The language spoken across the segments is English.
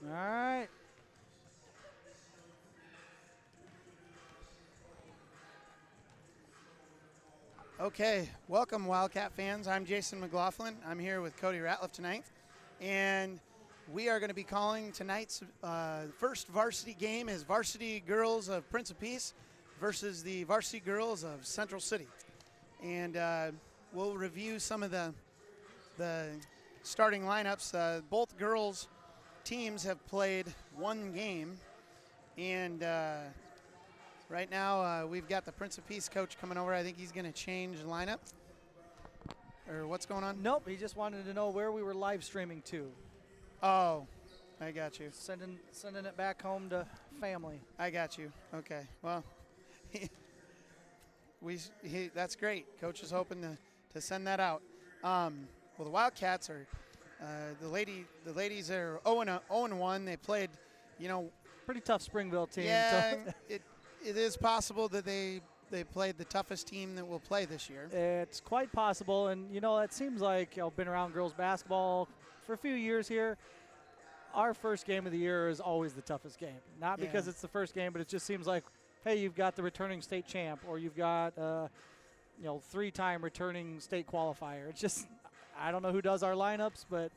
All right. Okay, welcome Wildcat fans. I'm Jason McLaughlin. I'm here with Cody Ratliff tonight, and we are going to be calling tonight's first varsity game is Varsity Girls of Prince of Peace versus the Varsity Girls of Central City. And we'll review some of the starting lineups. Both girls teams have played one game, and right now we've got the Prince of Peace coach coming over. I think he's going to change the lineup. Or what's going on? Nope, he just wanted to know where we were live streaming to. Oh, I got you. Sending it back home to family. I got you. Okay. Well, that's great. Coach is hoping to send that out. Well, the Wildcats are the ladies are 0-1. They played, pretty tough Springville team. Yeah, it is possible that they played the toughest team that will play this year. It's quite possible, and it seems like I've been around girls basketball for a few years here. Our first game of the year is always the toughest game. Not because it's the first game, but it just seems like, hey, you've got the returning state champ, or you've got three-time returning state qualifier. It's just, I don't know who does our lineups, but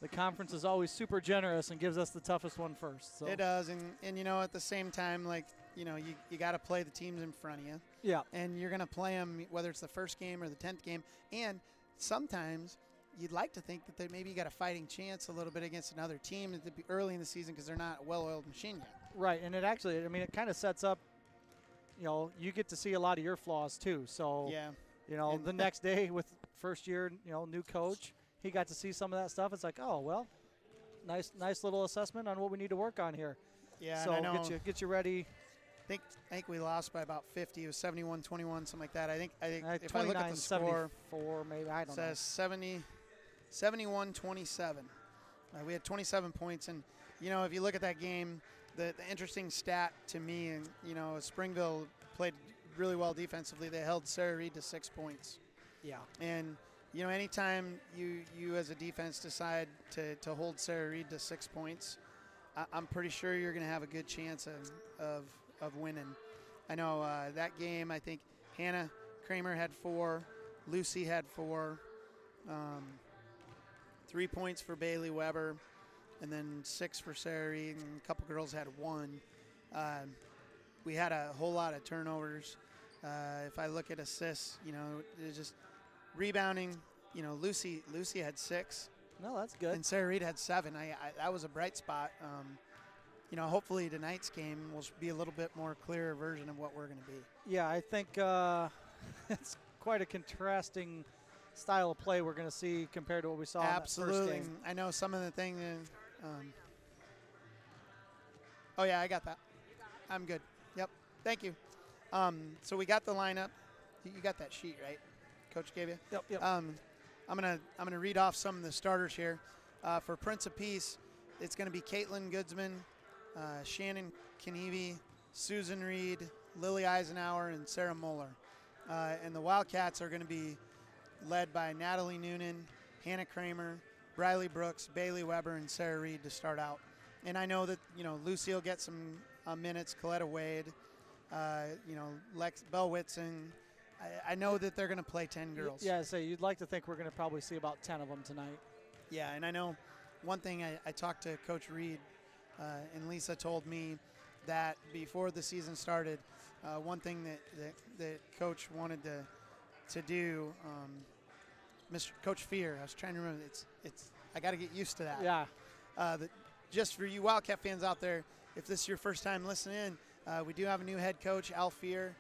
the conference is always super generous and gives us the toughest one first. So. It does, and at the same time, you got to play the teams in front of you. Yeah. And you're going to play them whether it's the first game or the 10th game. And sometimes you'd like to think that maybe you got a fighting chance a little bit against another team at the early in the season because they're not a well-oiled machine yet. Right, and it kind of sets up, you get to see a lot of your flaws too. So, yeah. The next day with first year, new coach, he got to see some of that stuff. It's like, oh, well, nice little assessment on what we need to work on here. Yeah, so and I know, get you ready. I think we lost by about 50. It was 71-21, something like that. I think if 29, I look at the score, 74, maybe, I don't know. It says 71-27. We had 27 points, and if you look at that game, the interesting stat to me, and Springville played really well defensively. They held Sarah Reed to 6 points. Yeah. And anytime you as a defense decide to hold Sarah Reed to 6 points, I'm pretty sure you're going to have a good chance of winning. I know that game, I think Hannah Kramer had 4, Lucy had 4, 3 points for Bailey Weber, and then 6 for Sarah Reed, and a couple girls had 1. We had a whole lot of turnovers. If I look at assists, it's just rebounding. Lucy had 6. No, that's good. And Sarah Reed had 7. That was a bright spot. Hopefully tonight's game will be a little bit more clearer version of what we're going to be. Yeah, I think it's quite a contrasting style of play we're going to see compared to what we saw Absolutely. in that first game. I know some of the things. Oh, yeah, I got that. I'm good. Yep. Thank you. So we got the lineup. You got that sheet, right? Coach gave you? Yep. I'm gonna read off some of the starters here. For Prince of Peace, it's going to be Caitlin Goodsman, Shannon Knievi, Susan Reed, Lily Eisenhower, and Sarah Moeller. And the Wildcats are going to be led by Natalie Noonan, Hannah Kramer, Briley Brooks, Bailey Weber, and Sarah Reed to start out. And I know that Lucy will get some minutes. Coletta Wade, Belle Whitson. I know that they're going to play 10 girls. Yeah, so you'd like to think we're going to probably see about 10 of them tonight. Yeah, and I know one thing I talked to Coach Reed, and Lisa told me that before the season started, one thing that Coach wanted to do, Mr. Coach Fear, I was trying to remember, it's I got to get used to that. Yeah. Just for you Wildcat fans out there, if this is your first time listening in, we do have a new head coach, Al Fear.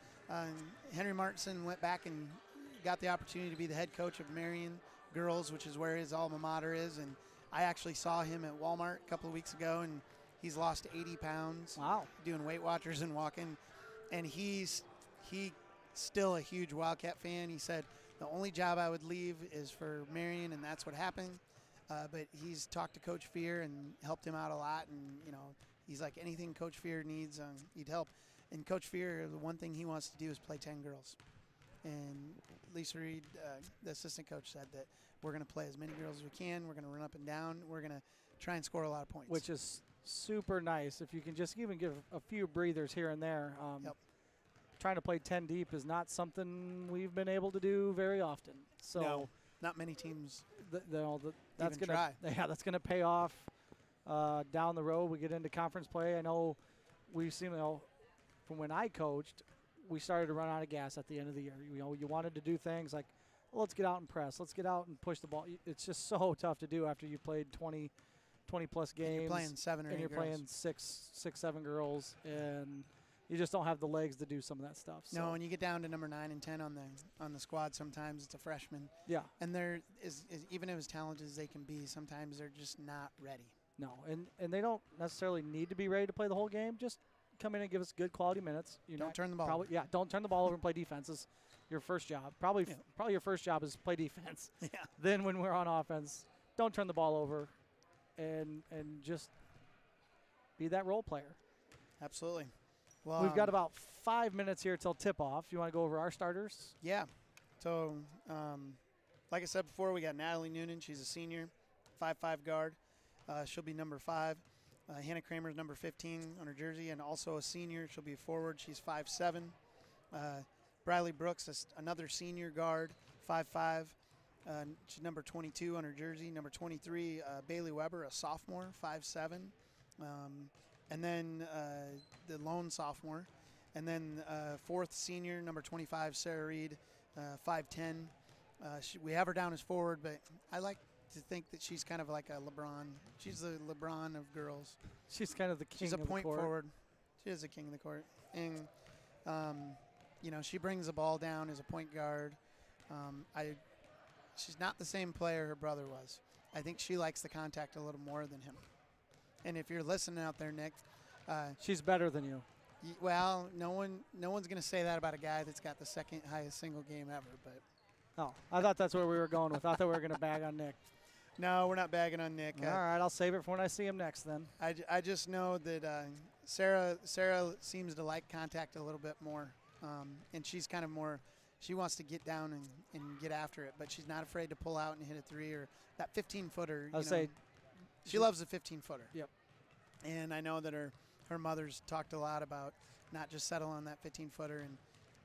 Henry Martinson went back and got the opportunity to be the head coach of Marion Girls, which is where his alma mater is. And I actually saw him at Walmart a couple of weeks ago, and he's lost 80 pounds. Wow. Doing Weight Watchers and walking. And he's still a huge Wildcat fan. He said, the only job I would leave is for Marion, and that's what happened. But he's talked to Coach Fear and helped him out a lot. And, he's like, anything Coach Fear needs, he'd help. And Coach Fear, the one thing he wants to do is play 10 girls. And Lisa Reed, the assistant coach, said that we're going to play as many girls as we can. We're going to run up and down. We're going to try and score a lot of points. Which is super nice if you can just even give a few breathers here and there. Yep. Trying to play 10 deep is not something we've been able to do very often. So No, not many teams that's even gonna try. yeah, that's gonna pay off down the road. We get into conference play. I know we've seen, from when I coached, we started to run out of gas at the end of the year. You wanted to do things like, well, let's get out and press. Let's get out and push the ball. It's just so tough to do after you played 20 plus games. And you're playing 7 or 8 and you're girls. playing six, 7 girls, and you just don't have the legs to do some of that stuff. So. No, and you get down to number 9 and 10 on the squad. Sometimes it's a freshman. Yeah. And they're even as talented as they can be, sometimes they're just not ready. No, and they don't necessarily need to be ready to play the whole game. Just come in and give us good quality minutes. Don't turn the ball over. Yeah, don't turn the ball over and play defense is your first job. Probably your first job is play defense. Yeah. Then when we're on offense, don't turn the ball over and just be that role player. Absolutely. Well, We've got about 5 minutes here till tip-off. You want to go over our starters? Yeah. So, like I said before, we got Natalie Noonan. She's a senior, 5'5" guard. She'll be number 5. Hannah Kramer's number 15 on her jersey, and also a senior. She'll be forward. She's 5'7". Briley Brooks, another senior guard, 5'5". She's number 22 on her jersey. Number 23, Bailey Weber, a sophomore, 5'7". And then the lone sophomore. And then fourth senior, number 25, Sarah Reed, 5'10". We have her down as forward, but I like to think that she's kind of like a LeBron. She's the LeBron of girls. She's kind of the king She's a of point the court. forward. She is a king of the court. And, she brings the ball down as a point guard. She's not the same player her brother was. I think she likes the contact a little more than him. And if you're listening out there, Nick, she's better than you. Well, no one's going to say that about a guy that's got the second highest single game ever. But Oh, I thought that's where we were going with. I thought we were going to bag on Nick. no, we're not bagging on Nick. All right, I'll save it for when I see him next then. I just know that Sarah seems to like contact a little bit more, and she's kind of more. She wants to get down and get after it, but she's not afraid to pull out and hit a 3 or that 15-footer. I'll say she loves the 15-footer. Yep. And I know that her mother's talked a lot about not just settling on that 15-footer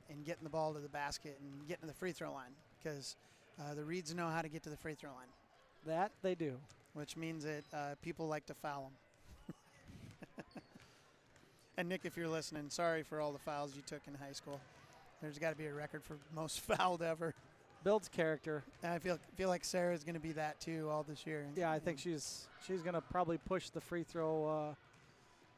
and getting the ball to the basket and getting to the free throw line, because the Reeds know how to get to the free throw line. That they do. Which means that people like to foul them. And, Nick, if you're listening, sorry for all the fouls you took in high school. There's got to be a record for most fouled ever. Builds character. And I feel like Sarah's going to be that, too, all this year. Yeah, I think she's going to probably push the free throw,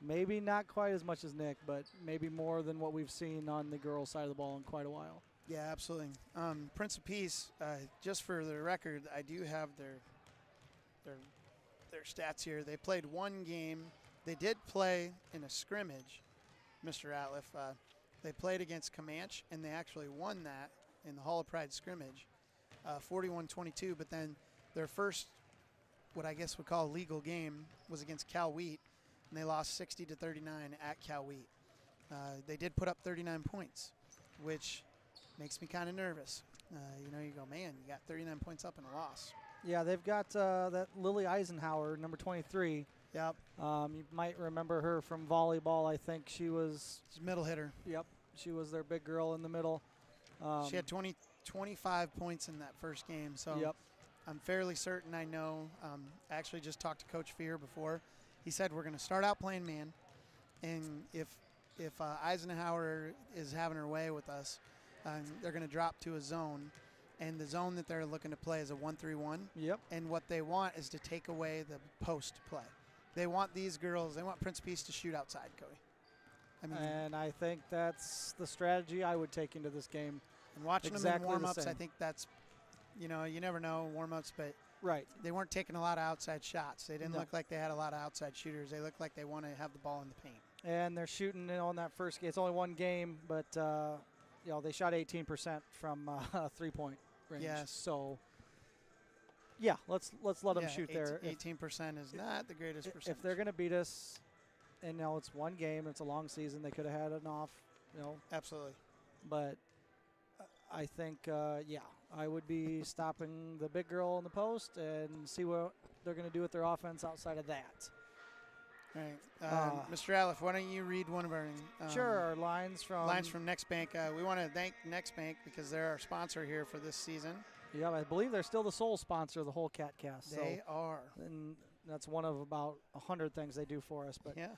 maybe not quite as much as Nick, but maybe more than what we've seen on the girls' side of the ball in quite a while. Yeah, absolutely. Prince of Peace, just for the record, I do have their stats here. They played one game. They did play in a scrimmage, Mr. Ratliff. They played against Comanche, and they actually won that in the Hall of Pride scrimmage, 41-22. But then their first, what I guess we call legal game, was against Cal Wheat, and they lost 60-39 at Cal Wheat. They did put up 39 points, which makes me kind of nervous. You go, man, you got 39 points up in a loss. Yeah, they've got that Lily Eisenhower, number 23. Yep. You might remember her from volleyball. I think she was. She's a middle hitter. Yep. She was their big girl in the middle. She had 25 points in that first game. So yep. I'm fairly certain I know. I actually just talked to Coach Fear before. He said we're going to start out playing man. And if Eisenhower is having her way with us, they're going to drop to a zone. And the zone that they're looking to play is a 1-3-1. Yep. And what they want is to take away the post play. They want these girls, they want Prince Peace to shoot outside, Cody. And I think that's the strategy I would take into this game. And watching exactly them in warm-ups, I think that's, you never know warm-ups, but right. They weren't taking a lot of outside shots. They didn't No. look like they had a lot of outside shooters. They looked like they want to have the ball in the paint. And they're shooting on that first game. It's only one game, but they shot 18% from 3-point range. Yes. So yeah, let's let them shoot there. 18% is not the greatest percentage. If they're going to beat us, and it's one game, it's a long season, they could have had an off, Absolutely. But I think, I would be stopping the big girl in the post and see what they're going to do with their offense outside of that. Right. Mr. Ratliff, why don't you read one of our sure, our lines from Next Bank. We want to thank Next Bank because they're our sponsor here for this season. Yeah, I believe they're still the sole sponsor of the whole CatCast. They are. And that's one of about 100 things they do for us. But yeah.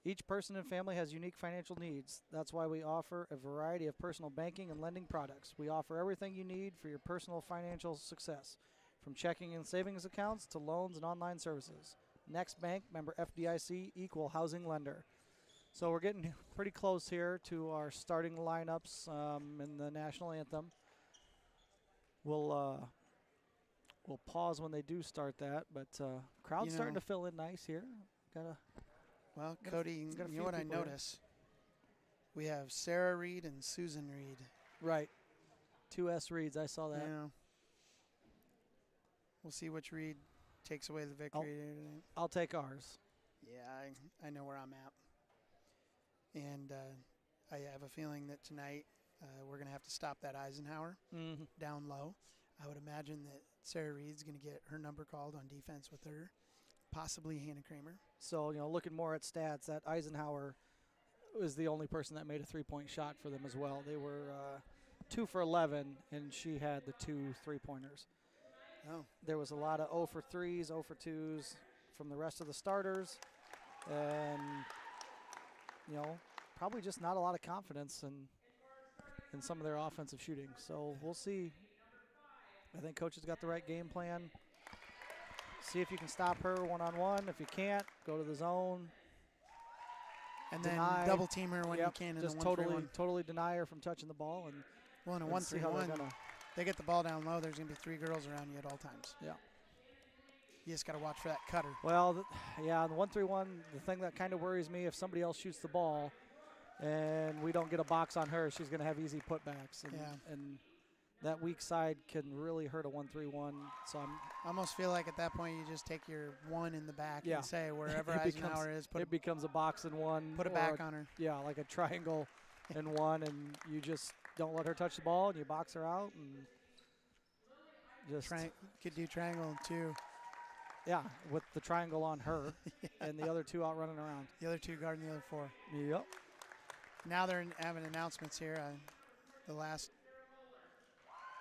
Each person and family has unique financial needs. That's why we offer a variety of personal banking and lending products. We offer everything you need for your personal financial success, from checking and savings accounts to loans and online services. Next Bank, member FDIC, equal housing lender. So we're getting pretty close here to our starting lineups in the national anthem. We'll pause when they do start that, but crowd's starting to fill in nice here. Well, Cody, you know what I notice? We have Sarah Reed and Susan Reed. Right. 2 S Reeds, I saw that. Yeah. We'll see which Reed takes away the victory. I'll take ours. Yeah, I know where I'm at. And I have a feeling that tonight we're going to have to stop that Eisenhower down low. I would imagine that Sarah Reed's going to get her number called on defense with her, possibly Hannah Kramer. So, looking more at stats, that Eisenhower was the only person that made a three-point shot for them as well. They were 2 for 11, and she had the 2 3-pointers. Oh. There was a lot of 0 for 3s, 0 for 2s from the rest of the starters. And, probably just not a lot of confidence in some of their offensive shooting. So we'll see. I think coach has got the right game plan. See if you can stop her one-on-one. If you can't, go to the zone. And then double team her when you can in just the 1-3-1. Totally deny her from touching the ball. Well, in a 1-3-1, they get the ball down low. There's going to be 3 girls around you at all times. Yeah. You just got to watch for that cutter. Well, the 1-3-1, the thing that kind of worries me, if somebody else shoots the ball and we don't get a box on her, she's going to have easy putbacks. And that weak side can really hurt a 1-3-1. So I almost feel like at that point you just take your 1 in the back and say wherever Eisenhower is, it becomes a box and 1. Put it back on her. Yeah, like a triangle and 1, and you just don't let her touch the ball and you box her out and just could do triangle and 2. Yeah, with the triangle on her and the other 2 out running around. The other 2 guarding the other 4. Yep. Now they're having announcements here. The last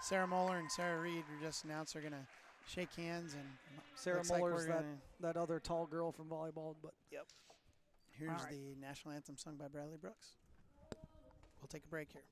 Sarah Moeller and Sarah Reed were just announced they're going to shake hands. And Sarah Muller's that other tall girl from volleyball. But yep. Here's the national anthem sung by Bradley Brooks. We'll take a break here.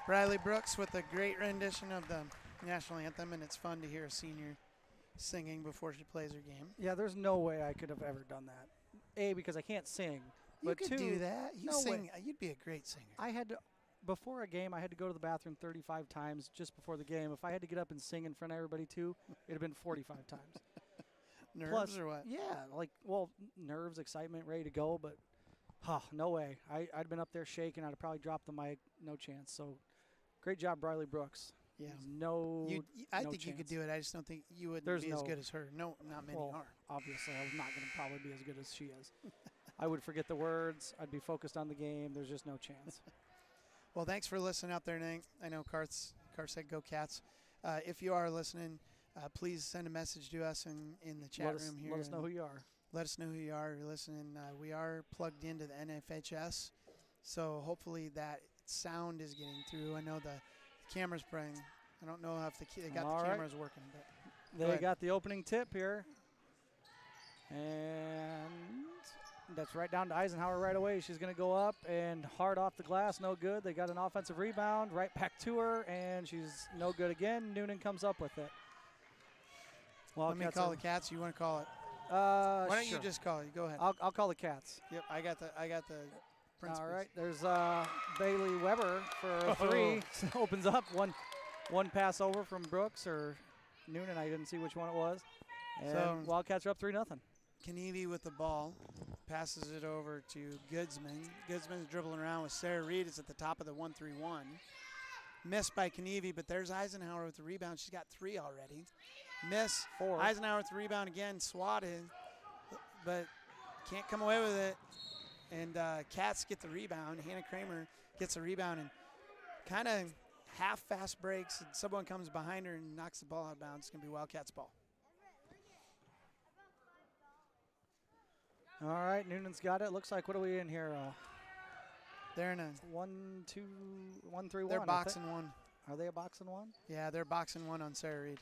Bradley Brooks with a great rendition of the national anthem, and it's fun to hear a senior singing before she plays her game. Yeah, there's no way I could have ever done that. A, because I can't sing. You but could 2, do that. You'd be a great singer. I had to, before a game, I had to go to the bathroom 35 times just before the game. If I had to get up and sing in front of everybody too, it'd have been 45 times. Nerves Plus, or what? Yeah, nerves, excitement, ready to go, but no way. I'd been up there shaking. I'd have probably dropped the mic. No chance. So great job, Bradley Brooks. Yeah. I think you could do it. I just don't think you would be as good as her. No, not many are. Obviously, I was not going to probably be as good as she is. I would forget the words. I'd be focused on the game. There's just no chance. Well, thanks for listening out there tonight. I know Carr said go Cats. If you are listening, please send a message to us in the chat room here. Let us know who you are. Let us know who you are. You're listening. We are plugged into the NFHS, so hopefully that sound is getting through. I know the camera's playing. I don't know if they got All the right. cameras working. But They got the opening tip here. And that's right down to Eisenhower right away. She's going to go up and hard off the glass, no good. They got an offensive rebound, right back to her, and she's no good again. Noonan comes up with it. Let me call the Cats. You want to call it? Why don't you just call it? Go ahead. I'll call the Cats. Yep, I got the principals. All right, there's Bailey Weber for a three. Opens up one pass over from Brooks or Noonan. I didn't see which one it was. And So Wildcats are up 3-0. Knievi with the ball, passes it over to Goodsman. Goodsman's dribbling around with Sarah Reed. It's at the top of the 1-3-1. Missed by Knievi, but there's Eisenhower with the rebound. She's got 3 already. Miss. 4. Eisenhower with the rebound again, swatted, but can't come away with it. And Cats get the rebound. Hannah Kramer gets the rebound and kind of half fast breaks, and someone comes behind her and knocks the ball out of bounds. It's going to be Wildcats ball. All right, Noonan's got it. Looks like, what are we in here? They're in a 1-2-1-3-1. They're boxing one. Are they a boxing one? Yeah, they're boxing one on Sarah Reed.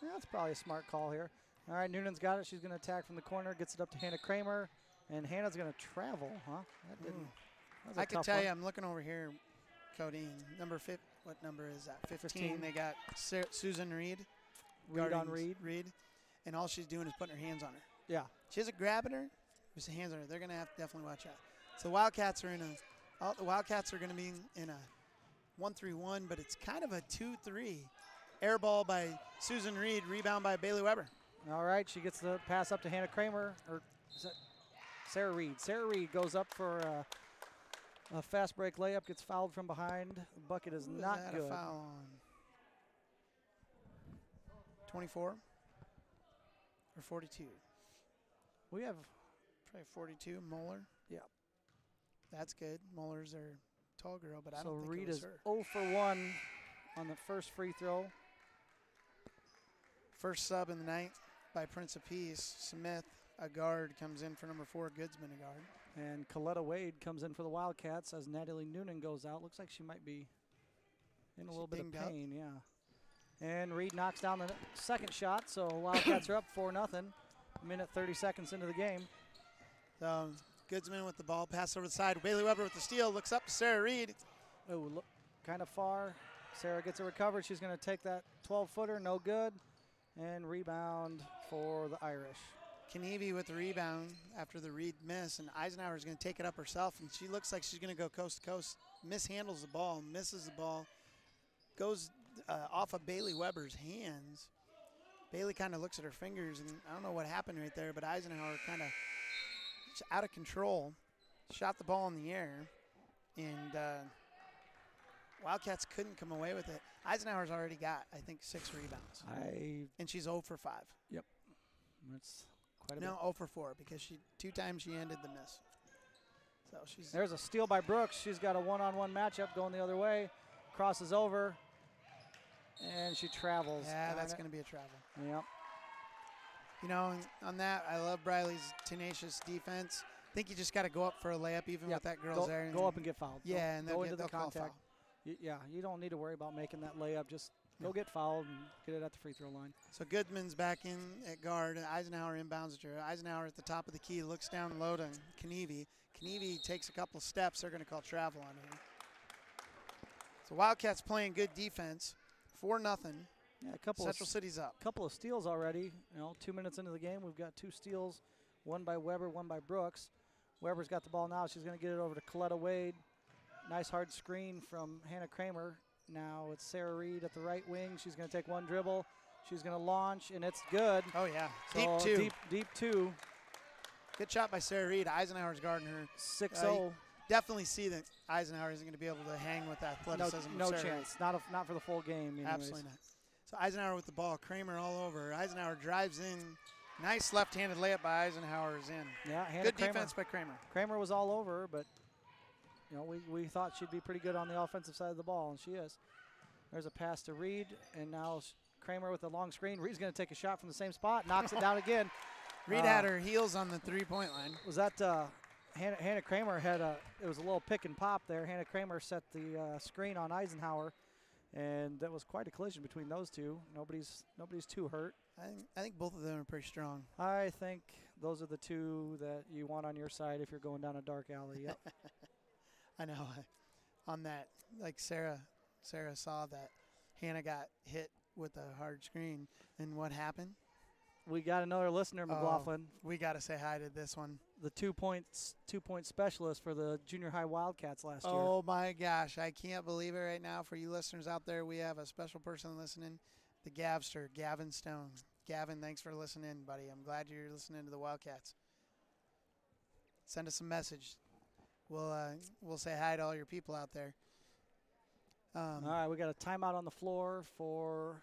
Yeah, that's probably a smart call here. All right, Noonan's got it. She's going to attack from the corner, gets it up to Hannah Kramer, and Hannah's going to travel, huh? That didn't. That was a I can tough tell one. you, I'm looking over here, Cody. What number is that? 15. They got Susan Reed. Reed on guarding Reed. And all she's doing is putting her hands on her. Yeah. She has a grab at her. There's a hands on her. They're going to have to definitely watch out. So Wildcats are the Wildcats are going to be in a 1-3-1, but it's kind of a 2-3. Air ball by Susan Reed, rebound by Bailey Weber. All right, she gets the pass up to Hannah Kramer, or is that Sarah Reed? Sarah Reed goes up for a fast break layup, gets fouled from behind. The bucket is not good. A foul on 24 or 42? We have probably 42. Moeller. Yeah. That's good. Moller's their tall girl, but I so don't think Reed it was is her. 0 for 1 on the first free throw. First sub in the night by Prince of Peace. Smith, a guard, comes in for number 4. Goodsman, a guard. And Coletta Wade comes in for the Wildcats as Natalie Noonan goes out. Looks like she might be in a little bit of pain, yeah. And Reed knocks down the second shot, so Wildcats are up 4-0. Minute 30 seconds into the game. So Goodsman with the ball, pass over the side. Bailey Weber with the steal, looks up to Sarah Reed. Oh, look, kind of far. Sarah gets it recovered. She's going to take that 12-footer, no good. And rebound for the Irish. Knievi with the rebound after the Reed miss, and Eisenhower is going to take it up herself, and she looks like she's going to go coast to coast. Mishandles the ball, misses the ball, goes off of Bailey Weber's hands. Bailey kind of looks at her fingers, and I don't know what happened right there, but Eisenhower kind of out of control, shot the ball in the air, and Wildcats couldn't come away with it. Eisenhower's already got, I think, 6 rebounds. And she's 0 for 5. Yep. That's quite a bit. No, 0 for 4 because 2 times she ended the miss. So there's a steal by Brooks. She's got a one-on-one matchup going the other way. Crosses over, and she travels. Yeah, that's going to be a travel. Yep. You know, on that, I love Briley's tenacious defense. I think you just got to go up for a layup even with that girl's there. Go up and get fouled. Yeah, and go into the call contact. Yeah, you don't need to worry about making that layup. Just go get fouled and get it at the free throw line. So Goodman's back in at guard. Eisenhower inbounds it to her. Eisenhower at the top of the key, looks down low to Knievi. Knievi takes a couple of steps. They're going to call travel on her. So Wildcats playing good defense, 4-0. Yeah, Central City's up. A couple of steals already. 2 minutes into the game, we've got 2 steals, one by Weber, one by Brooks. Weber's got the ball now. She's going to get it over to Coletta Wade. Nice hard screen from Hannah Kramer. Now it's Sarah Reed at the right wing. She's going to take one dribble. She's going to launch, and it's good. Oh, yeah. So deep 2. Deep 2. Good shot by Sarah Reed. Eisenhower's guarding her. 6-0. Definitely see that Eisenhower isn't going to be able to hang with athleticism. No chance. Not for the full game. Anyways. Absolutely not. So Eisenhower with the ball. Kramer all over. Eisenhower drives in. Nice left-handed layup by Eisenhower is in. Yeah, good defense by Kramer. Kramer was all over, but we thought she'd be pretty good on the offensive side of the ball, and she is. There's a pass to Reed, and now Kramer with a long screen. Reed's going to take a shot from the same spot, knocks it down again. Reed had her heels on the three-point line. Was that Hannah Kramer had it was a little pick and pop there. Hannah Kramer set the screen on Eisenhower, and that was quite a collision between those two. Nobody's too hurt. I think both of them are pretty strong. I think those are the two that you want on your side if you're going down a dark alley. Yep. I know. On that, like Sarah saw that Hannah got hit with a hard screen, and what happened? We got another listener, McLaughlin. We got to say hi to this one. The 2-point specialist for the junior high Wildcats last year. Oh my gosh, I can't believe it right now. For you listeners out there, we have a special person listening, the Gavster, Gavin Stone. Gavin, thanks for listening, buddy. I'm glad you're listening to the Wildcats. Send us a message. We'll say hi to all your people out there. All right, we got a timeout on the floor for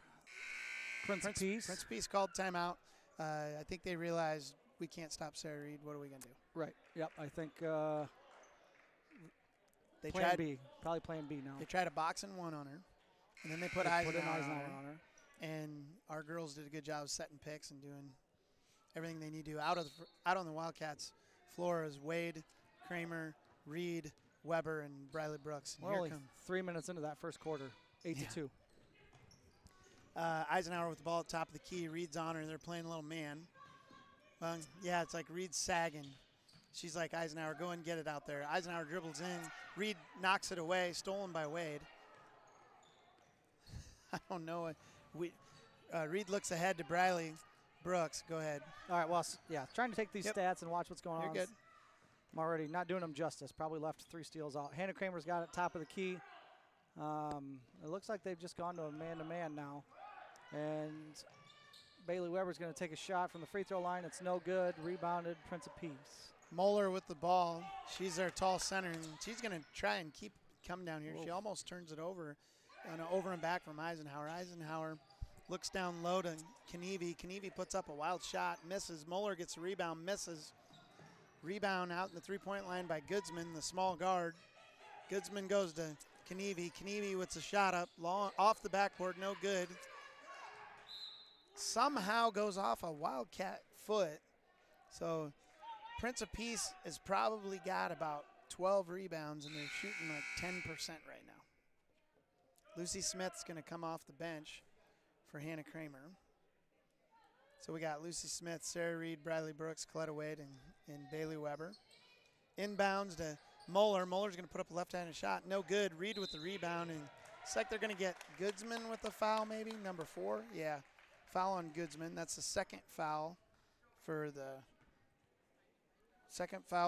Prince of Peace. Prince of Peace called timeout. I think they realized we can't stop Sarah Reed. What are we going to do? Right. Yep. I think they plan B. Probably plan B now. They tried a boxing one on her, and then they put Eisenhower on her. And our girls did a good job of setting picks and doing everything they need to. Out on the Wildcats floor is Wade, Kramer, Reed, Weber, and Briley Brooks. We're only 3 minutes into that first quarter, 8-2. Eisenhower with the ball at the top of the key. Reed's on her. They're playing a little man. It's like Reed's sagging. She's like, Eisenhower, go and get it out there. Eisenhower dribbles in. Reed knocks it away, stolen by Wade. I don't know. Reed looks ahead to Briley Brooks. Go ahead. All right, well, trying to take these stats and watch what's going on. You're good. I'm already not doing them justice. Probably left 3 steals out. Hannah Kramer's got it top of the key. It looks like they've just gone to a man-to-man now. And Bailey Weber's going to take a shot from the free throw line. It's no good. Rebounded, Prince of Peace. Moeller with the ball. She's their tall center, and she's going to try and keep coming down here. Whoa. She almost turns it over and back from Eisenhower. Eisenhower looks down low to Knievi. Knievi puts up a wild shot, misses. Moeller gets a rebound, misses. Rebound out in the three-point line by Goodsman, the small guard. Goodsman goes to Knievi. Knievi with a shot up, long, off the backboard, no good. Somehow goes off a Wildcat foot. So Prince of Peace has probably got about 12 rebounds, and they're shooting like 10% right now. Lucy Smith's going to come off the bench for Hannah Kramer. So we got Lucy Smith, Sarah Reed, Bradley Brooks, Coletta Wade, and Bailey Weber. Inbounds to Moeller. Moeller's going to put up a left-handed shot. No good. Reed with the rebound. And it's like they're going to get Goodsman with the foul maybe, number 4. Yeah, foul on Goodsman. That's the second foul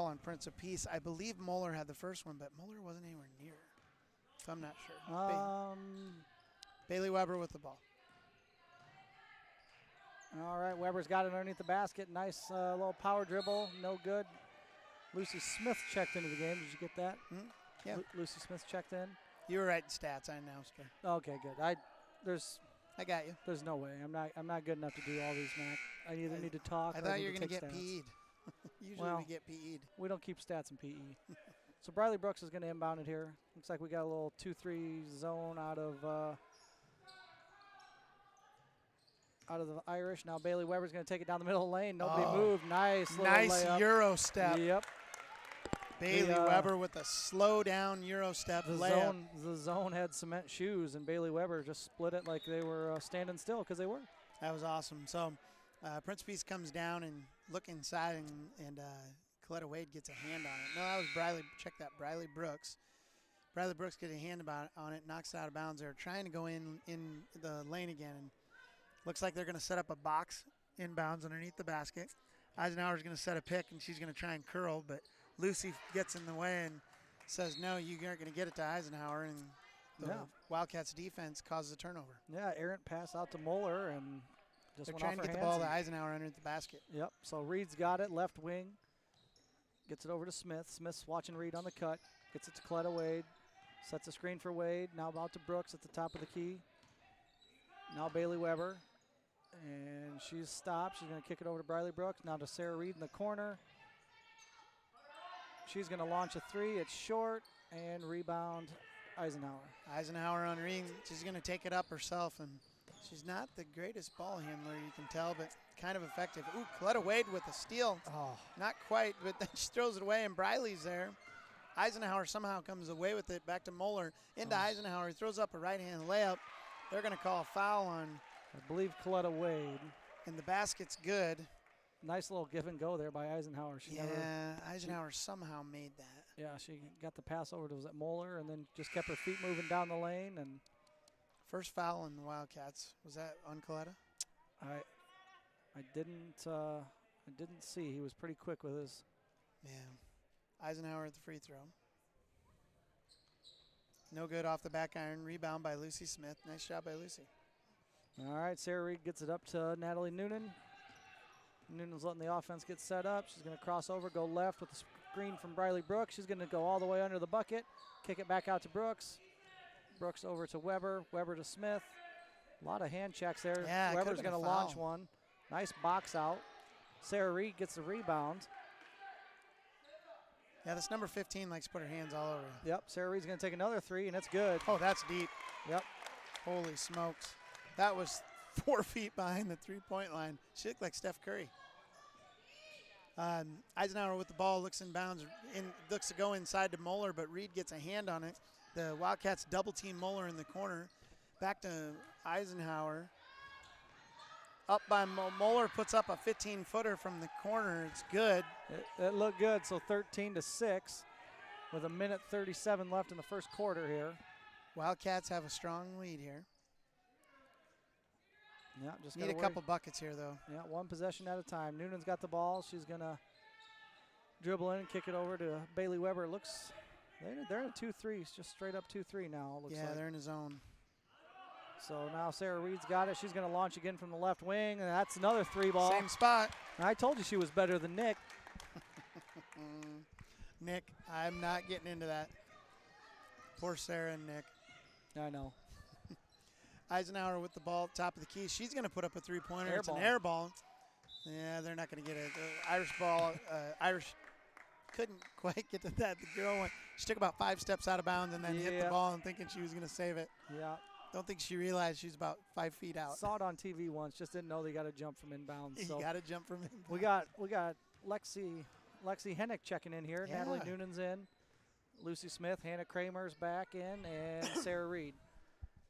on Prince of Peace. I believe Moeller had the first one, but Moeller wasn't anywhere near. So I'm not sure. Bailey Weber with the ball. All right, Weber's got it underneath the basket. Nice little power dribble. No good. Lucy Smith checked into the game. Did you get that? Yeah. Lucy Smith checked in. You were writing stats. I announced her. Okay, good. I got you. There's no way. I'm not good enough to do all these, Mac. I either need to talk. I or thought you were going to get PE'd. Usually we get PE'd. We don't keep stats in PE. So Briley Brooks is going to inbound it here. Looks like we got a little 2-3 zone out of the Irish. Now Bailey Weber's going to take it down the middle of the lane. Nobody moved. Nice layup. Euro step. Yep. Bailey Weber with a slow down Euro step layup. The zone had cement shoes, and Bailey Weber just split it like they were standing still because they were. That was awesome. So Prince Peace comes down and look inside, and Coletta Wade gets a hand on it. No, that was Briley. Check that, Briley Brooks. Briley Brooks gets a hand on it, knocks it out of bounds. They're trying to go in the lane again, and looks like they're going to set up a box inbounds underneath the basket. Eisenhower's going to set a pick, and she's going to try and curl, but Lucy gets in the way and says, no, you aren't going to get it to Eisenhower, and the Wildcats defense causes a turnover. Yeah, errant pass out to Moeller, and just they're trying to get the ball to Eisenhower underneath the basket. Yep, so Reed's got it, left wing. Gets it over to Smith. Smith's watching Reed on the cut. Gets it to Coletta Wade. Sets a screen for Wade. Now out to Brooks at the top of the key. Now Bailey Weber. And she's stopped. She's going to kick it over to Briley Brooks. Now to Sarah Reed in the corner. She's going to launch a 3. It's short. And rebound Eisenhower. Eisenhower on Reed. She's going to take it up herself. And She's not the greatest ball handler, you can tell, but kind of effective. Ooh, Coletta Wade with a steal. Oh. Not quite, but then she throws it away, and Briley's there. Eisenhower somehow comes away with it back to Moeller. Into Eisenhower. He throws up a right-hand layup. They're going to call a foul on. I believe Coletta Wade. And the basket's good. Nice little give and go there by Eisenhower. Eisenhower somehow made that. Yeah, she got the pass over to Moeller and then just kept her feet moving down the lane. And first foul on the Wildcats. Was that on Coletta? I didn't see. He was pretty quick with his. Yeah. Eisenhower at the free throw. No good off the back iron. Rebound by Lucy Smith. Nice job by Lucy. All right, Sarah Reed gets it up to Natalie Noonan. Noonan's letting the offense get set up. She's going to cross over, go left with the screen from Briley Brooks. She's going to go all the way under the bucket, kick it back out to Brooks. Brooks over to Weber. Weber to Smith. A lot of hand checks there. Yeah, Weber's going to launch one. Nice box out. Sarah Reed gets the rebound. Yeah, this number 15 likes to put her hands all over. Yep, Sarah Reed's going to take another three, and it's good. Oh, that's deep. Yep. Holy smokes. That was 4 feet behind the three-point line. She looked like Steph Curry. Eisenhower with the ball, looks inbounds, looks to go inside to Moeller, but Reed gets a hand on it. The Wildcats double-team Moeller in the corner. Back to Eisenhower. Up by Moeller, puts up a 15-footer from the corner. It's good. It looked good, so 13-6 with a minute 37 left in the first quarter here. Wildcats have a strong lead here. Yeah, just need a couple buckets here, though. Yeah, one possession at a time. Noonan's got the ball. She's going to dribble in and kick it over to Bailey Weber. Looks, they're in a 2-3, just straight up 2-3 now. Looks like. They're in a zone. So now Sarah Reed's got it. She's going to launch again from the left wing, and that's another three ball. Same spot. And I told you she was better than Nick. Nick, I'm not getting into that. Poor Sarah and Nick. I know. Eisenhower with the ball, top of the key. She's going to put up a three-pointer. It's an air ball. Yeah, they're not going to get it. Irish ball. Irish couldn't quite get to that. The girl went. She took about 5 steps out of bounds and then hit the ball and thinking she was going to save it. Yeah. Don't think she realized she's about 5 feet out. Saw it on TV once. Just didn't know they got to jump from inbounds. So you got to jump from inbounds. We got Lexi Hennick checking in here. Yeah. Natalie Noonan's in. Lucy Smith, Hannah Kramer's back in, and Sarah Reed.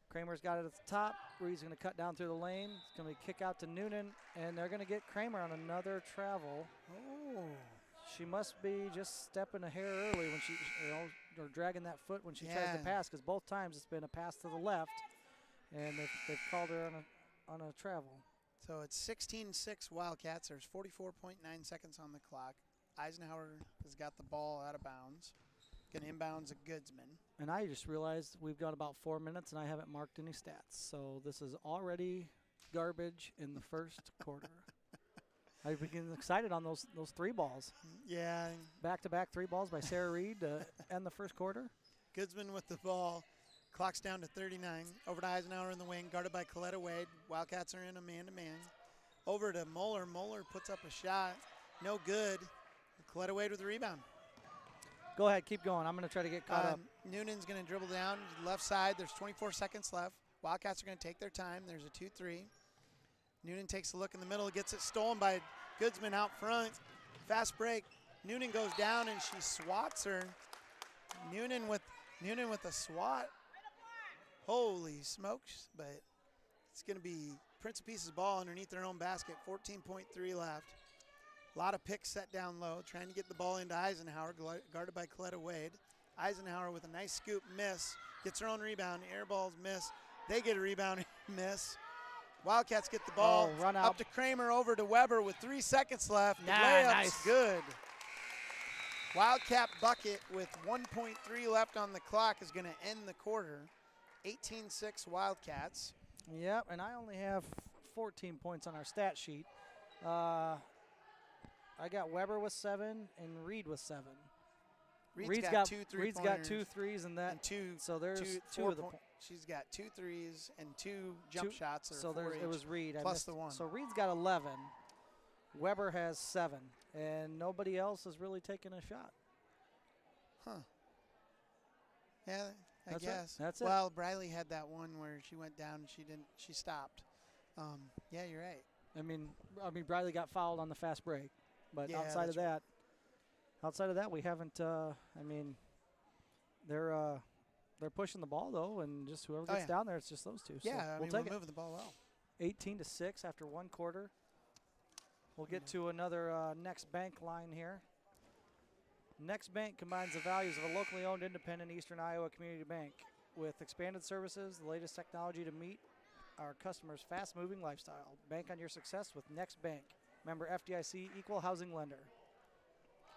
Kramer's got it at the top. Reed's going to cut down through the lane. It's going to be kick out to Noonan, and they're going to get Kramer on another travel. Oh. She must be just stepping a hair early when she, or dragging that foot when she tries to pass, because both times it's been a pass to the left, and they've called her on a travel. So it's 16-6 Wildcats. There's 44.9 seconds on the clock. Eisenhower has got the ball out of bounds. Going to inbounds a Goodsman. And I just realized we've got about 4 minutes, and I haven't marked any stats. So this is already garbage in the first quarter. I begin excited on those three balls. Yeah. Back-to-back three balls by Sarah Reed to end the first quarter. Goodsman with the ball. Clock's down to 39. Over to Eisenhower in the wing, guarded by Coletta Wade. Wildcats are in a man-to-man. Over to Moeller. Moeller puts up a shot. No good. Coletta Wade with the rebound. Go ahead, keep going. I'm going to try to get caught up. Noonan's going to dribble down left side. There's 24 seconds left. Wildcats are going to take their time. There's a 2-3. Noonan takes a look in the middle, gets it stolen by Goodsman out front. Fast break. Noonan goes down and she swats her. Noonan with a swat. Holy smokes! But it's going to be Prince of Pieces ball underneath their own basket. 14.3 left. A lot of picks set down low, trying to get the ball into Eisenhower, guarded by Coletta Wade. Eisenhower with a nice scoop miss, gets her own rebound, air balls miss. They get a rebound miss. Wildcats get the ball run out. up to Kramer, over to Weber with 3 seconds left. The Nah, layup's nice. Good. Wildcat bucket with 1.3 left on the clock is going to end the quarter. 18-6 Wildcats. Yep, and I only have 14 points on our stat sheet. I got Weber with 7 and Reed with 7. Reed's got 2 3-pointers. Reed's got 2 threes and that. And two. So there's two of the points. She's got 2 threes and 2 jump shots. So it was Reed. Plus the 1. So Reed's got 11. Weber has 7. And nobody else has really taken a shot. Huh. Yeah, I guess. That's it. Well, Briley had that one where she went down and she stopped. Yeah, you're right. I mean, Briley got fouled on the fast break, but Yeah, outside of that's that, we haven't. I mean, they're pushing the ball though, and just whoever gets down there, it's just those two. Yeah, so I we'll mean, take we're it. moving the ball well. 18-6 after one quarter. We'll get to another Next Bank line here. Next Bank combines the values of a locally owned, independent Eastern Iowa community bank with expanded services, the latest technology to meet our customers' fast-moving lifestyle. Bank on your success with Next Bank. Member FDIC, equal housing lender.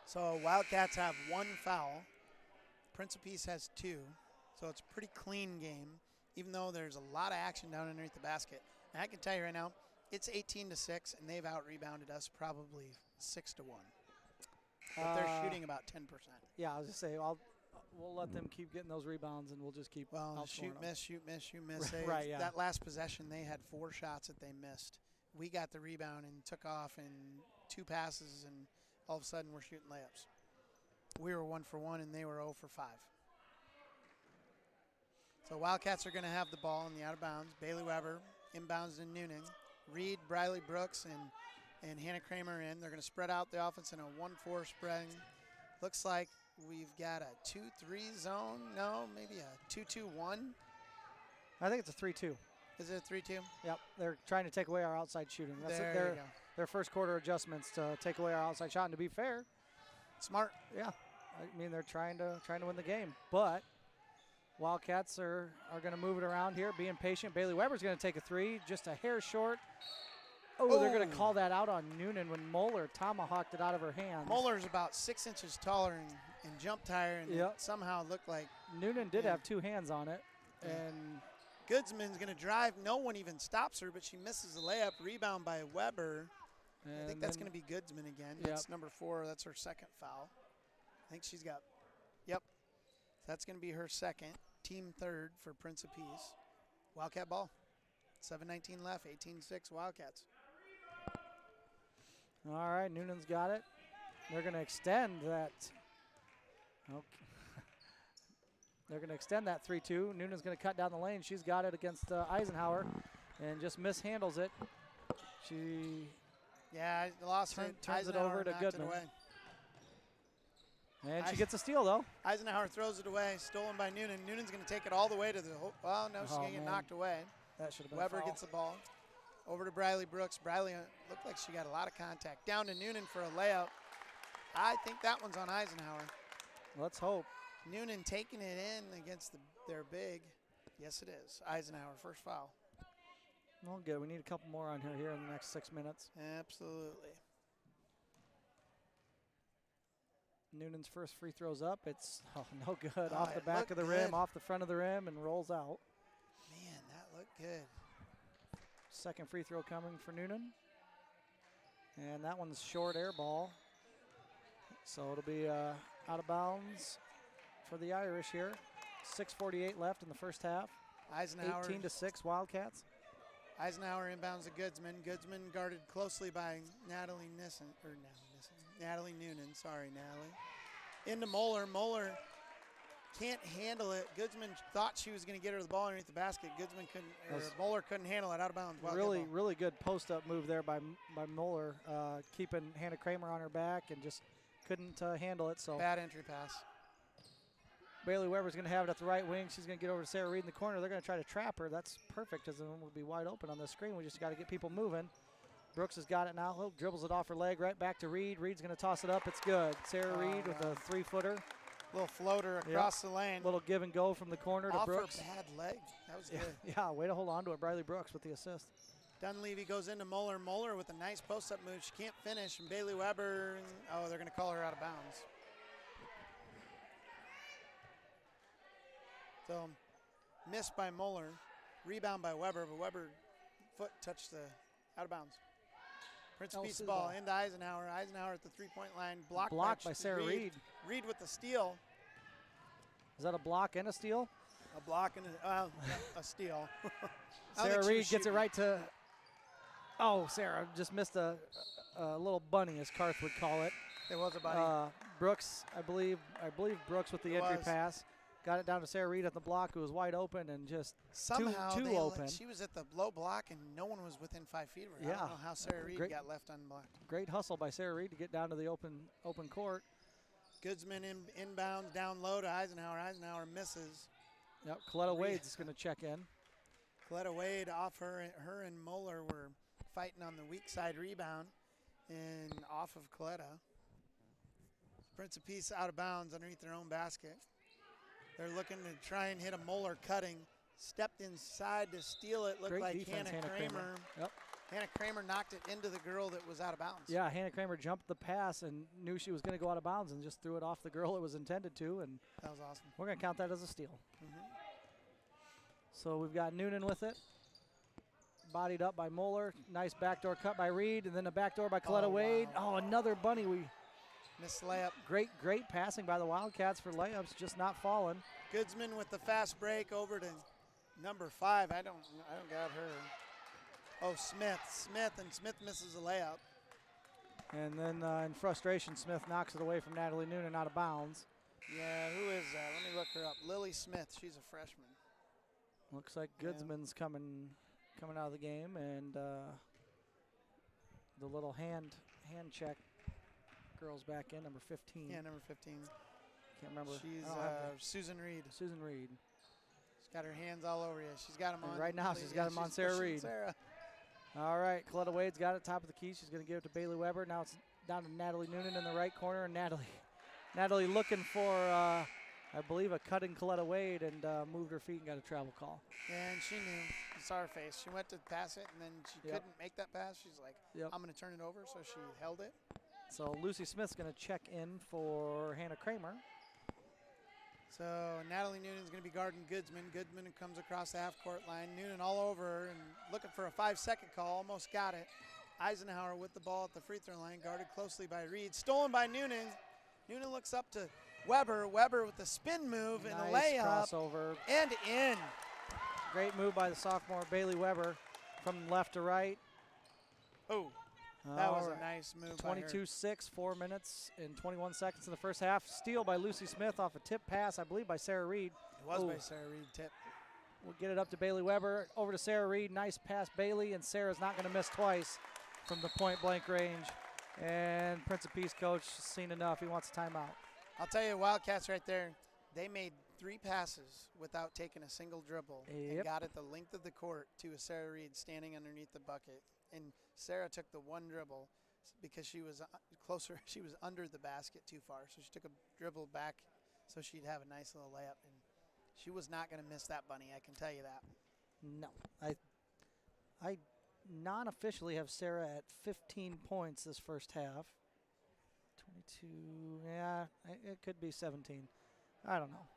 So Wildcats have one foul. Prince of Peace has 2. So it's a pretty clean game, even though there's a lot of action down underneath the basket. And I can tell you right now, it's 18-6, and they've out-rebounded us probably 6-1. But they're shooting about 10%. Yeah, I was just saying, we'll let them keep getting those rebounds, and we'll just keep shoot, them. miss, shoot, miss, shoot, miss. Right, yeah. That last possession, they had 4 shots that they missed. We got the rebound and took off in 2 passes, and all of a sudden we're shooting layups. We were 1 for 1, and they were 0 for 5. So Wildcats are going to have the ball in the out of bounds. Bailey Weber inbounds to Noonan. Reed, Briley Brooks, and Hannah Kramer in. They're going to spread out the offense in a 1-4 spreading. Looks like we've got a 2-3 zone. No, maybe a 2-2-1. I think it's a 3-2. Is it a 3-2? Yep, they're trying to take away our outside shooting. That's there you go. Their first quarter adjustments to take away our outside shot. And to be fair, smart. Yeah, I mean they're trying to win the game, but Wildcats are going to move it around here, being patient. Bailey Weber's going to take a 3, just a hair short. Oh, they're going to call that out on Noonan when Moeller tomahawked it out of her hands. Moeller's about 6 inches taller and jumped higher, and it somehow looked like Noonan did have 2 hands on it, and Goodsman's going to drive. No one even stops her, but she misses the layup. Rebound by Weber. I think that's going to be Goodsman again. That's number 4. That's her second foul. I think she's got, that's going to be her second. Team third for Prince of Peace. Wildcat ball. 7:19 left, 18-6 Wildcats. All right, Noonan's got it. They're going to extend that. Okay. They're going to extend that 3-2. Noonan's going to cut down the lane. She's got it against Eisenhower and just mishandles it. She lost turns it over to Goodman. And she gets a steal, though. Eisenhower throws it away, stolen by Noonan. Noonan's going to take it all the way to the – well, no, she's going to get knocked away. That should have been Weber a foul. gets the ball. Over to Briley Brooks. Briley looked like she got a lot of contact. Down to Noonan for a layup. I think that one's on Eisenhower. Let's hope. Noonan taking it in against their big. Yes, it is. Eisenhower, first foul. Well, good. We need a couple more on here in the next 6 minutes. Absolutely. Noonan's first free throw's up. It's no good. Off the back of the rim, off the front of the rim, and rolls out. Man, that looked good. Second free throw coming for Noonan. And that one's short air ball. So it'll be out of bounds for the Irish here. 6:48 left in the first half. Eisenhower 18-6 Wildcats. Eisenhower inbounds to Goodsman. Goodsman guarded closely by Natalie Noonan. Sorry, Natalie. Into Moeller. Moeller can't handle it. Goodsman thought she was going to get her the ball underneath the basket. Goodsman couldn't. Moeller couldn't handle it. Out of bounds. Really good post-up move there by Moeller, keeping Hannah Kramer on her back and just couldn't handle it. So bad entry pass. Bailey Weber's going to have it at the right wing. She's going to get over to Sarah Reed in the corner. They're going to try to trap her. That's perfect because then we'll be wide open on the screen. We just got to get people moving. Brooks has got it now. He dribbles it off her leg right back to Reed. Reed's going to toss it up. It's good. Sarah Reed with a 3-footer. Little floater across the lane. Little give and go from the corner to Brooks. Off her bad leg. That was good. Yeah, way to hold on to it. Briley Brooks with the assist. Dunleavy goes into Moeller. Moeller with a nice post-up move. She can't finish. And Bailey Weber, they're going to call her out of bounds. So, missed by Moeller. Rebound by Weber, but Weber foot touched the out of bounds. Prince of Peace ball into Eisenhower. Eisenhower at the three-point line. Blocked by Sarah Reed. Reed with the steal. Is that a block and a steal? A block and a steal. Sarah Reed gets it right to. Oh, Sarah just missed a little bunny, as Karth would call it. It was a bunny. Brooks, I believe Brooks with the entry pass. got it down to Sarah Reed at the block, who was wide open and just Somehow too open. she was at the low block and no one was within 5 feet of her. Yeah. I don't know how Sarah Reed got left unblocked. Great hustle by Sarah Reed to get down to the open court. Goodsman inbounds down low to Eisenhower. Eisenhower misses. Yep, Coletta Wade's going to check in. Coletta Wade off her and Moeller were fighting on the weak side rebound and off of Coletta. Prince of Peace out of bounds underneath their own basket. They're looking to try and hit a Moeller cutting. Stepped inside to steal it. Looked Great like defense, Hannah Kramer. Yep. Hannah Kramer knocked it into the girl that was out of bounds. Yeah, Hannah Kramer jumped the pass and knew she was going to go out of bounds and just threw it off the girl it was intended to, and that was awesome. We're going to count that as a steal. Mm-hmm. So we've got Noonan with it. Bodied up by Moeller. Nice backdoor cut by Reed, and then a backdoor by Coletta Wade. Wow. Oh, another bunny. We missed layup. Great passing by the Wildcats for layups, just not falling. Goodsman with the fast break over to number 5. I don't got her. Oh, Smith misses a layup. And then in frustration, Smith knocks it away from Natalie Noonan out of bounds. Yeah, who is that? Let me look her up. Lily Smith. She's a freshman. Looks like Goodsman's coming out of the game, and the little hand check girl's back in, number 15. Yeah, number 15. Can't remember. She's Susan Reed. Susan Reed. She's got her hands all over you. She's got them on. Right now, she's got them on Sarah Reed. Sarah. All right, Coletta Wade's got it, top of the key. She's going to give it to Bailey Weber. Now it's down to Natalie Noonan in the right corner, and Natalie looking for, I believe, a cutting Coletta Wade, and moved her feet and got a travel call. And she knew. You saw her face. She went to pass it, and then she couldn't make that pass. She's like, I'm going to turn it over, so she held it. So Lucy Smith's going to check in for Hannah Kramer. So Natalie Noonan's going to be guarding Goodsman. Goodsman comes across the half-court line. Noonan all over her and looking for a 5-second call. Almost got it. Eisenhower with the ball at the free throw line, guarded closely by Reed. Stolen by Noonan. Noonan looks up to Weber. Weber with the spin move and a layup. Crossover. And in. Great move by the sophomore Bailey Weber from left to right. Oh, that was a nice move. 22-6, 4 minutes and 21 seconds in the first half. Steal by Lucy Smith off a tip pass, I believe, by Sarah Reed. It was by Sarah Reed, tip. We'll get it up to Bailey Weber. Over to Sarah Reed. Nice pass, Bailey, and Sarah's not going to miss twice from the point-blank range. And Prince of Peace coach has seen enough. He wants a timeout. I'll tell you, Wildcats right there, they made 3 passes without taking a single dribble and got it the length of the court to a Sarah Reed standing underneath the bucket. And Sarah took the one dribble because she was closer. She was under the basket too far. So she took a dribble back so she'd have a nice little layup. And she was not going to miss that bunny, I can tell you that. No. I non-officially have Sarah at 15 points this first half. 22, yeah, it could be 17. I don't know.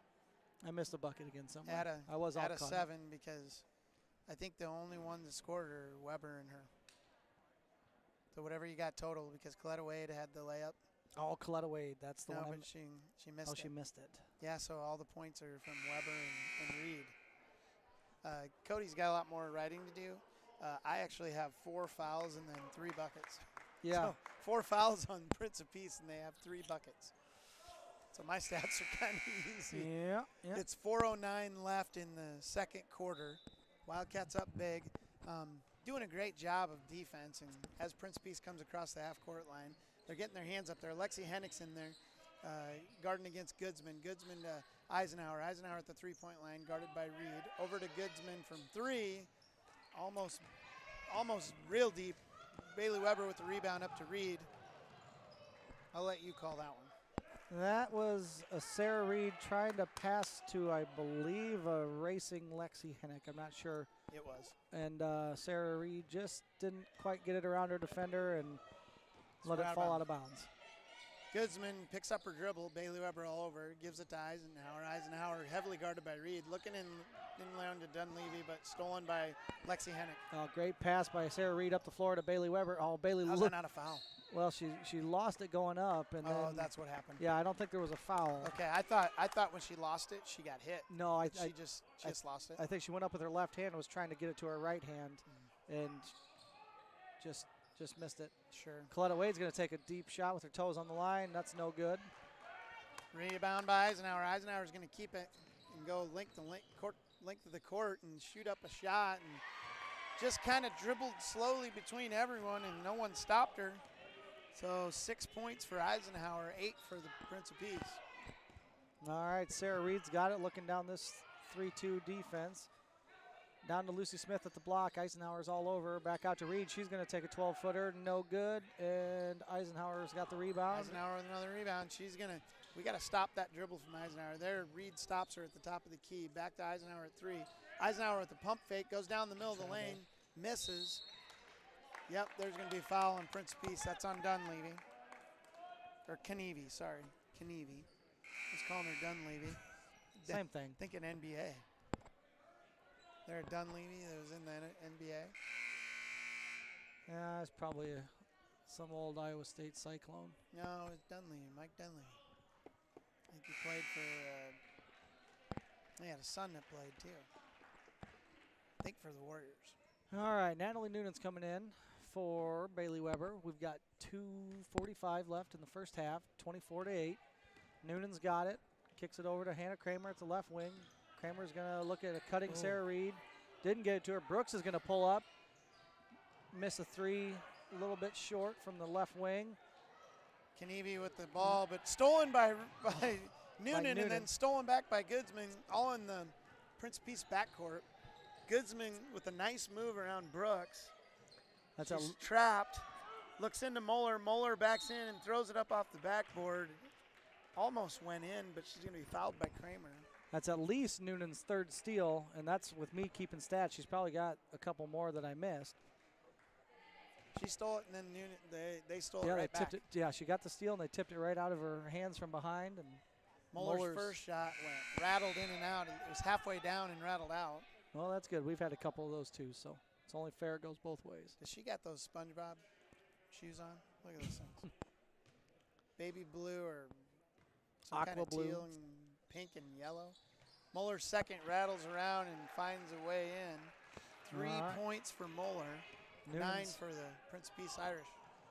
I missed a bucket again somewhere. I was at a 7 because I think the only one that scored are Weber and her. So whatever you got total, because Coletta Wade had the layup. Oh, Coletta Wade, that's the one. No, but she missed it. Oh, she missed it. Yeah, so all the points are from Weber and Reed. Cody's got a lot more writing to do. I actually have 4 fouls and then 3 buckets. Yeah. So 4 fouls on Prince of Peace, and they have 3 buckets. So my stats are kind of easy. Yeah. It's 4:09 left in the second quarter. Wildcats up big. Doing a great job of defense. And as Prince of Peace comes across the half-court line, they're getting their hands up there. Lexi Hennick's in there guarding against Goodsman. Goodsman to Eisenhower. Eisenhower at the three-point line, guarded by Reed. Over to Goodsman from 3. Almost real deep. Bailey Weber with the rebound up to Reed. I'll let you call that one. That was a Sarah Reed trying to pass to, I believe, a racing Lexi Hennick. I'm not sure. It was. And Sarah Reed just didn't quite get it around her defender and let it fall out of bounds. Goodsman picks up her dribble. Bailey Weber all over. Gives it to Eisenhower. Eisenhower heavily guarded by Reed. Looking in around to Dunleavy, but stolen by Lexi Hennick. Great pass by Sarah Reed up the floor to Bailey Weber. Oh, Bailey How's that not a foul? Well, she lost it going up, and then that's what happened. Yeah, I don't think there was a foul. Okay, I thought when she lost it, she got hit. No, she just lost it. I think she went up with her left hand and was trying to get it to her right hand, and just missed it. Sure. Coletta Wade's going to take a deep shot with her toes on the line. That's no good. Rebound by Eisenhower. Eisenhower's going to keep it. and go length of the court and shoot up a shot, and just kind of dribbled slowly between everyone, and no one stopped her. So 6 points for Eisenhower, 8 for the Prince of Peace. All right, Sarah Reed's got it, looking down this 3-2 defense. Down to Lucy Smith at the block. Eisenhower's all over. Back out to Reed. She's going to take a 12-footer. No good. And Eisenhower's got the rebound. Eisenhower with another rebound. We got to stop that dribble from Eisenhower. There, Reed stops her at the top of the key. Back to Eisenhower at 3. Eisenhower with the pump fake. Goes down the middle of the lane. Misses. Yep, there's going to be a foul on Prince of Peace. That's on Dunleavy. Or Knievi, sorry. Knievi. I was calling her Dunleavy. Same thing. Thinking NBA. There, Dunleavy that was in the NBA. Yeah, it's probably some old Iowa State Cyclone. No, it's Dunleavy, Mike Dunleavy. I think he played for, he had a son that played too. I think for the Warriors. All right, Natalie Noonan's coming in for Bailey Weber. We've got 2:45 left in the first half, 24-8. Noonan's got it, kicks it over to Hannah Kramer at the left wing. Kramer's going to look at a cutting Sarah Reed. Didn't get it to her. Brooks is going to pull up. Miss a three, a little bit short from the left wing. Knievi with the ball, but stolen by Noonan, and then stolen back by Goodsman, all in the Prince of Peace backcourt. Goodsman with a nice move around Brooks. She's trapped. Looks into Moeller. Moeller backs in and throws it up off the backboard. Almost went in, but she's going to be fouled by Kramer. That's at least Noonan's third steal, and that's with me keeping stats. She's probably got a couple more that I missed. She stole it, and then Noonan, they stole it right back. Yeah, she got the steal, and they tipped it right out of her hands from behind. And Muller's first shot went rattled in and out. It was halfway down and rattled out. Well, that's good. We've had a couple of those too, so it's only fair it goes both ways. Does she got those SpongeBob shoes on? Look at those things. Baby blue or some aqua kind of blue. teal and pink and yellow. Muller's second rattles around and finds a way in. 3 points for Muller. Noonan's 9 for the Prince of Peace Irish.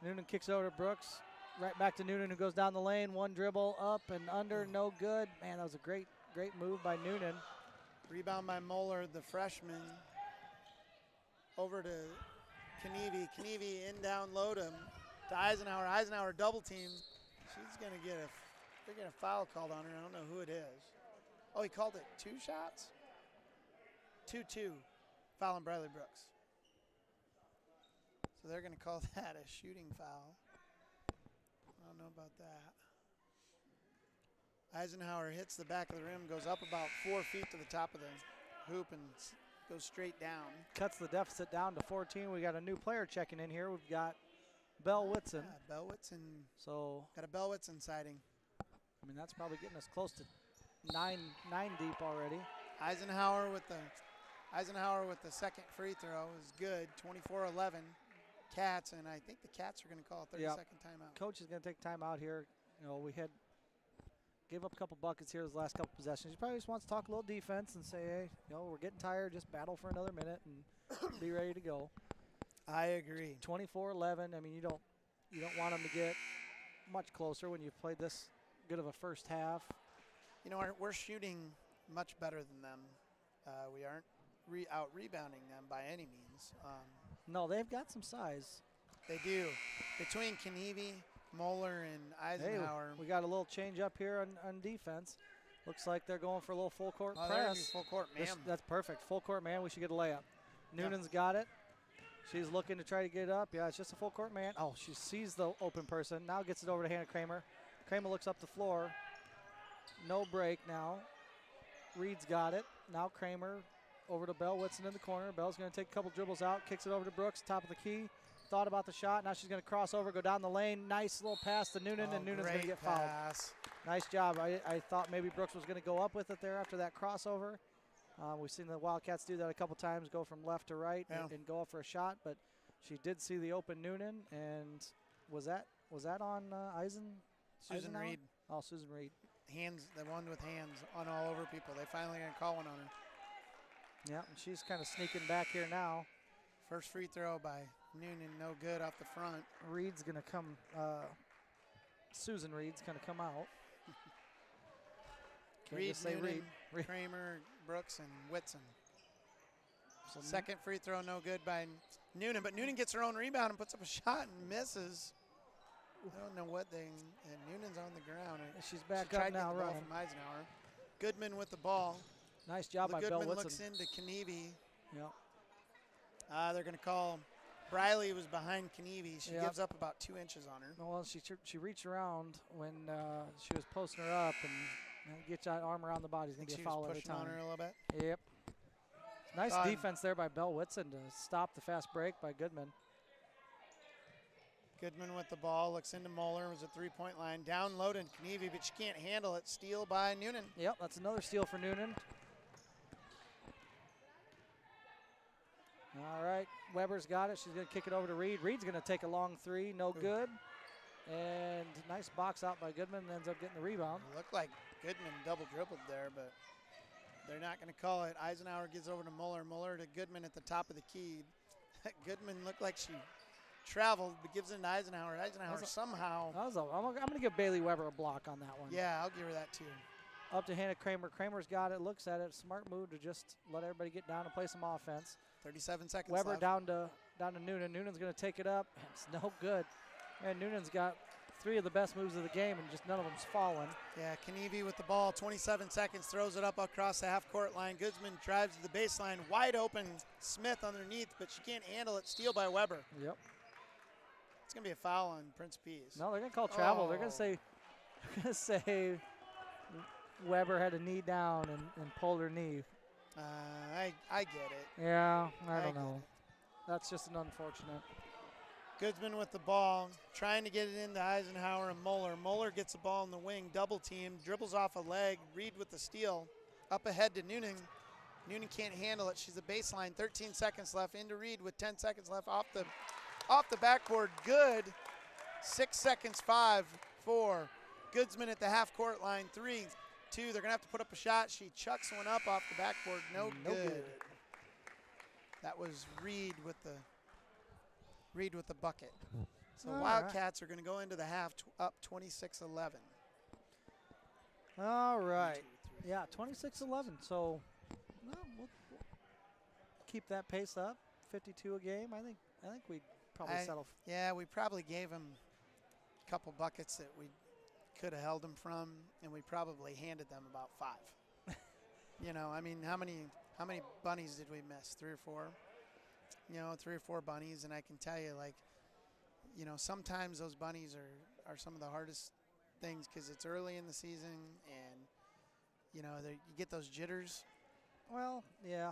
Noonan kicks it over to Brooks. Right back to Noonan, who goes down the lane. One dribble up and under, no good. Man, that was a great move by Noonan. Rebound by Muller, the freshman. Over to Knievi. Knievi in down low to Eisenhower. Eisenhower double team. She's going to get they're going to foul called on her. I don't know who it is. Oh, he called it 2 shots? 2-2. Foul on Bradley Brooks. So they're going to call that a shooting foul. I don't know about that. Eisenhower hits the back of the rim, goes up about 4 feet to the top of the hoop and goes straight down. Cuts the deficit down to 14. We got a new player checking in here. We've got Belle Whitson. Yeah, Belle Whitson. So got a Belle Whitson sighting. I mean, that's probably getting us close to nine deep already. Eisenhower with the second free throw is good. 24-11. Cats, and I think the Cats are going to call a 30-second timeout. Coach is going to take time out here. You know, we gave up a couple buckets here those last couple possessions. He probably just wants to talk a little defense and say, hey, you know, we're getting tired. Just battle for another minute and be ready to go. I agree. 24-11. I mean, you don't want them to get much closer when you've played this good of a first half. You know, we're shooting much better than them. We aren't out-rebounding them by any means. No, they've got some size. They do. Between Knievi, Moeller, and Eisenhower. Hey, we got a little change up here on defense. Looks like they're going for a little full court press. Full court, man. That's perfect. Full court, man. We should get a layup. Noonan's got it. She's looking to try to get up. Yeah, it's just a full court, man. Oh, she sees the open person. Now gets it over to Hannah Kramer. Kramer looks up the floor. No break now. Reed's got it. Now Kramer over to Belle Whitson in the corner. Belle's going to take a couple dribbles out, kicks it over to Brooks, top of the key. Thought about the shot. Now she's going to cross over, go down the lane. Nice little pass to Noonan, and Noonan's going to get fouled. Nice job. I thought maybe Brooks was going to go up with it there after that crossover. We've seen the Wildcats do that a couple times, go from left to right and go up for a shot, but she did see the open Noonan, and was that on Susan Reed. Oh, Susan Reed. Hands, the one with hands on all over people. They finally going to call one on her. Yeah, and she's kind of sneaking back here now. First free throw by Noonan, no good off the front. Reed's going to come, Susan Reed's going to come out. Reed, Noonan. Reed. Kramer, Brooks, and Whitson. So Second free throw, no good by Noonan, but Noonan gets her own rebound and puts up a shot and misses. I don't know what they. And Noonan's on the ground. she's back she tried up now to get the ball running. from Eisenhower. Goodman with the ball. Nice job by Bell Goodman Whitson. looks into Knievi. Yep. They're going to call. Briley was behind Knievi. She gives up about 2 inches on her. Well, she reached around when she was posting her up and get that arm around the body. Is going to get a foul every time. On her a little bit. Yep. Nice defense there by Bell Whitson to stop the fast break by Goodman. Goodman with the ball, looks into Moeller, was a three-point line. Down low to Knievi, but she can't handle it. Steal by Noonan. Yep, that's another steal for Noonan. All right, Weber's got it. She's going to kick it over to Reed. Reed's going to take a long three, no good. And nice box out by Goodman, ends up getting the rebound. It looked like Goodman double dribbled there, but they're not going to call it. Eisenhower gives over to Muller. Muller to Goodman at the top of the key. Goodman looked like she traveled, but gives it to Eisenhower. Eisenhower somehow. I'm going to give Bailey Weber a block on that one. Yeah, I'll give her that too. Up to Hannah Kramer. Kramer's got it, looks at it. Smart move to just let everybody get down and play some offense. 37 seconds Weber left. down to Noonan. Noonan's going to take it up. It's no good. And Noonan's got 3 of the best moves of the game, and just none of them's fallen. Yeah, Knievi with the ball, 27 seconds, throws it up across the half-court line. Goodsman drives to the baseline, wide open. Smith underneath, but she can't handle it. Steal by Weber. Yep. It's going to be a foul on Prince Peace. No, they're going to call travel. They're going to say Weber had a knee down and pulled her knee. I get it. Yeah, I don't know. That's just an unfortunate. Goodsman with the ball, trying to get it into Eisenhower and Muller. Muller gets the ball in the wing, double team, dribbles off a leg. Reed with the steal, up ahead to Noonan. Noonan can't handle it. She's a baseline. 13 seconds left. Into Reed with 10 seconds left off the backboard. Good. 6 seconds. 5, 4. Goodsman at the half court line. 3, 2. They're gonna have to put up a shot. She chucks one up off the backboard. No good. That was Reed with the bucket. So Wildcats are going to go into the half up 26-11. All right. Yeah, 26-11. So we'll keep that pace up. 52 a game. I think we'd probably settle. Yeah, we probably gave them a couple buckets that we could have held them from, and we probably handed them about 5. You know, I mean, how many bunnies did we miss? 3 or 4? You know, 3 or 4 bunnies, and I can tell you, like, you know, sometimes those bunnies are some of the hardest things because it's early in the season, and you know you get those jitters. Well, yeah.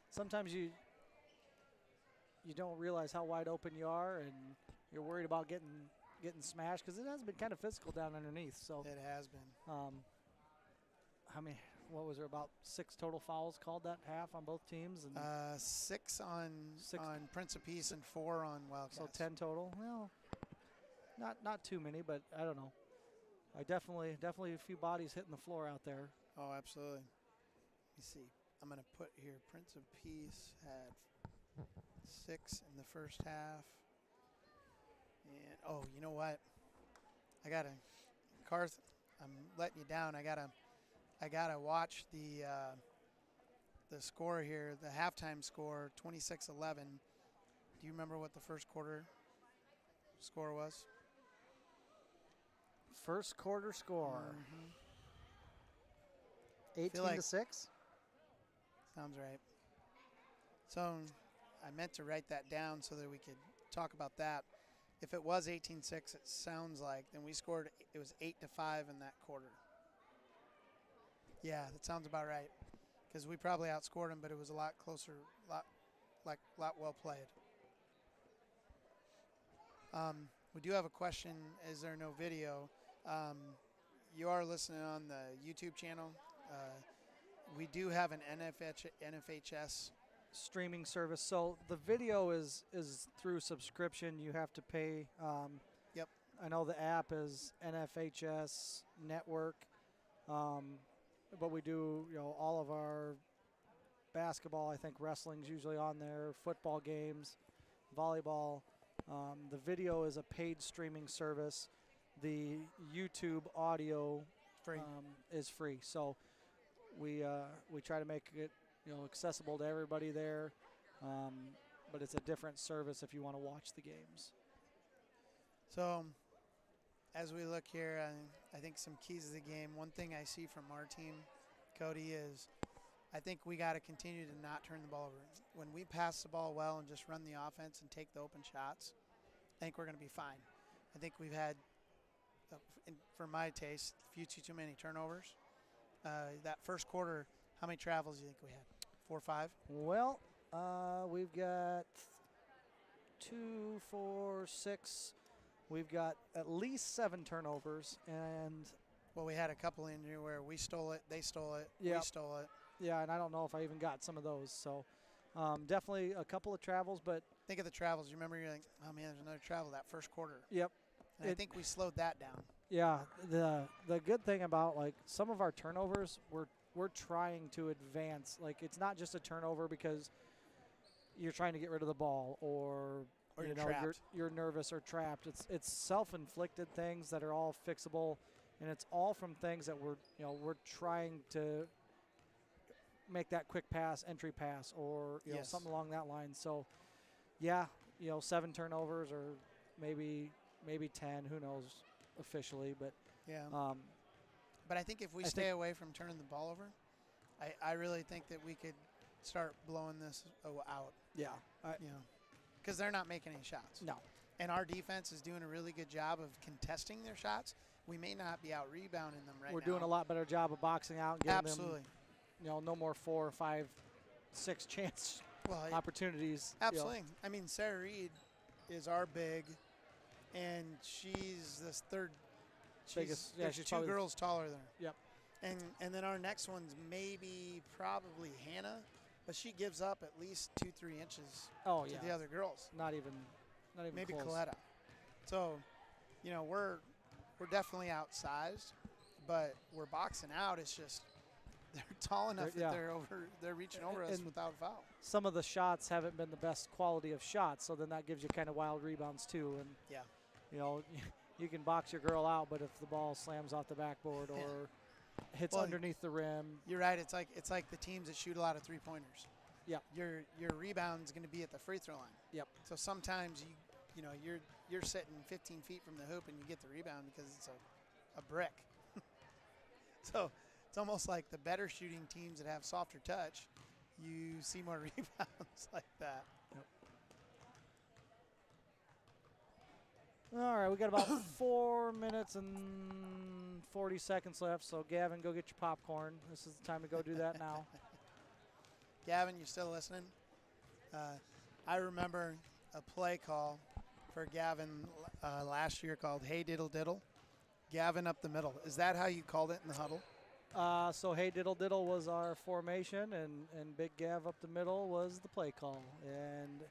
Sometimes you don't realize how wide open you are, and you're worried about getting smashed because it has been kind of physical down underneath. So it has been. How many? What was there, about 6 total fouls called that half on both teams? And 6 on Prince of Peace and 4 on Wildcats. So 10 total. Well, not too many, but I don't know. I definitely a few bodies hitting the floor out there. Oh, absolutely. Let me see. I'm going to put here Prince of Peace had 6 in the first half. And oh, you know what? Carth, I'm letting you down. I gotta watch the score here, the halftime score, 26-11. Do you remember what the first quarter score was? First quarter score. 18-6. Sounds right. So I meant to write that down so that we could talk about that. If it was 18-6, it sounds like, then we scored, it was 8-5 in that quarter. Yeah, that sounds about right. Because we probably outscored them, but it was a lot closer, lot well played. We do have a question. Is there no video? You are listening on the YouTube channel. We do have an NFHS streaming service. So the video is through subscription. You have to pay. Yep. I know the app is NFHS Network. But we do, all of our basketball, I think wrestling's usually on there, football games, volleyball. The video is a paid streaming service. The YouTube audio is free. So we try to make it accessible to everybody there, but it's a different service if you want to watch the games. So as we look here, I think some keys of the game. One thing I see from our team, Cody, is I think we got to continue to not turn the ball over. When we pass the ball well and just run the offense and take the open shots, I think we're going to be fine. I think we've had, for my taste, a few too many turnovers. That first quarter, how many travels do you think we had? 4 or 5? Well, we've got 2, 4, 6. We've got at least 7 turnovers, and we had a couple in here where we stole it, they stole it, we stole it. Yeah, and I don't know if I even got some of those. So definitely a couple of travels, but think of the travels. You remember, you're like, oh man, there's another travel that first quarter. Yep. And I think we slowed that down. Yeah, the good thing about like some of our turnovers, we're trying to advance. Like it's not just a turnover because you're trying to get rid of the ball or you're nervous or trapped. It's self-inflicted things that are all fixable, and it's all from things that we're trying to make that quick pass, entry pass, or something along that line. So, yeah, 7 turnovers or maybe 10. Who knows officially? But yeah. But I think if we stay away from turning the ball over, I really think that we could start blowing this out. Yeah. Because they're not making any shots. No. And our defense is doing a really good job of contesting their shots. We may not be out rebounding them right now. We're doing a lot better job of boxing out and getting Absolutely. them, no more 4, 5, 6 chance opportunities. Absolutely. I mean, Sarah Reed is our big, and she's this third. Biggest. Yeah, she's 2 girls taller than her. Yep. And then our next one's probably Hannah, but she gives up at least 2-3 inches to the other girls. Not even maybe close. Coletta. So, we're definitely outsized, but we're boxing out. It's just they're tall enough that they're reaching over us without foul. Some of the shots haven't been the best quality of shots, so then that gives you kind of wild rebounds too. And you can box your girl out, but if the ball slams off the backboard or hits underneath the rim, you're right. It's like the teams that shoot a lot of 3-pointers. Yep. Your rebound's going to be at the free throw line. Yep. So sometimes you're sitting 15 feet from the hoop and you get the rebound because it's a brick. So it's almost like the better shooting teams that have softer touch, you see more rebounds like that. Yep. All right, we got about 4 minutes and 40 seconds left. So Gavin, go get your popcorn. This is the time to go do that now. Gavin, you still listening? I remember a play call for Gavin last year called Hey Diddle Diddle. Gavin up the middle. Is that how you called it in the huddle? So Hey Diddle Diddle was our formation, and Big Gav up the middle was the play call. And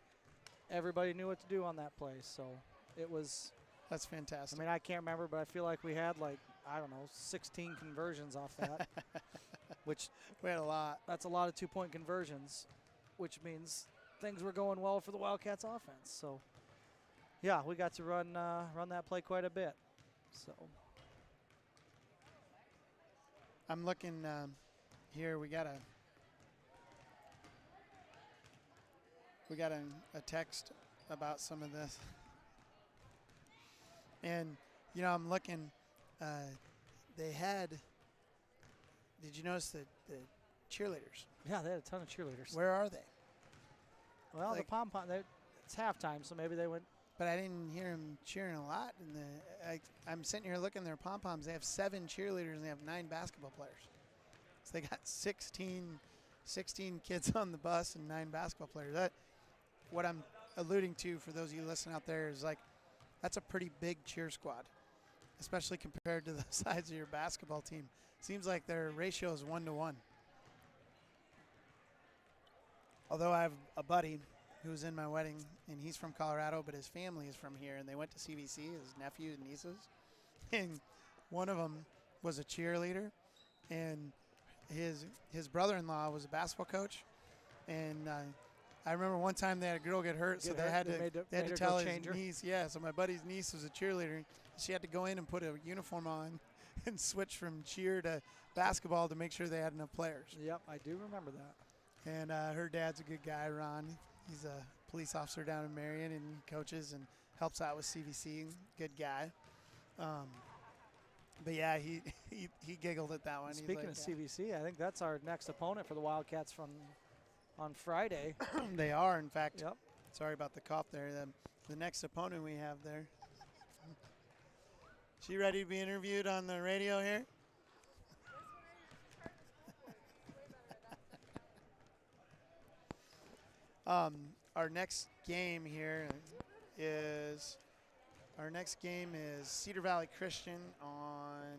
everybody knew what to do on that play. So it was. That's fantastic. I mean, I can't remember, but I feel like we had 16 conversions off that, which we had a lot. That's a lot of 2-point conversions, which means things were going well for the Wildcats offense. So, yeah, we got to run that play quite a bit. So, I'm looking here. We got a text about some of this. And, I'm looking. They had. Did you notice the cheerleaders? Yeah, they had a ton of cheerleaders. Where are they? Well, the pom-pom. It's halftime, so maybe they went. But I didn't hear them cheering a lot. I'm sitting here looking at their pom-poms. They have 7 cheerleaders and they have 9 basketball players. So they got 16 kids on the bus and 9 basketball players. What I'm alluding to for those of you listening out there is that's a pretty big cheer squad, especially compared to the size of your basketball team. Seems like their ratio is 1-to-1. Although I have a buddy who was in my wedding, and he's from Colorado, but his family is from here, and they went to CVC, his nephew and nieces. And one of them was a cheerleader, and his brother-in-law was a basketball coach. And I remember one time they had a girl get hurt, so they had to tell his niece. Yeah, so my buddy's niece was a cheerleader. She had to go in and put a uniform on and switched from cheer to basketball to make sure they had enough players. Yep, I do remember that. And her dad's a good guy, Ron. He's a police officer down in Marion, and he coaches and helps out with CVC. Good guy. But yeah, he giggled at that one. Speaking He's of CVC, I think that's our next opponent for the Wildcats on Friday. They are, in fact. Yep. Sorry about the cough there. The next opponent we have there. She ready to be interviewed on the radio here? Our next game here is Cedar Valley Christian on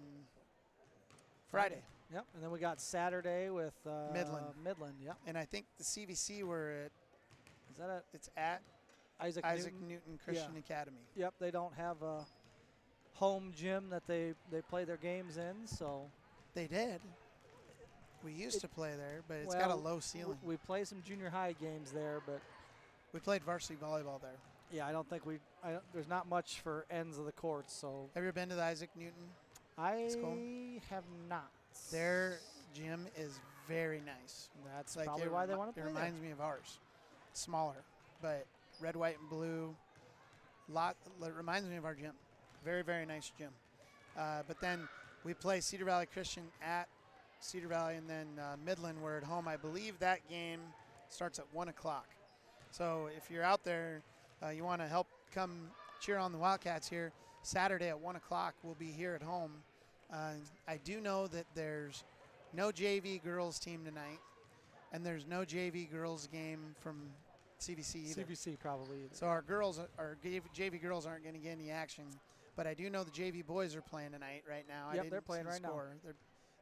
Friday. Yep, and then we got Saturday with Midland. Midland, yep. And I think the CVC it's at Isaac Newton Christian Academy. Yep, they don't have a home gym that they play their games in, so. They did. We used to play there, but it's got a low ceiling. We play some junior high games there, but. We played varsity volleyball there. Yeah, I don't think there's not much for ends of the courts, so. Have you ever been to the Isaac Newton? I have not. Their gym is very nice. That's like probably why they want to play. It reminds me of ours. Smaller, but red, white, and blue. It reminds me of our gym. Very, very nice gym. But then we play Cedar Valley Christian at Cedar Valley, and then Midland, we're at home. I believe that game starts at 1 o'clock. So if you're out there, you want to help come cheer on the Wildcats here, Saturday at 1 o'clock, we'll be here at home. I do know that there's no JV girls team tonight, and there's no JV girls game from CVC either. CVC probably either. So our JV girls aren't going to get any action, but I do know the JV boys are playing tonight right now. Yep, they're playing right now.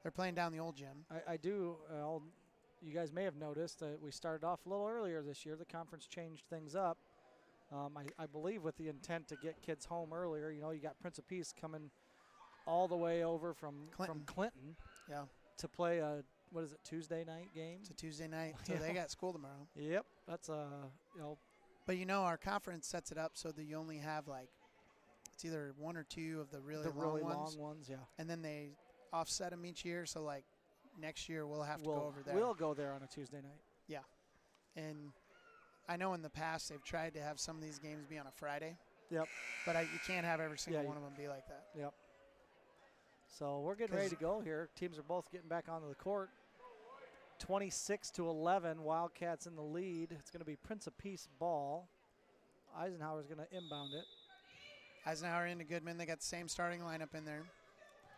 They're playing down the old gym. I do. You guys may have noticed that we started off a little earlier this year. The conference changed things up. I believe with the intent to get kids home earlier. You know, you got Prince of Peace coming all the way over from Clinton. Yeah. To play a Tuesday night game? It's a Tuesday night, so they got school tomorrow. Yep, that's But our conference sets it up so that you only have it's either one or two of the really long ones, yeah. And then they offset them each year, so next year we'll have to go over there. We'll go there on a Tuesday night. Yeah, and I know in the past they've tried to have some of these games be on a Friday. Yep. But you can't have every single one of them be like that. Yep. So we're getting ready to go here. Teams are both getting back onto the court. 26-11, Wildcats in the lead. It's going to be Prince of Peace ball. Eisenhower's going to inbound it. Eisenhower into Goodman. They got the same starting lineup in there.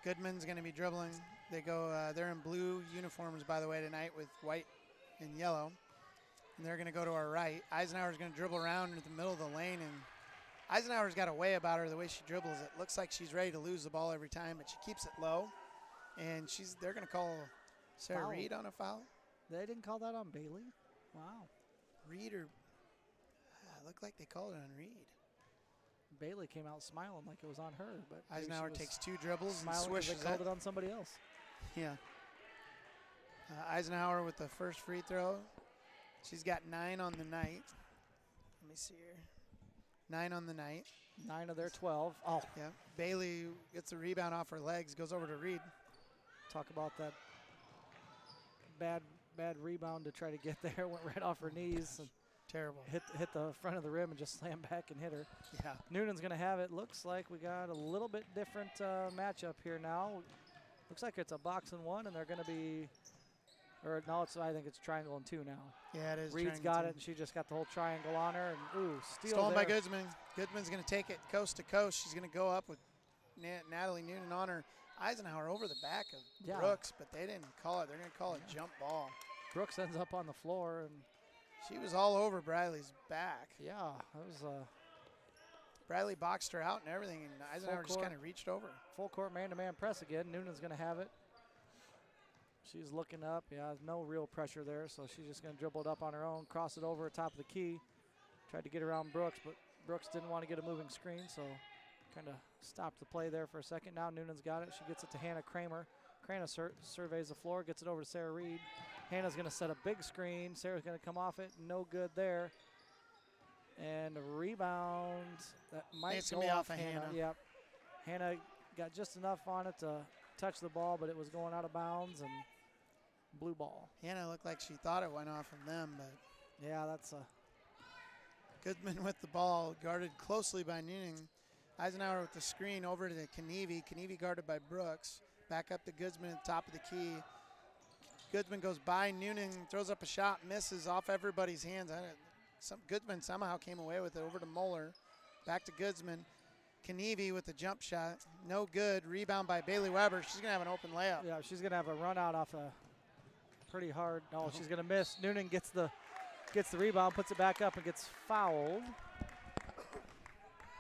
Goodman's going to be dribbling. They go. They're in blue uniforms, by the way, tonight with white and yellow. And they're going to go to our right. Eisenhower's going to dribble around into the middle of the lane, and Eisenhower's got a way about her, the way she dribbles. It looks like she's ready to lose the ball every time, but she keeps it low. And they're going to call Sarah Reed on a foul. They didn't call that on Bailey? Wow. Reed it looked like they called it on Reed. Bailey came out smiling like it was on her, but Eisenhower takes two dribbles and swishes they called it on somebody else. Yeah. Eisenhower with the first free throw. She's got 9 on the night. Let me see here. 9 on the night. 9 of their 12. Oh. Yeah. Bailey gets the rebound off her legs, goes over to Reed. Talk about that bad rebound to try to get there. Went right off her knees. And terrible. Hit the front of the rim and just slammed back and hit her. Yeah. Noonan's going to have it. Looks like we got a little bit different matchup here now. Looks like it's a box and one, and they're going to be – or no, I think it's triangle and two now. Yeah, it is. Reed's got it, and she just got the whole triangle on her. And, ooh, steal stolen there. by Goodman. Goodman's going to take it coast to coast. She's going to go up with Natalie Noonan on her. Eisenhower over the back of Brooks, but they didn't call it. They're going to call it jump ball. Brooks ends up on the floor, and she was all over Briley's back. Yeah, that was Briley boxed her out and everything, and Eisenhower just kind of reached over. Full court man-to-man press again. Noonan's going to have it. She's looking up. Yeah, no real pressure there, so she's just going to dribble it up on her own, cross it over top of the key. Tried to get around Brooks, but Brooks didn't want to get a moving screen, so kind of stopped the play there for a second. Now Noonan's got it. She gets it to Hannah Kramer. Kramer surveys the floor, gets it over to Sarah Reed. Hannah's going to set a big screen. Sarah's going to come off it. No good there. And a rebound that might go off Hannah. Yep. Hannah got just enough on it to touched the ball, but it was going out of bounds and blue ball. Hannah looked like she thought it went off of them, but Yeah, that's a Goodman with the ball, guarded closely by Noonan. Eisenhower with the screen over to Knievi. Knievi guarded by Brooks. Back up to Goodsman at the top of the key. Goodsman goes by Noonan, throws up a shot, misses off everybody's hands. Goodsman somehow came away with it over to Moeller. Back to Goodsman. Knievi with the jump shot. No good. Rebound by Bailey Weber. She's going to have an open layup. Yeah, she's going to have a run out off a pretty hard. No, she's going to miss. Noonan gets the rebound, puts it back up, and gets fouled.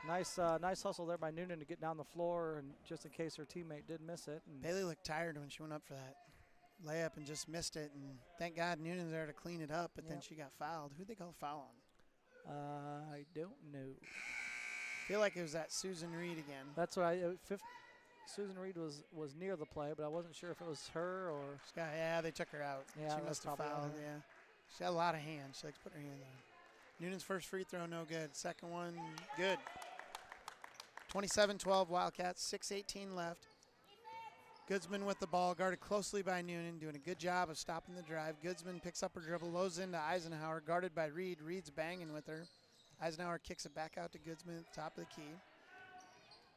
Nice hustle there by Noonan to get down the floor, and just in case her teammate did miss it. And Bailey looked tired when she went up for that layup and just missed it. And thank God Noonan's there to clean it up, but then she got fouled. Who'd they call foul on? I don't know. I feel like it was that Susan Reed again. That's what Susan Reed was near the play, but I wasn't sure if it was her or. Yeah, they took her out. Yeah, she must have fouled. Yeah, she had a lot of hands. She likes to put her hand on. Noonan's first free throw, no good. Second one, good. 27-12 Wildcats, 6:18 left. Goodsman with the ball, guarded closely by Noonan, doing a good job of stopping the drive. Goodsman picks up her dribble, lows into Eisenhower, guarded by Reed. Reed's banging with her. Eisenhower kicks it back out to Goodsman at the top of the key.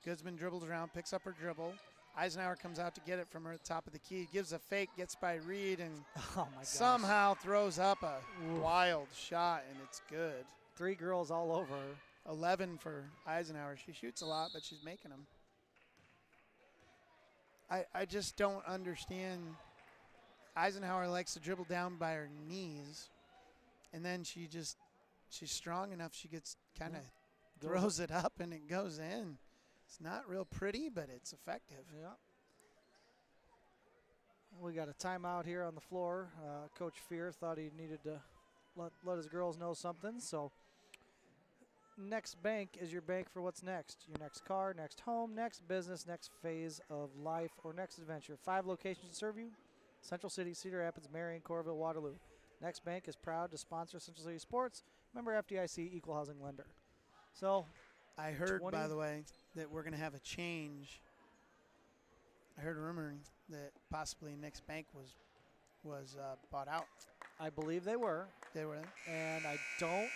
Goodsman dribbles around, picks up her dribble. Eisenhower comes out to get it from her at the top of the key, gives a fake, gets by Reed, and somehow throws up a wild shot, and it's good. 3 girls all over her. 11 for Eisenhower. She shoots a lot, but she's making them. I just don't understand. Eisenhower likes to dribble down by her knees, and then she's strong enough. She gets kind of throws it up, and it goes in. It's not real pretty, but it's effective. Yeah. We got a timeout here on the floor. Coach Fear thought he needed to let his girls know something. So next bank is your bank for what's next. Your next car, next home, next business, next phase of life, or next adventure. 5 locations to serve you: Central City, Cedar Rapids, Marion, Coralville, Waterloo. Next Bank is proud to sponsor Central City Sports. Member FDIC, equal housing lender. So I heard, by the way, that we're going to have a change. I heard a rumor that possibly Next Bank was bought out. I believe they were. They were. And I don't.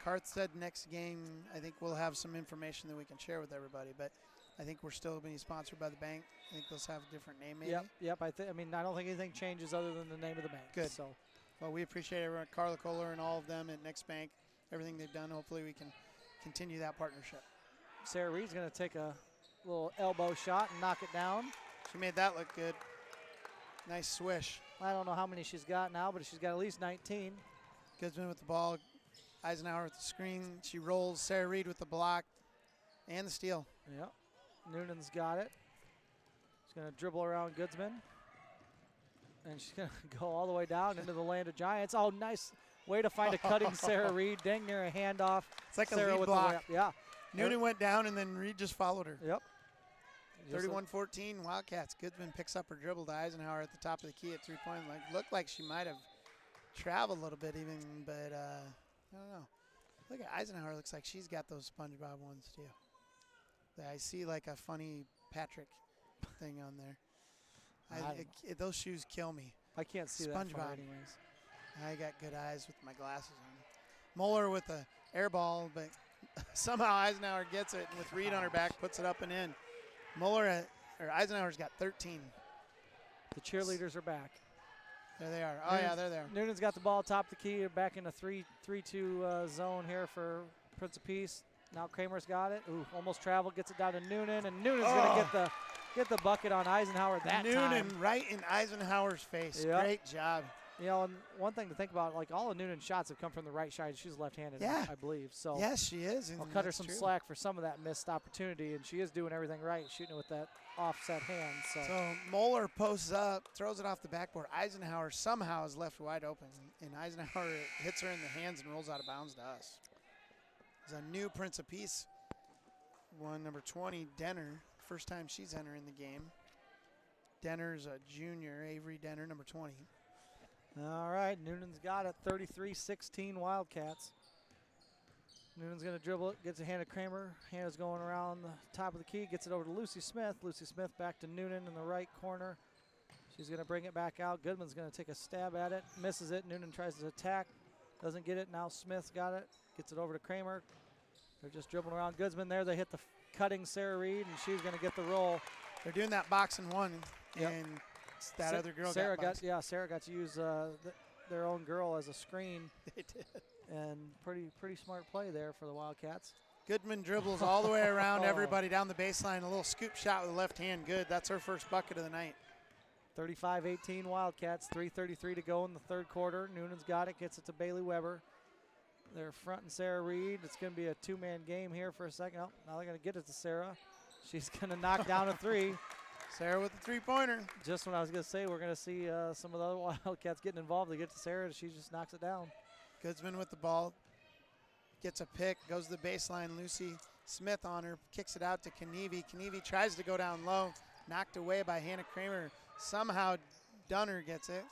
Karth said next game, I think we'll have some information that we can share with everybody, but I think we're still being sponsored by the bank. I think they'll have a different name maybe. Yep. I don't think anything changes other than the name of the bank. Good. So, well, we appreciate everyone, Carla Kohler and all of them at Next Bank, everything they've done. Hopefully we can continue that partnership. Sarah Reed's going to take a little elbow shot and knock it down. She made that look good. Nice swish. I don't know how many she's got now, but she's got at least 19. Goodsman with the ball. Eisenhower with the screen. She rolls. Sarah Reed with the block and the steal. Yep. Noonan's got it. She's going to dribble around Goodsman. And she's going to go all the way down into the land of giants. Oh, nice way to find a cutting Sarah Reed. Dang near a handoff. It's like Sarah a lead with block. Yeah. Noonan went down, and then Reed just followed her. Yep. 31-14 Wildcats. Goodsman picks up her dribble to Eisenhower at the top of the key at three-point line. Looked like she might have traveled a little bit even, but I don't know. Look at Eisenhower. Looks like she's got those SpongeBob ones too. I see like a funny Patrick thing on there. Those shoes kill me. I can't see that far anyways. I got good eyes with my glasses on. Moeller with the air ball, but somehow Eisenhower gets it, and with Reed on her back, puts it up and in. Eisenhower's got 13. The cheerleaders are back. There they are. Oh, yeah, they're there. Noonan's got the ball top of the key, back in a 3-2 zone here for Prince of Peace. Now Kramer's got it. Ooh, almost traveled, gets it down to Noonan, and Noonan's going to get the bucket on Eisenhower that time. Noonan right in Eisenhower's face. Yep. Great job. You know, and one thing to think about, like all of Noonan's shots have come from the right side. She's left-handed, I believe. So yes, she is. I'll cut her some slack for some of that missed opportunity, and she is doing everything right, shooting it with that offset hand. So Moeller posts up, throws it off the backboard. Eisenhower somehow is left wide open, and Eisenhower hits her in the hands and rolls out of bounds to us. There's a new Prince of Peace, number 20, Denner. First time she's entering the game. Denner's a junior, Avery Denner, number 20. All right, Noonan's got it, 33-16 Wildcats. Noonan's going to dribble it, gets a hand to Kramer. Hannah's going around the top of the key, gets it over to Lucy Smith. Lucy Smith back to Noonan in the right corner. She's going to bring it back out. Goodman's going to take a stab at it, misses it. Noonan tries to attack, doesn't get it. Now Smith's got it, gets it over to Kramer. They're just dribbling around. Goodsman there. They hit the cutting Sarah Reed, and she's going to get the roll. They're doing that boxing one, and that other girl Sarah got bumped. Sarah got to use their own girl as a screen. They did. And pretty smart play there for the Wildcats. Goodman dribbles all the way around everybody down the baseline. A little scoop shot with the left hand. Good. That's her first bucket of the night. 35-18 Wildcats. 3:33 to go in the third quarter. Noonan's got it. Gets it to Bailey Weber. They're fronting Sarah Reed. It's going to be a two-man game here for a second. Oh, now they're going to get it to Sarah. She's going to knock down a three. Sarah with the three-pointer. Just when I was going to say we're going to see some of the other Wildcats getting involved. They get to Sarah, and she just knocks it down. Goodsman with the ball. Gets a pick, goes to the baseline. Lucy Smith on her, kicks it out to Knievi. Knievi tries to go down low, knocked away by Hannah Kramer. Somehow Dunner gets it.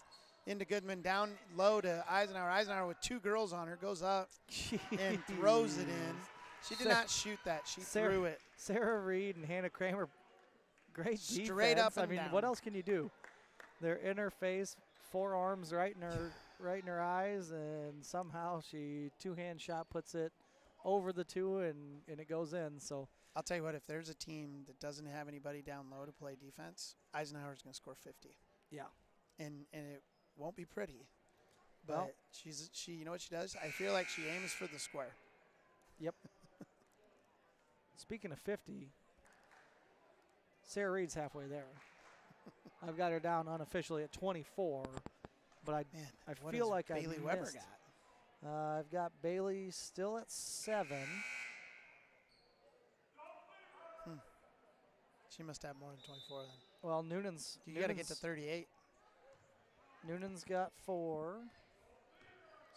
Into Goodman, down low to Eisenhower. Eisenhower with two girls on her, goes up and throws it in. She did not shoot that, she threw it. Sarah Reed and Hannah Kramer, great defense. Straight up and I mean, down. what else can you do? They're in her face, forearms right in her eyes, and somehow she two-hand shot puts it over the two, and it goes in. So I'll tell you what, if there's a team that doesn't have anybody down low to play defense, Eisenhower's going to score 50. Yeah. And it won't be pretty. But Well, she you know what she does? I feel like she aims for the square. Yep. Speaking of 50, Sarah Reed's halfway there. I've got her down unofficially at 24, but I what feel has like I Bailey Weber missed. got? I've got Bailey still at 7. She must have more than 24 then. Well, Noonan's You got to get to 38. Noonan's got 4,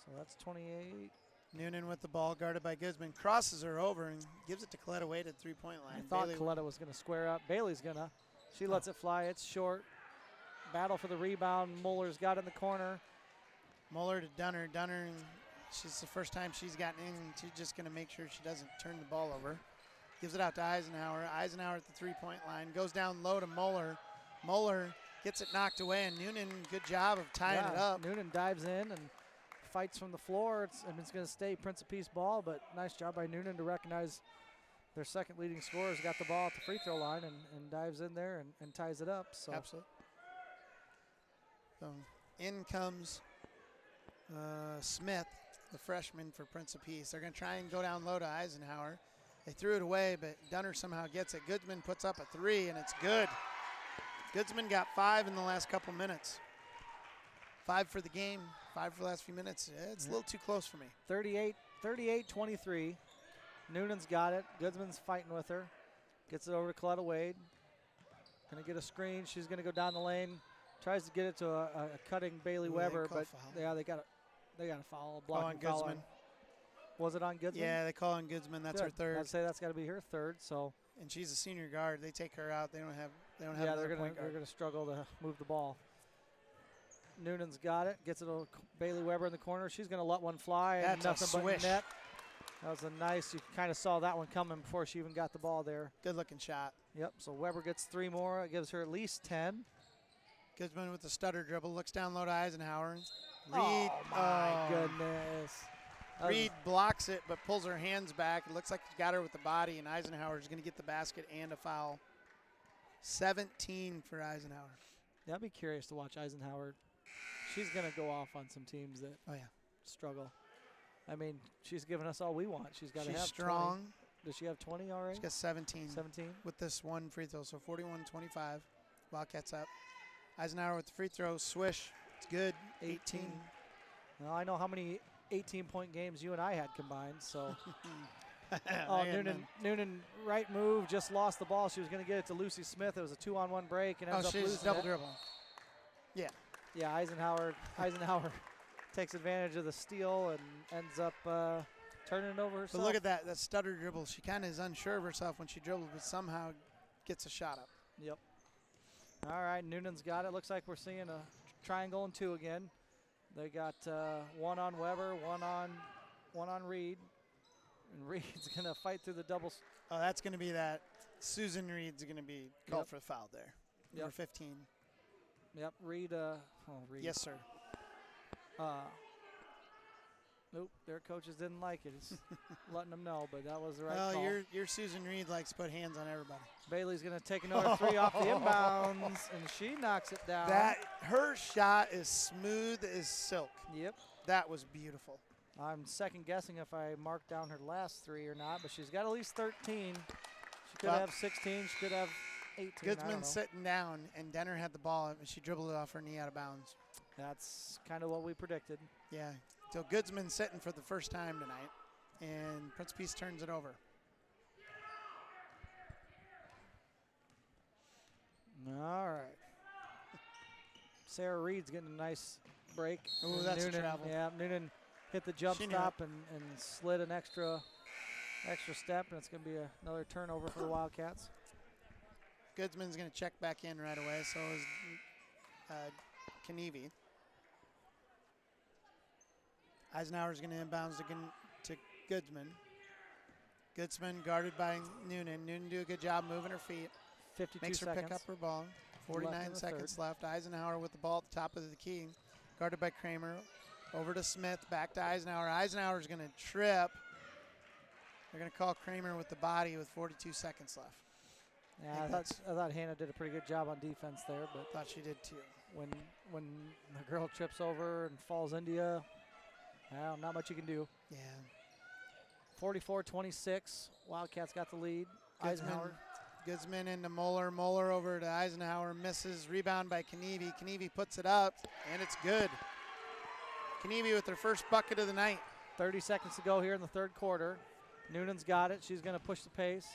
so that's 28. Noonan with the ball, guarded by Goodsman, crosses her over and gives it to Coletta Wade at three-point line. I thought Bailey Coletta was going to square up. Bailey's going to. She lets it fly. It's short. Battle for the rebound. Muller's got it in the corner. Muller to Dunner. Dunner, she's the first time she's gotten in. She's just going to make sure she doesn't turn the ball over. Gives it out to Eisenhower. Eisenhower at the three-point line. Goes down low to Muller. Muller gets it knocked away, and Noonan, good job of tying it up. Noonan dives in and fights from the floor. It's going to stay Prince of Peace ball, but nice job by Noonan to recognize their second leading scorer has got the ball at the free throw line and dives in there and ties it up. So. Absolutely. So in comes Smith, the freshman for Prince of Peace. They're going to try and go down low to Eisenhower. They threw it away, but Dunner somehow gets it. Goodsman puts up a three, and it's good. Goodsman got 5 in the last couple minutes. 5 for the game, 5 for the last few minutes. It's a little too close for me. 38-23. Noonan's got it. Goodsman's fighting with her. Gets it over to Coletta Wade. Going to get a screen. She's going to go down the lane. Tries to get it to a cutting Bailey Weber, but yeah, they got a foul, blocking foul. Goodsman. Was it on Goodsman? Yeah, they call on Goodsman. That's her third. I'd say that's got to be her third. So. And she's a senior guard. They take her out. They don't have. Yeah, they're gonna struggle to move the ball. Noonan's got it. Gets it to Bailey Weber in the corner. She's gonna let one fly. That's nothing a swish. but net. That was a nice. You kind of saw that one coming before she even got the ball there. Good looking shot. Yep. So Weber gets 3 more. It gives her at least 10. Goodsman with the stutter dribble. Looks down low to Eisenhower. Reed. Oh my goodness. Reed blocks it, but pulls her hands back. It looks like he got her with the body, and Eisenhower's going to get the basket and a foul. 17 for Eisenhower. Yeah, I'd be curious to watch Eisenhower. She's going to go off on some teams that struggle. I mean, she's given us all we want. She's got to have strong. 20. Does she have 20 already? She's got 17. 17? With this one free throw, so 41-25. Wildcats up. Eisenhower with the free throw. Swish. It's good. 18. Well, I know how many 18-point games you and I had combined, so. Noonan, right move, just lost the ball. She was going to get it to Lucy Smith. It was a 2-on-1 break and ends up losing double it. dribble. Yeah. Yeah, Eisenhower takes advantage of the steal and ends up turning it over herself. But look at that stutter dribble. She kind of is unsure of herself when she dribbles, but somehow gets a shot up. Yep. All right, Noonan's got it. Looks like we're seeing a triangle and 2 again. They got one on Weber, one on Reed. And Reed's going to fight through the doubles. Oh, that's going to be that. Susan Reed's going to be called for the foul there. Number 15. Yep, Reed. Reed. Yes, sir. Nope, their coaches didn't like it. He's letting them know, but that was the right well, call. your Susan Reed likes to put hands on everybody. Bailey's going to take another 3 off the inbounds, and she knocks it down. Her shot is smooth as silk. Yep. That was beautiful. I'm second guessing if I marked down her last 3 or not, but she's got at least 13. She could have 16. She could have 18. Goodsman sitting down, and Denner had the ball, and she dribbled it off her knee out of bounds. That's kind of what we predicted. Yeah. So Goodsman's sitting for the first time tonight, and Prince Peace turns it over. All right. Sarah Reed's getting a nice break. Oh, that's Noonan, a travel. Yeah, Noonan hit the jump stop and slid an extra step, and it's going to be another turnover for the Wildcats. Goodsman's going to check back in right away, so is Knievi. Eisenhower's going to inbounds to Goodsman. Goodsman guarded by Noonan. Noonan do a good job moving her feet. 52 Makes her seconds. pick up her ball. 49 seconds left. Eisenhower with the ball at the top of the key. Guarded by Kramer. Over to Smith. Back to Eisenhower. Eisenhower's going to trip. They're going to call Kramer with the body with 42 seconds left. Yeah, I thought Hannah did a pretty good job on defense there, but thought she did too. When the girl trips over and falls into you, well, not much you can do. Yeah. 44-26. Wildcats got the lead. Eisenhower. Goodsman into Moeller. Moeller over to Eisenhower. Misses. Rebound by Knievi. Knievi puts it up, and it's good. Knievi with her first bucket of the night. 30 seconds to go here in the third quarter. Noonan's got it. She's going to push the pace.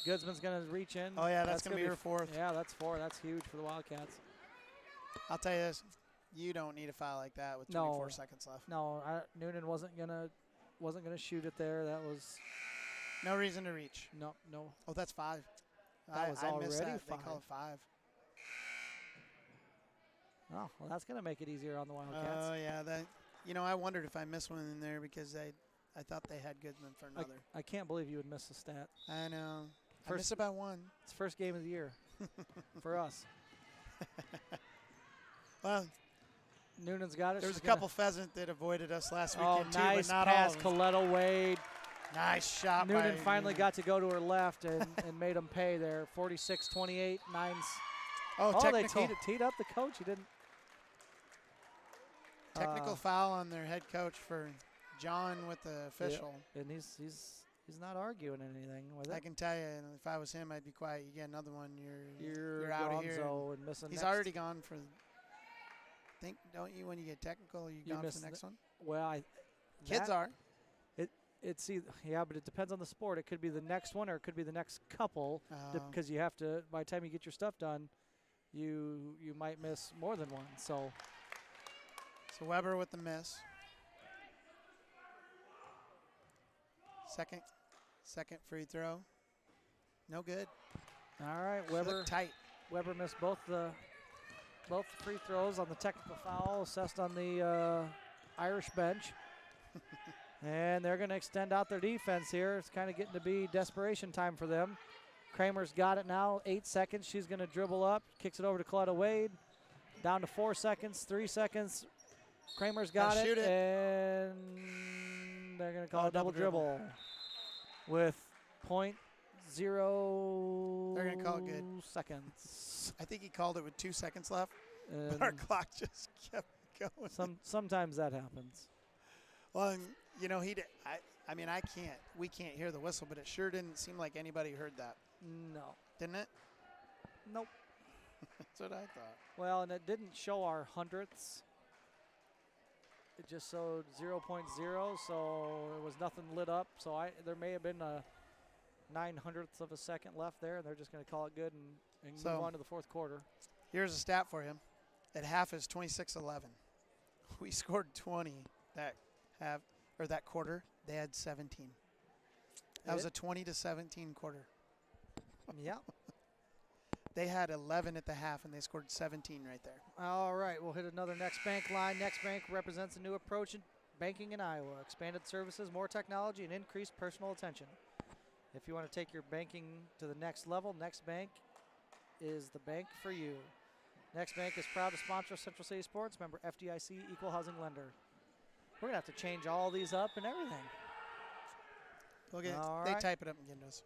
Goodsman's going to reach in. Oh, yeah, that's going to be her fourth. Yeah, that's 4. That's huge for the Wildcats. I'll tell you this. You don't need a foul like that with 24 seconds left. No, Noonan wasn't gonna shoot it there. That was no reason to reach. No. Oh, that's 5. That was already missed that. 5. They call it 5. Oh, well, that's gonna make it easier on the Wildcats. Oh yeah, I wondered if I missed one in there because I thought they had Goodsman for another. I can't believe you would miss a stat. I know. I missed about one. It's first game of the year for us. Well, Noonan's got it. There was a couple pheasant that avoided us last weekend too, nice but not pass, all of them. Coletta Wade. Nice shot. Noonan finally got to go to her left and made them pay there. 46-28, 9. Technical. They teed up the coach. He didn't. Technical foul on their head coach for John with the official. Yeah. And he's not arguing anything with it. I can tell you, if I was him, I'd be quiet. You get another one, you're out of here. And missing He's next. already gone for. Don't you when you get technical, you gone for the next one? Well, kids are. It's but it depends on the sport. It could be the next one or it could be the next couple because you have to. By the time you get your stuff done, you might miss more than one. So Weber with the miss. Second free throw. No good. All right, Weber tight. Weber missed both the free throws on the technical foul assessed on the Irish bench. And they're going to extend out their defense here. It's kind of getting to be desperation time for them. Kramer's got it now, 8 seconds. She's going to dribble up, kicks it over to Coletta Wade. Down to 4 seconds, 3 seconds. Kramer's got it, and they're going to call a double dribble with .0. They're going to call it good. Seconds. I think he called it with 2 seconds left. But our clock just kept going. Sometimes that happens. Well, we can't hear the whistle, but it sure didn't seem like anybody heard that. No. Didn't it? Nope. That's what I thought. Well, and it didn't show our hundredths. It just showed 0.0, so it was nothing lit up. So there may have been a 9/100th of a second left there, and they're just going to call it good and move on to the fourth quarter. Here's a stat for him. At half is 26-11. We scored 20 that quarter. They had 17. That was a 20-17 quarter. Yeah. They had 11 at the half, and they scored 17 right there. All right, we'll hit another Next Bank line. Next Bank represents a new approach banking in Iowa. Expanded services, more technology, and increased personal attention. If you want to take your banking to the next level, Next Bank is the bank for you. Next Bank is proud to sponsor Central City Sports, member FDIC, equal housing lender. We're going to have to change all these up and everything. They type it up and get to us.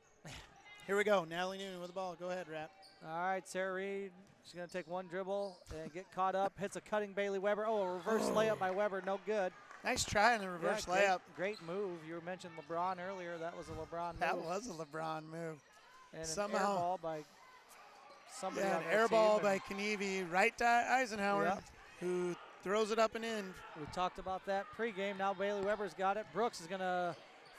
Here we go. Natalie Noonan with the ball. Go ahead, Rat. All right, Sarah Reed. She's going to take one dribble and get caught up. Hits a cutting Bailey Weber. Oh, a reverse layup by Weber. No good. Nice try on the reverse layup. Great move. You mentioned LeBron earlier. That was a LeBron move. That was a LeBron move. And somehow, an air ball by somebody on an their air team. ball by Knievi right to Eisenhower, who throws it up and in. We talked about that pregame. Now Bailey Weber's got it. Brooks is going to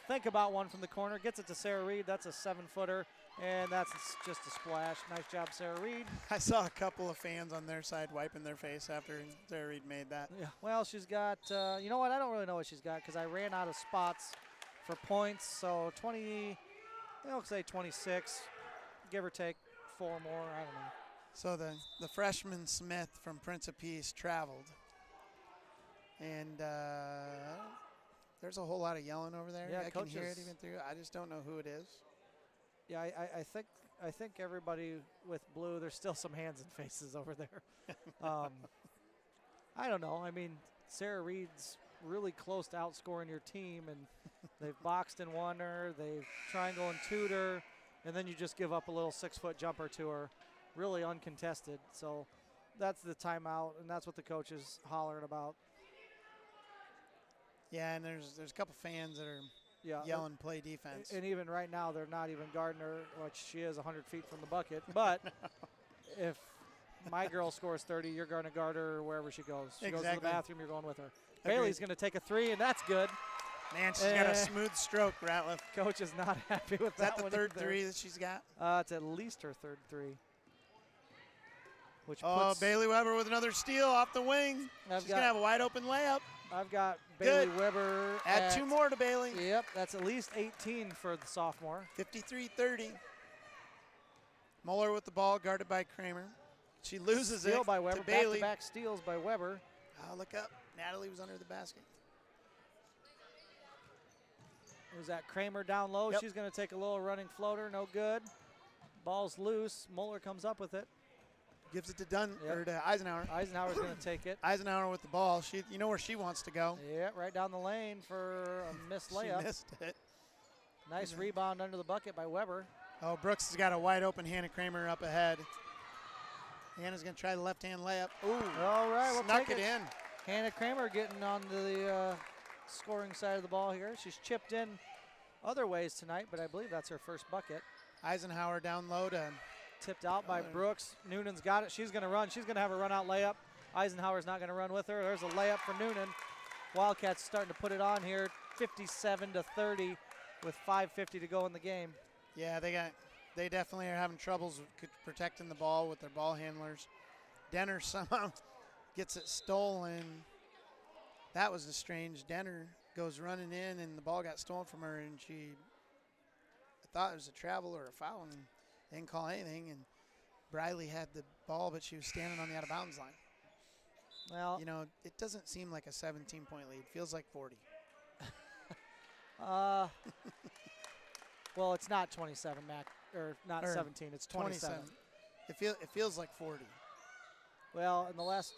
think about one from the corner. Gets it to Sarah Reed. That's a 7-footer. And that's just a splash. Nice job, Sarah Reed. I saw a couple of fans on their side wiping their face after Sarah Reed made that. Yeah. Well, she's got, you know what? I don't really know what she's got because I ran out of spots for points. So 20, I'll say 26, give or take 4 more. I don't know. So the freshman Smith from Prince of Peace traveled. And there's a whole lot of yelling over there. Yeah, I can hear it even through. I just don't know who it is. Yeah, I think everybody with blue, there's still some hands and faces over there. I don't know. I mean, Sarah Reed's really close to outscoring your team, and they've boxed and won her. They've triangle and two'd her, and then you just give up a little 6-foot jumper to her, really uncontested. So that's the timeout, and that's what the coach is hollering about. Yeah, and there's a couple fans that are yelling play defense. And even right now, they're not even guarding her, which she is 100 feet from the bucket. But if my girl scores 30, you're going to guard her wherever she goes. She goes to the bathroom, you're going with her. Agreed. Bailey's going to take a 3, and that's good. Man, she's got a smooth stroke, Ratliff. Coach is not happy with that one. Is that the third 3 that she's got? It's at least her third 3. Which Bailey Weber with another steal off the wing. She's going to have a wide open layup. I've got Bailey Weber. Add 2 more to Bailey. Yep, that's at least 18 for the sophomore. 53-30. Muller with the ball, guarded by Kramer. She loses Steal by Weber. to Bailey. Back-to-back steals by Weber. Oh, look up. Natalie was under the basket. Was that Kramer down low? Yep. She's going to take a little running floater. No good. Ball's loose. Muller comes up with it. Gives it to or to Eisenhower. Eisenhower's going to take it. Eisenhower with the ball. You know where she wants to go. Yeah, right down the lane for a missed layup. She missed it. Nice rebound under the bucket by Weber. Oh, Brooks has got a wide open Hannah Kramer up ahead. Hannah's going to try the left-hand layup. Ooh, all right, we'll snuck take it in. Hannah Kramer getting on the scoring side of the ball here. She's chipped in other ways tonight, but I believe that's her first bucket. Eisenhower down low to tipped out by Brooks. Noonan's got it. She's going to run. She's going to have a run-out layup. Eisenhower's not going to run with her. There's a layup for Noonan. Wildcats starting to put it on here, 57-30 with 5:50 to go in the game. Yeah, they definitely are having troubles protecting the ball with their ball handlers. Denner somehow gets it stolen. That was strange. Denner goes running in, and the ball got stolen from her, and I thought it was a travel or a foul, and didn't call anything. And Briley had the ball, but she was standing on the out-of-bounds line. Well, you know, it doesn't seem like a 17-point lead. It feels like 40. Well, it's not 27, Mac, or not 17. It's 27. It feels like 40. Well, in the last,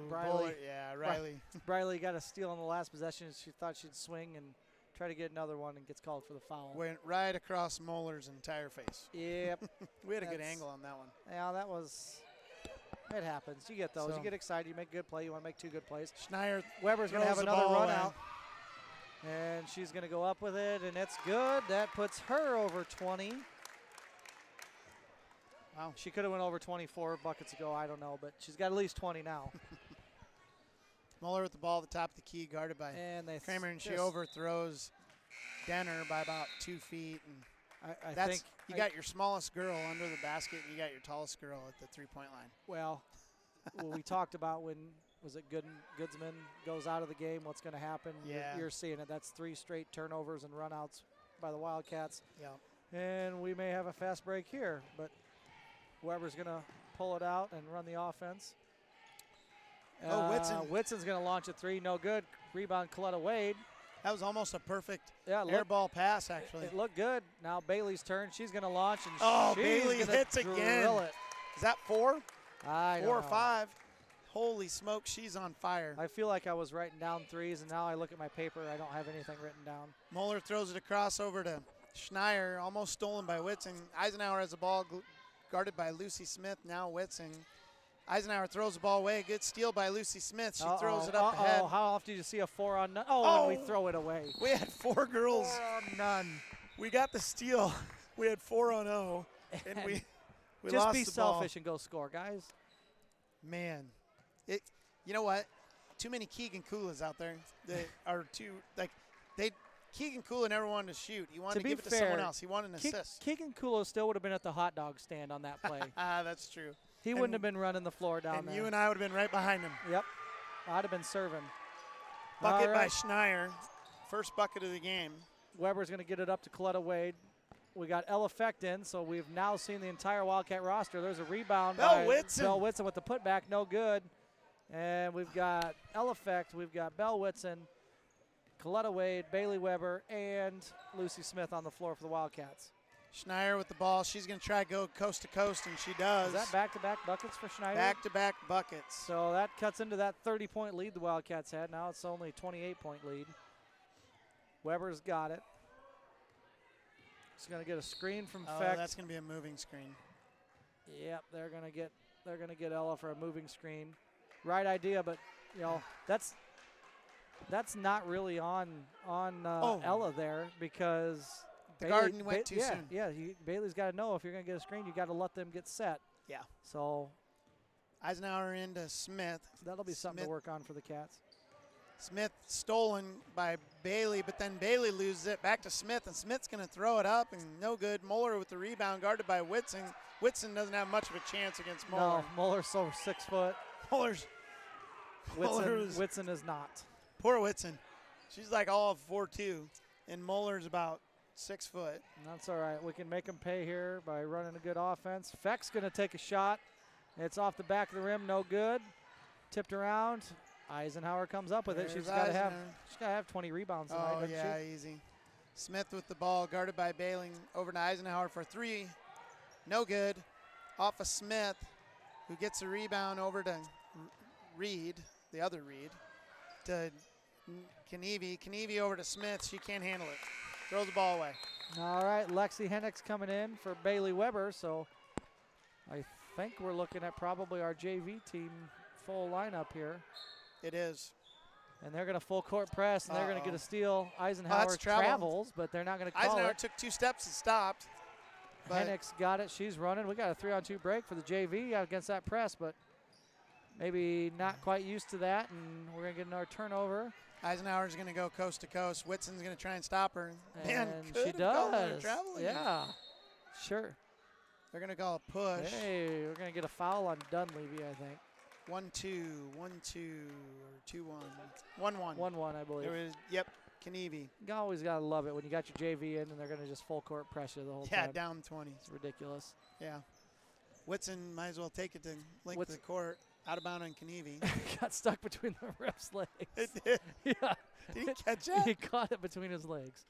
Briley. Riley. Briley got a steal on the last possession. She thought she'd swing and try to get another one and gets called for the foul. Went right across Moeller's entire face. Yep. We had a good angle on that one. Yeah, that was, it happens. You get those. You get excited. You make a good play. You want to make 2 good plays. Schneier Weber's going to have another run out. And she's going to go up with it, and it's good. That puts her over 20. Wow. She could have went over 24 buckets ago. I don't know, but she's got at least 20 now. Muller with the ball at the top of the key, guarded by Kramer, and she overthrows Denner by about 2 feet. And I think you got your smallest girl under the basket, and you got your tallest girl at the 3-point line. Well, we talked about when Goodsman goes out of the game, what's going to happen. Yeah. You're seeing it. That's 3 straight turnovers and runouts by the Wildcats. Yeah. And we may have a fast break here, but Weber's going to pull it out and run the offense. Whitson. Whitson's going to launch a three. No good. Rebound, Coletta Wade. That was almost a perfect Yeah, air ball pass, actually. It looked good. Now Bailey's turn. She's going to launch, and Bailey she's hits drill again. it. Is that 4? I don't 4 or know. 5. Holy smoke, she's on fire. I feel like I was writing down threes, and now I look at my paper. I don't have anything written down. Moeller throws it across over to Schneier, almost stolen by Whitson. Eisenhower has the ball guarded by Lucy Smith. Now Whitson. Eisenhower throws the ball away. Good steal by Lucy Smith. She throws it up ahead. How often do you see a 4 on none? And we throw it away. We had 4 girls. 4 on none. We got the steal. We had 4 on 0, and we just lost be the selfish ball. and go score, guys. Man, you know what? Too many Keegan Kulas out there. They are too Keegan Kula never wanted to shoot. He wanted to give it to someone else. He wanted an assist. Keegan Kulo still would have been at the hot dog stand on that play. That's true. He wouldn't have been running the floor down there. And you and I would have been right behind him. Yep. I'd have been serving. Bucket by Schneier. First bucket of the game. Weber's going to get it up to Coletta Wade. We got Ella Fecht in, so we've now seen the entire Wildcat roster. There's a rebound by Belle Whitson with the putback, no good. And we've got Ella Fecht, we've got Belle Whitson, Coletta Wade, Bailey Weber, and Lucy Smith on the floor for the Wildcats. Schneier with the ball. She's going to try to go coast to coast, and she does. Is that back-to-back buckets for Schneider? Back-to-back buckets. So that cuts into that 30-point lead the Wildcats had. Now it's only a 28-point lead. Weber's got it. She's going to get a screen from Fecht. That's going to be a moving screen. Yep, they're going to get Ella for a moving screen. Right idea, but that's not really on Ella there because the Garden went too soon. Yeah, Bailey's got to know if you're going to get a screen, you got to let them get set. Yeah. So Eisenhower into Smith. That'll be something to work on for the Cats. Smith stolen by Bailey, but then Bailey loses it back to Smith, and Smith's going to throw it up, and no good. Moeller with the rebound, guarded by Whitson. Whitson doesn't have much of a chance against Moeller. No, Moeller's so 6 foot. Whitson is not. Poor Whitson. She's like all of 4'2", and Moeller's about 6 foot. And that's all right. We can make them pay here by running a good offense. Fecht's going to take a shot. It's off the back of the rim, no good. Tipped around. Eisenhower comes up with it. She's got to have 20 rebounds tonight. Oh yeah, easy. Smith with the ball, guarded by Bailey. Over to Eisenhower for 3. No good. Off of Smith, who gets a rebound over to Reed, the other Reed, to Knievi. Knievi over to Smith. She can't handle it. Throws the ball away. All right, Lexi Hennick's coming in for Bailey Weber. So I think we're looking at probably our JV team full lineup here. It is. And they're going to full court press, and they're going to get a steal. Eisenhower travels, but they're not going to call Eisenhower it. took 2 steps and stopped. Hennick's got it. She's running. We got a 3-on-2 break for the JV against that press, but maybe not quite used to that, and we're going to get another turnover. Eisenhower's going to go coast to coast. Whitson's going to try and stop her. And Man, she does. Traveling. Yeah, sure. They're going to call a push. Hey, we're going to get a foul on Dunleavy, I think. 1-2, 1-2, or 2-1. 1-1. 1-1, I believe. Yep, Knievi. You always got to love it when you got your JV in and they're going to just full court pressure the whole time. Yeah, down 20. It's ridiculous. Yeah. Whitson might as well take it to link the court. Out of bound on Knievi. Got stuck between the ref's legs. It did. Yeah. Did he catch that? He caught it between his legs.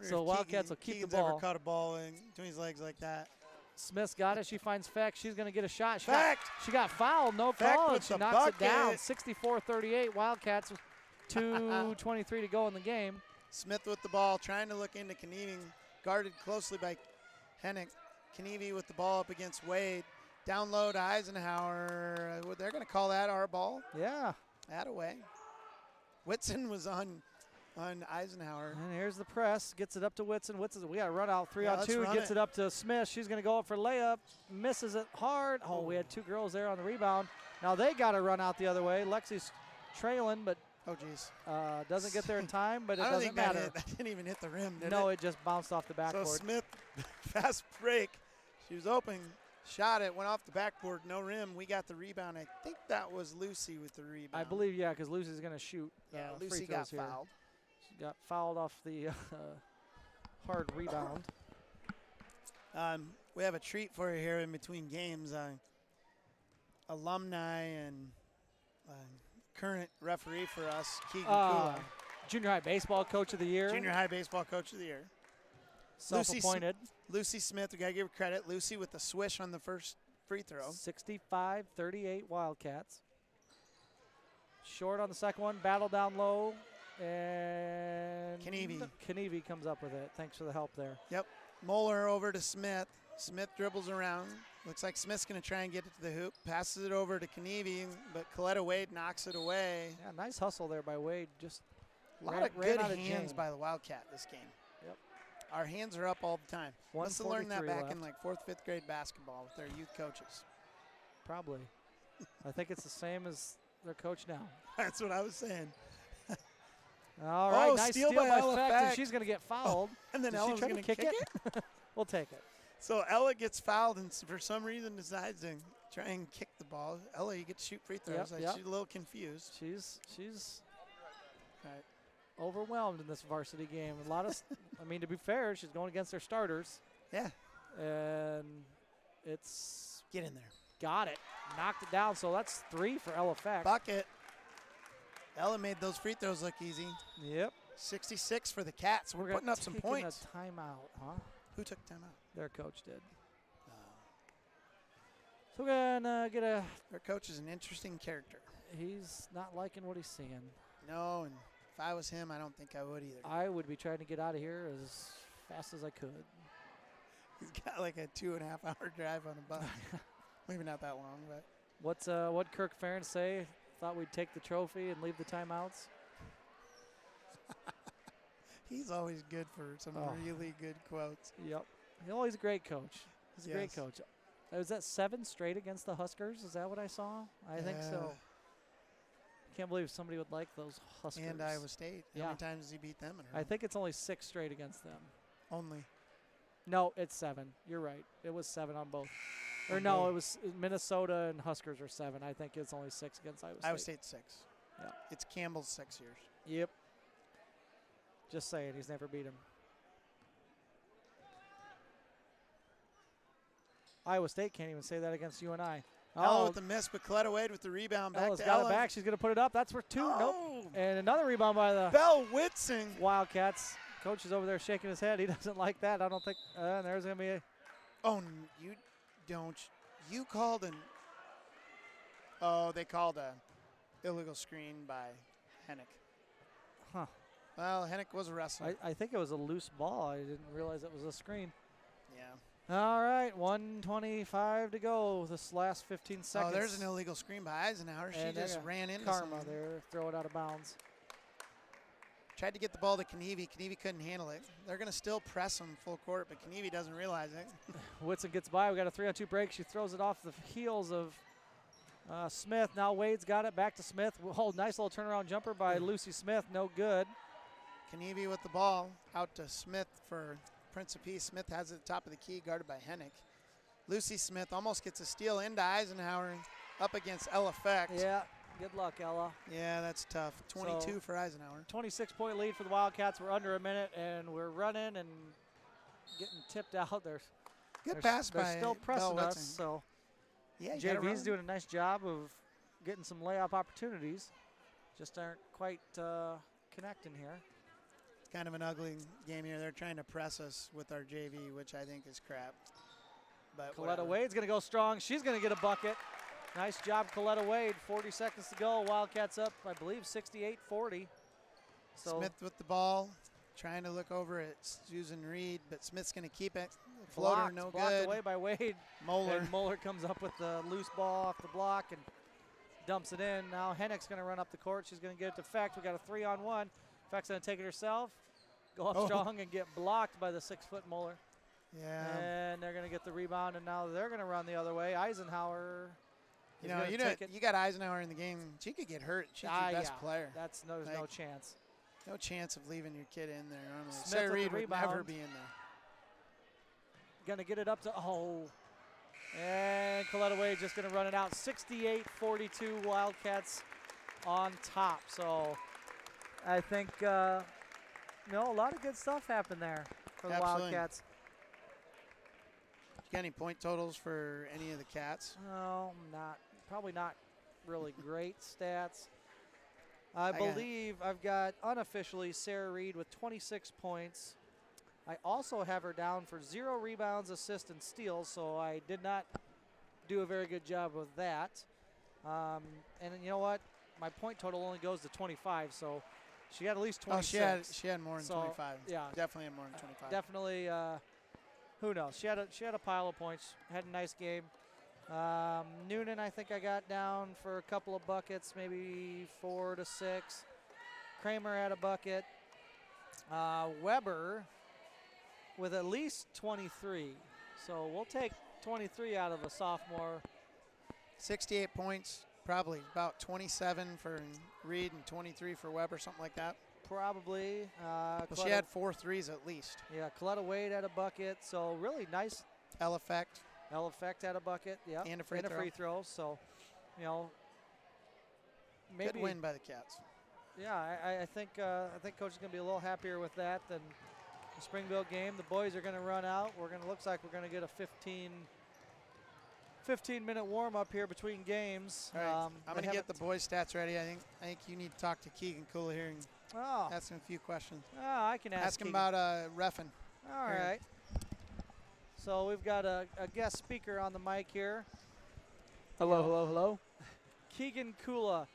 So Wildcats will keep the ball. Keegan's ever caught a ball in between his legs like that. Smith's got it. She finds Fecht. She's going to get a shot. She got fouled. No call. And she knocks it down. 64-38. Wildcats with 2:23 to go in the game. Smith with the ball, trying to look into Knievi, guarded closely by Hennick. Knievi with the ball up against Wade. Down low to Eisenhower. They're going to call that our ball. Yeah. That away. Whitson was on Eisenhower. And here's the press. Gets it up to Whitson. We got to run out 3-on-2. Gets it up to Smith. She's going to go up for layup. Misses it hard. Oh, we had 2 girls there on the rebound. Now they got to run out the other way. Lexi's trailing, but doesn't get there in time, but it doesn't matter. That didn't even hit the rim, did it? No, it just bounced off the backboard. So Smith, fast break. She was open. Shot it, went off the backboard, no rim. We got the rebound. I think that was Lucy with the rebound. I believe, yeah, because Lucy's going to shoot. Lucy got fouled. She got fouled off the hard rebound. We have a treat for you here in between games. Alumni and current referee for us, Keegan Uh, Kula. Junior high baseball coach of the year. Junior high baseball coach of the year. Self-appointed. Lucy Smith, we got to give her credit. Lucy with the swish on the first free throw. 65-38 Wildcats. Short on the second one, battle down low, and Knievy comes up with it. Thanks for the help there. Yep. Moeller over to Smith. Smith dribbles around. Looks like Smith's going to try and get it to the hoop. Passes it over to Knievy, but Coletta Wade knocks it away. Yeah, nice hustle there by Wade. Just a lot of good hands by the Wildcat this game. Yep. Our hands are up all the time. Must have learned that back left. in like 4th, 5th grade basketball with their youth coaches. Probably. I think it's the same as their coach now. That's what I was saying. All right, nice steal by Effect, and she's going to get fouled. And then Ella's going to kick it? We'll take it. So Ella gets fouled and for some reason decides to try and kick the ball. Ella, you get to shoot free throws. Yep. She's a little confused. She's overwhelmed in this varsity game. A lot of, I mean, to be fair, she's going against their starters. Yeah. And it's get in there. Got it. Knocked it down. So that's 3 for Ella Effect. Bucket. Ella made those free throws look easy. Yep. 66 for the Cats. We're putting up some points. A timeout, huh? Who took timeout? Their coach did. So we're gonna get a. Their coach is an interesting character. He's not liking what he's seeing. No, and if I was him, I don't think I would either. I would be trying to get out of here as fast as I could. He's got like a 2.5-hour drive on a bus. Maybe not that long, but. What Kirk Ferentz say? Thought we'd take the trophy and leave the timeouts. He's always good for some really good quotes. Yep. He's always a great coach. He's a great coach. Was that 7 straight against the Huskers? Is that what I saw? I think so. Can't believe somebody would like those Huskers. And Iowa State. How many times has he beat them? I think it's only 6 straight against them. Only. No, it's 7. You're right. It was 7 on both. Or no, it was Minnesota and Huskers are 7. I think it's only 6 against Iowa State. Iowa State's 6. Yeah. It's Campbell's 6 years. Yep. Just saying, he's never beat him. Iowa State can't even say that against UNI. Ella with the miss, but Coletta Wade with the rebound. Back Ella's to got Ella. it back. She's going to put it up. That's for 2. Nope. And another rebound by the Bell Whitsing. Wildcats. Coach is over there shaking his head. He doesn't like that. I don't think. There's going to be a. Oh, you don't. You called an. Oh, they called a illegal screen by Hennick. Huh. Well, Hennick was a wrestler. I think it was a loose ball. I didn't realize it was a screen. Yeah. All right, 1:25 to go. This last 15 seconds. Oh, there's an illegal screen by Eisenhower. She just ran into Karma someone. there. Throw it out of bounds. Tried to get the ball to Knievy. Knievy couldn't handle it. They're going to still press him full court, but Knievy doesn't realize it. Whitson gets by. We got a 3-on-2 break. She throws it off the heels of Smith. Now Wade's got it. Back to Smith. Oh, nice little turnaround jumper by Lucy Smith. No good. Knievy with the ball out to Smith for Prince of Peace. Smith has it at the top of the key, guarded by Hennick. Lucy Smith almost gets a steal into Eisenhower up against Ella Effect. Yeah. Good luck, Ella. Yeah, that's tough. 22 for Eisenhower. 26-point lead for the Wildcats. We're under a minute, and we're running and getting tipped out. They're still pressing us. So yeah, JV's doing a nice job of getting some layup opportunities. Just aren't quite connecting here. It's kind of an ugly game here. They're trying to press us with our JV, which I think is crap. But Coletta Wade's going to go strong. She's going to get a bucket. Nice job, Coletta Wade. 40 seconds to go. Wildcats up, I believe, 68-40. So Smith with the ball, trying to look over at Susan Reed, but Smith's going to keep it. Floater, no blocked good. Away by Wade. Moeller comes up with the loose ball off the block and dumps it in. Now Hennick's going to run up the court. She's going to get it to Fecht. We got a 3-on-1. Fecht's going to take it herself, go up strong and get blocked by the 6-foot Moeller. Yeah. And they're going to get the rebound, and now they're going to run the other way. Eisenhower. You got Eisenhower in the game. She could get hurt. She's your best player. There's no chance. No chance of leaving your kid in there. Smith Sarah Reed would never be in there. Going to get it up to, and Coletta Wade just going to run it out. 68-42 Wildcats on top. So I think, a lot of good stuff happened there for the Wildcats. You got any point totals for any of the Cats? No, probably not really great stats. I believe I've got unofficially Sarah Reed with 26 points. I also have her down for 0 rebounds, assists, and steals, so I did not do a very good job with that. And you know what? My point total only goes to 25, so she had at least 26. Oh, she had more than 25. Yeah, definitely had more than 25. Definitely. Who knows? She had a pile of points. Had a nice game. Noonan, I think I got down for a couple of buckets, maybe 4 to 6. Kramer had a bucket. Weber with at least 23. So we'll take 23 out of a sophomore. 68 points, probably about 27 for Reed and 23 for Weber, something like that. Probably. Well, she had 4 threes at least. Yeah, Coletta Wade had a bucket. So really nice. L-Effect. L-Effect had a bucket, yeah. And a free throw. So, maybe. Good win by the Cats. Yeah, I think Coach is going to be a little happier with that than the Springville game. The boys are going to run out. Looks like we're going to get a 15-minute warm-up here between games. All right, I'm going to get the boys' stats ready. I think you need to talk to Keegan Kula here and ask him a few questions. Oh, I can ask him Keegan. about reffing. All right. So we've got a guest speaker on the mic here. Hello. Keegan Kula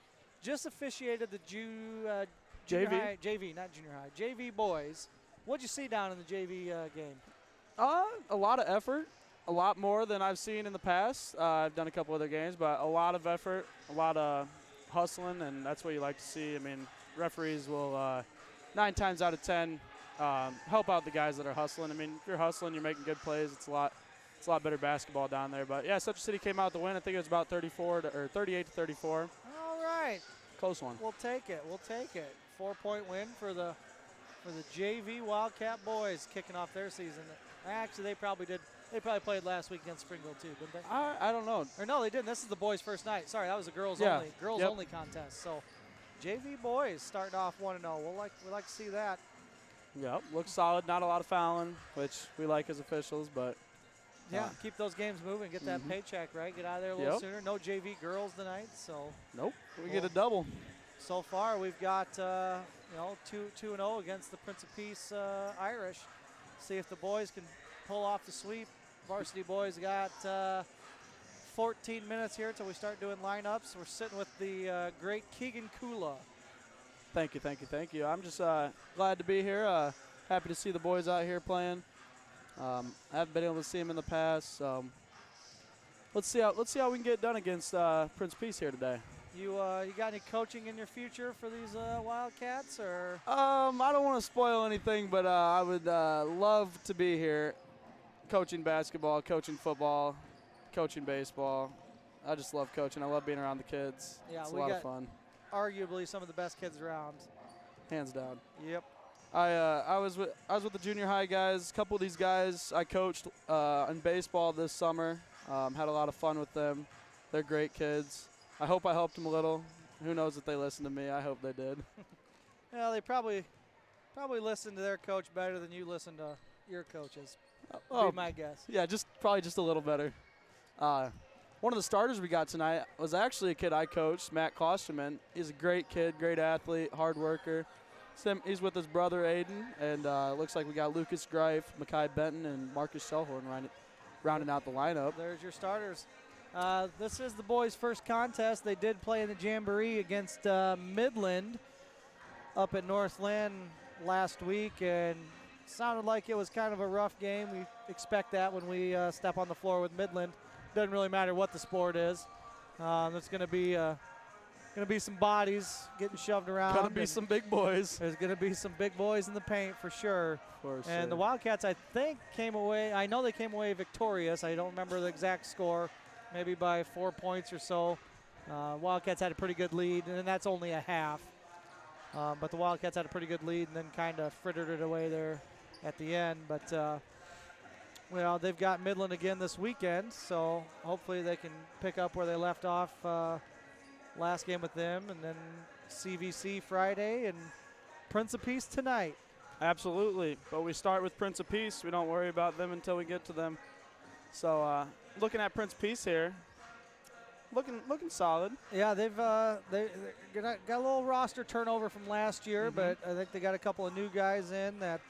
just officiated the JV. Not junior high. JV boys. What'd you see down in the JV game? A lot of effort, a lot more than I've seen in the past. I've done a couple other games, but a lot of effort, a lot of hustling, and that's what you like to see. I mean, referees will 9 times out of 10 help out the guys that are hustling. I mean, if you're hustling, you're making good plays. It's a lot better basketball down there. But yeah, Central City came out to win. I think it was about 38 to 34. All right. Close one. We'll take it. 4-point win for the JV Wildcat boys kicking off their season. Actually, they probably did. They probably played last week against Springville too, didn't they? I don't know. Or no, they didn't. This is the boys' first night. Sorry, that was a girls only contest. So JV boys starting off 1-0. We like to see that. Yep, looks solid. Not a lot of fouling, which we like as officials, but yeah, keep those games moving. Get that paycheck, right? Get out of there a little sooner. No JV girls tonight, so nope. We get a double. So far, we've got 2-0 against the Prince of Peace Irish. See if the boys can pull off the sweep. Varsity boys got 14 minutes here until we start doing lineups. We're sitting with the great Keegan Kula. Thank you. I'm just glad to be here. Happy to see the boys out here playing. I haven't been able to see them in the past, so let's see how we can get it done against Prince Peace here today. You got any coaching in your future for these Wildcats, or? I don't want to spoil anything, but I would love to be here, coaching basketball, coaching football, coaching baseball. I just love coaching. I love being around the kids. Yeah, it's a lot of fun. Arguably some of the best kids around. Hands down. Yep. I was with the junior high guys. A couple of these guys I coached in baseball this summer. Had a lot of fun with them. They're great kids. I hope I helped them a little. Who knows if they listen to me? I hope they did. Well, they probably listen to their coach better than you listen to your coaches. Be my guess. Yeah, probably just a little better. One of the starters we got tonight was actually a kid I coached, Matt Klosterman. He's a great kid, great athlete, hard worker. He's with his brother, Aiden, and looks like we got Lucas Greif, Makai Benton, and Marcus Shellhorn rounding out the lineup. There's your starters. This is the boys' first contest. They did play in the Jamboree against Midland up at Northland last week, and sounded like it was kind of a rough game. We expect that when we step on the floor with Midland. Doesn't really matter what the sport is. There's going to be some bodies getting shoved around. Going to be some big boys. There's going to be some big boys in the paint for sure. And the Wildcats, I think, came away. I know they came away victorious. I don't remember the exact score, maybe by 4 points or so. Wildcats had a pretty good lead, and that's only a half. But the Wildcats had a pretty good lead and then kind of frittered it away there at the end. But well, they've got Midland again this weekend, so hopefully they can pick up where they left off last game with them, and then CVC Friday and Prince of Peace tonight. Absolutely, but we start with Prince of Peace. We don't worry about them until we get to them. So looking at Prince of Peace here, looking solid. Yeah, they've they got a little roster turnover from last year, but I think they got a couple of new guys in that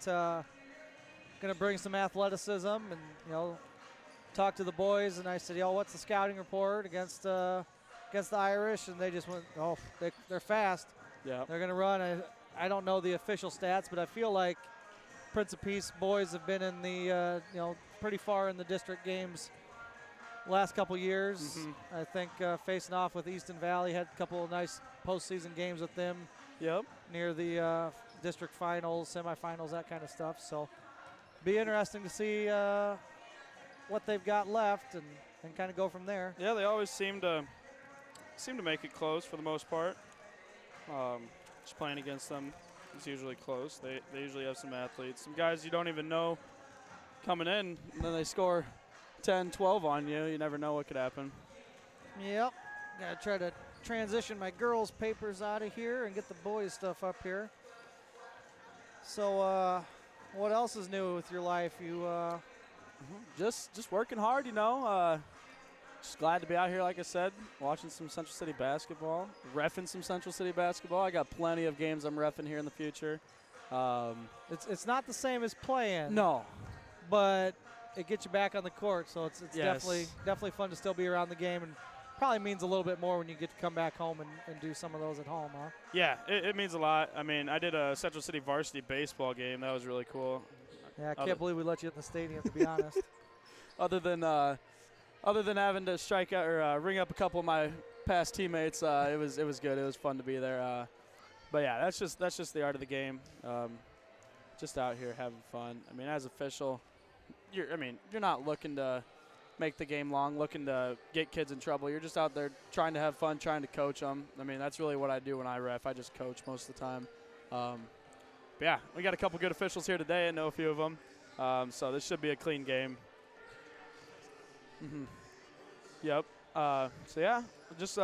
going to bring some athleticism. And talked to the boys, and I said, what's the scouting report against the Irish? And they just went, they're fast. Yeah, they're going to run. I don't know the official stats, but I feel like Prince of Peace boys have been in the pretty far in the district games last couple years. I think facing off with Easton Valley, had a couple of nice postseason games with them. Yep. Near the district finals, semifinals, that kind of stuff. So be interesting to see what they've got left and kind of go from there. Yeah, they always seem to make it close for the most part. Just playing against them is usually close. They usually have some athletes, some guys you don't even know coming in, and then they score 10, 12 on you. You never know what could happen. Yep. Got to try to transition my girls' papers out of here and get the boys' stuff up here. So what else is new with your life? You just working hard, Just glad to be out here, like I said, watching some Central City basketball, reffing some Central City basketball. I got plenty of games I'm reffing here in the future. It's not the same as playing. No. But it gets you back on the court, so it's Yes. definitely fun to still be around the game, and probably means a little bit more when you get to come back home and do some of those at home, huh? Yeah, it means a lot. I mean, I did a Central City varsity baseball game. That was really cool. Yeah, I can't believe we let you in the stadium, to be honest. Other than having to strike out or ring up a couple of my past teammates, it was good. It was fun to be there. But yeah, that's just the art of the game. Just out here having fun. I mean, as official, you're not looking to make the game long, looking to get kids in trouble. You're just out there trying to have fun, trying to coach them. I mean, that's really what I do when I ref. I just coach most of the time. But yeah, we got a couple good officials here today. I know a few of them. So this should be a clean game. Yep. So yeah, just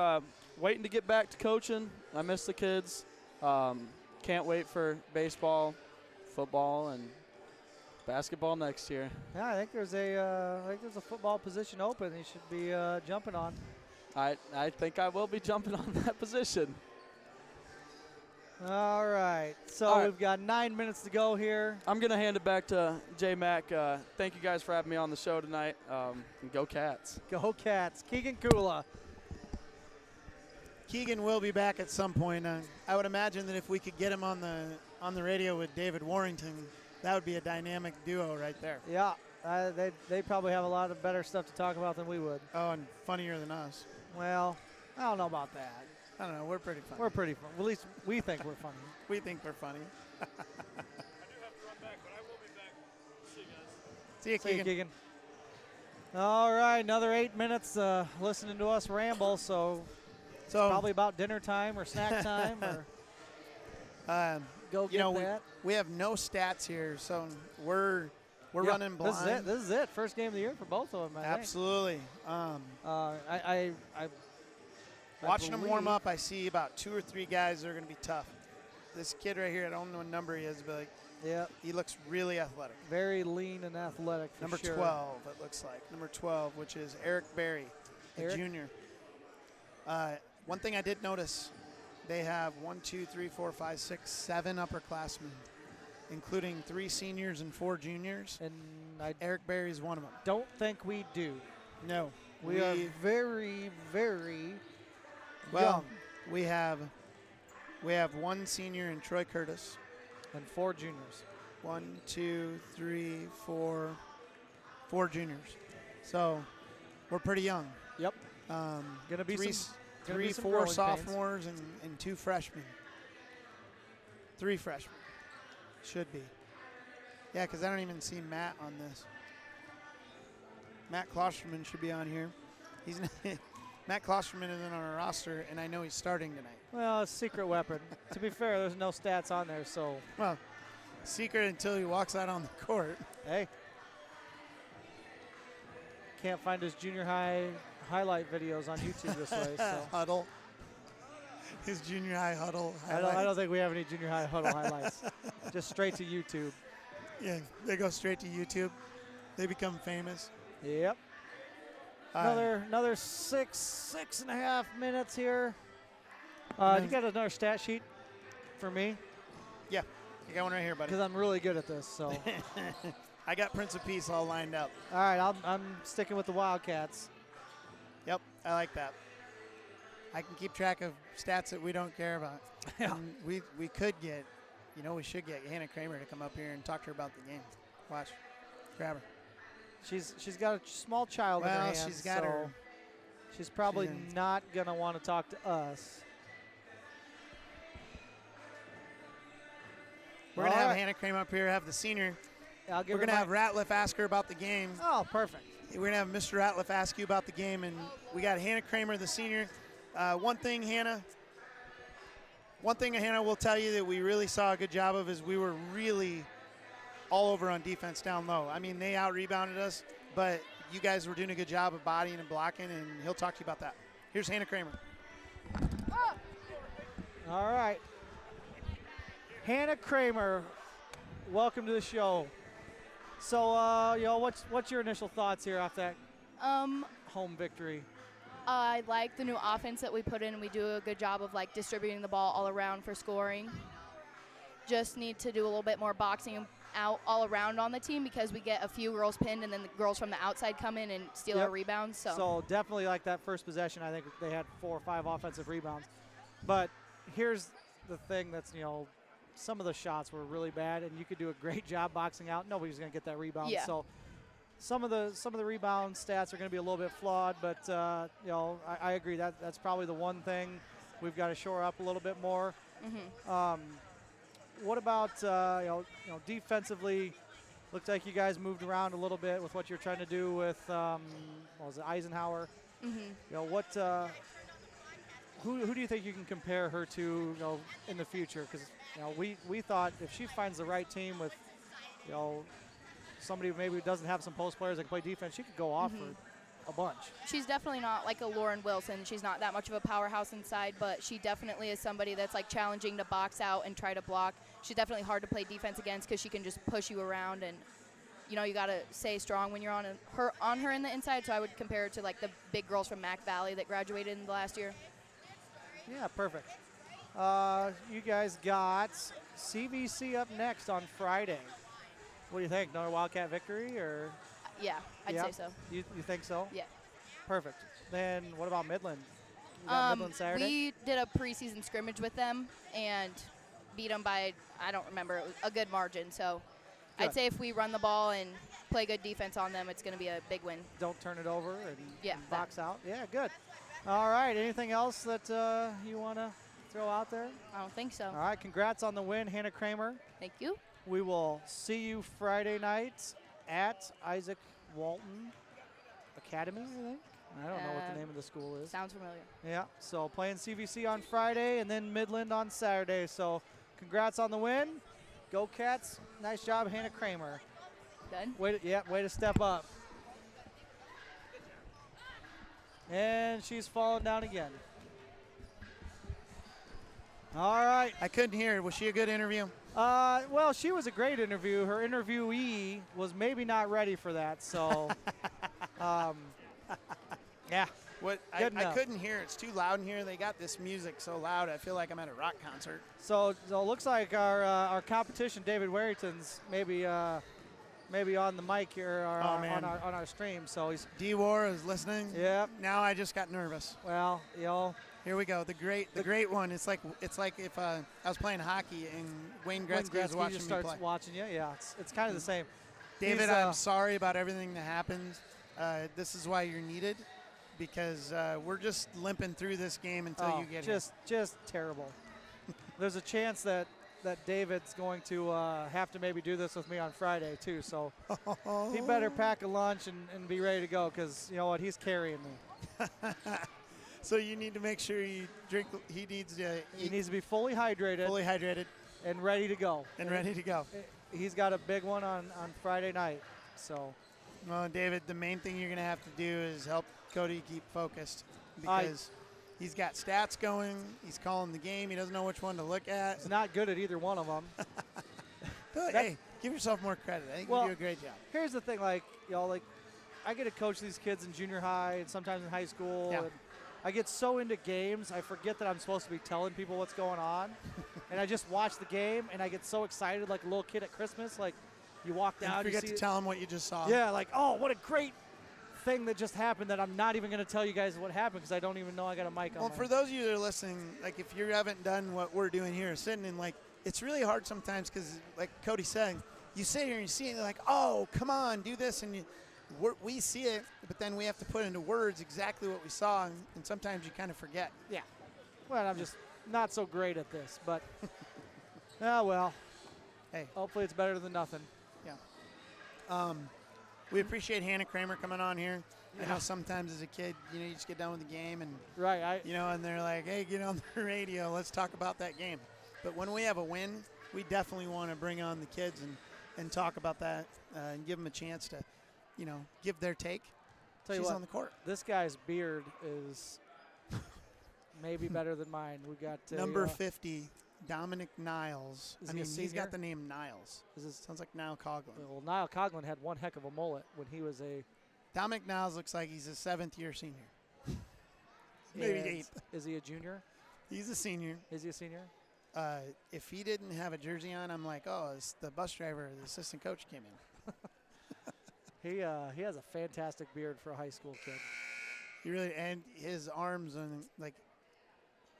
waiting to get back to coaching. I miss the kids. Can't wait for baseball, football, and basketball next year. Yeah, I think there's a football position open. He should be jumping on. I think I will be jumping on that position. All right. So All right. We've got 9 minutes to go here. I'm gonna hand it back to J Mac. Thank you guys for having me on the show tonight. And go Cats. Go Cats. Keegan Kula. Keegan will be back at some point. I would imagine that if we could get him on the radio with David Warrington, that would be a dynamic duo right there. Yeah, they probably have a lot of better stuff to talk about than we would. Oh, and funnier than us. Well, I don't know about that. I don't know. We're pretty funny. We're pretty fun. At least we think we're funny. We think we're funny. I do have to run back, but I will be back. See you guys. See you, See you, Keegan. Keegan. All right, another 8 minutes listening to us ramble. So probably about dinner time or snack time or go get that. We have no stats here, so we're running blind. This is it. First game of the year for both of them. I Absolutely. think. Watching them warm up, I see about 2 or 3 guys that are going to be tough. This kid right here, I don't know what number he is, but he looks really athletic. Very lean and athletic. For Number sure. 12, it looks like. Number 12, which is Eric Berry, a junior. One thing I did notice, they have 7 upperclassmen, including 3 seniors and 4 juniors. And I Eric Berry is one of them. don't think we do. No. We are very, very Well, young. we have 1 senior in Troy Curtis. And 4 juniors. 1, 2, 3, 4 juniors. So we're pretty young. Yep. Gonna be 4 growing sophomores and 2 freshmen. 3 freshmen. Should be. Yeah, because I don't even see Matt on this. Matt Klosterman should be on here. He's Matt Klosterman isn't on our roster, and I know he's starting tonight. Well, it's a secret weapon. To be fair, there's no stats on there, so. Well, secret until he walks out on the court. Hey. Can't find his junior high highlight videos on YouTube this way. So. Huddle. His junior high huddle. I don't think we have any junior high huddle highlights. Just straight to YouTube. Yeah, they go straight to YouTube. They become famous. Yep. Another six and a half minutes here. You got another stat sheet for me? Yeah, I got one right here, buddy. Because I'm really good at this. So. I got Prince of Peace all lined up. All right, I'm sticking with the Wildcats. Yep, I like that. I can keep track of stats that we don't care about. Yeah. And we could get, we should get Hannah Kramer to come up here and talk to her about the game. Watch. Grab her. She's got a small child in her hands, she's got her. She's probably not going to want to talk to us. We're going to have Hannah Kramer up here, have the senior. We're going to have Ratliff ask her about the game. Oh, perfect. We're going to have Mr. Ratliff ask you about the game, and we got Hannah Kramer, the senior. One thing Hannah will tell you that we really saw a good job of is we were really all over on defense down low. I mean, they out-rebounded us, but you guys were doing a good job of bodying and blocking, and he'll talk to you about that. Here's Hannah Kramer. All right. Hannah Kramer, welcome to the show. So, what's your initial thoughts here off that home victory? I like the new offense that we put in. We do a good job of distributing the ball all around for scoring. Just need to do a little bit more boxing out all around on the team because we get a few girls pinned and then the girls from the outside come in and steal our rebounds. So definitely like that first possession, I think they had 4 or 5 offensive rebounds. But here's the thing that's, some of the shots were really bad, and you could do a great job boxing out. Nobody's going to get that rebound. Yeah. So some of the rebound stats are going to be a little bit flawed, but I agree that's probably the one thing we've got to shore up a little bit more. Mm-hmm. What about defensively? Looked like you guys moved around a little bit with what you're trying to do with what was it, Eisenhower? Mm-hmm. Who do you think you can compare her to in the future? Because we thought if she finds the right team with somebody who maybe doesn't have some post players that can play defense, she could go off for a bunch. She's definitely not like a Lauren Wilson. She's not that much of a powerhouse inside, but she definitely is somebody that's challenging to box out and try to block. She's definitely hard to play defense against because she can just push you around, and you got to stay strong when you're on her in the inside. So I would compare her to the big girls from Mac Valley that graduated in the last year. Yeah, perfect. You guys got CVC up next on Friday. What do you think? Another Wildcat victory, or? Yeah, I'd say so. You think so? Yeah. Perfect. Then what about Midland? You got Midland Saturday? We did a preseason scrimmage with them and beat them by, I don't remember, it was a good margin. So good. I'd say if we run the ball and play good defense on them, it's going to be a big win. Don't turn it over and box that. out. Yeah, good. All right. Anything else that you want to throw out there? I don't think so. All right. Congrats on the win, Hannah Kramer. Thank you. We will see you Friday night at Isaac Walton Academy, I think. I don't know what the name of the school is. Sounds familiar. Yeah, so playing CVC on Friday and then Midland on Saturday. So congrats on the win. Go Cats. Nice job, Hannah Kramer. Good. Way to step up. And she's falling down again. All right. I couldn't hear her. Was she a good interview? Well, she was a great interview. Her interviewee was maybe not ready for that, so yeah. I couldn't hear. It's too loud in here. They got this music so loud. I feel like I'm at a rock concert. So it looks like our competition, David Warrington's maybe on the mic here or on our stream. So he's D-War is listening. Yep. Now I just got nervous. Well, here we go. The great one. It's like if I was playing hockey and Wayne Gretzky was watching just me starts play. watching you. Yeah, it's kind of the same. David, I'm sorry about everything that happened. This is why you're needed, because we're just limping through this game until you get here. Just terrible. There's a chance that David's going to have to maybe do this with me on Friday too. So he better pack a lunch and be ready to go, because you know what, he's carrying me. So you need to make sure you drink. He needs to be fully hydrated. And ready to go. He's got a big one on Friday night. So. Well, David, the main thing you're going to have to do is help Cody keep focused, because he's got stats going. He's calling the game. He doesn't know which one to look at. He's not good at either one of them. Hey, give yourself more credit. I think you do a great job. Here's the thing, I get to coach these kids in junior high and sometimes in high school. Yeah. And I get so into games, I forget that I'm supposed to be telling people what's going on. And I just watch the game, and I get so excited like a little kid at Christmas. Like, you walk down, And you forget see to tell them what you just saw. Yeah, like, oh, what a great thing that just happened that I'm not even going to tell you guys what happened because I don't even know I got a mic on. Well, for those of you that are listening, like if you haven't done what we're doing here, sitting in, like, it's really hard sometimes because, like Cody said, you sit here and you see it, and you're like, oh, come on, do this, and we see it, but then we have to put into words exactly what we saw, and sometimes you kind of forget. Yeah. Well, I'm just not so great at this, but, oh, well. Hey. Hopefully it's better than nothing. Yeah. We appreciate Hannah Kramer coming on here. I know sometimes as a kid, you just get done with the game, and right, and they're like, hey, get on the radio, let's talk about that game. But when we have a win, we definitely want to bring on the kids and talk about that and give them a chance to, give their take. Tell you She's what, on the court. This guy's beard is maybe better than mine. We got number 50, Dominic Niles. Is he a he's senior? got the name Niles. Is Sounds like Niall Coughlin. Well, Niall Coughlin had one heck of a mullet when he was a. Dominic Niles looks like he's a 7th-year senior. Maybe 8th. Is he a junior? He's a senior. Is he a senior? If he didn't have a jersey on, I'm like, oh, it's the bus driver, the assistant coach came in. He has a fantastic beard for a high school kid. He really, and his arms and like.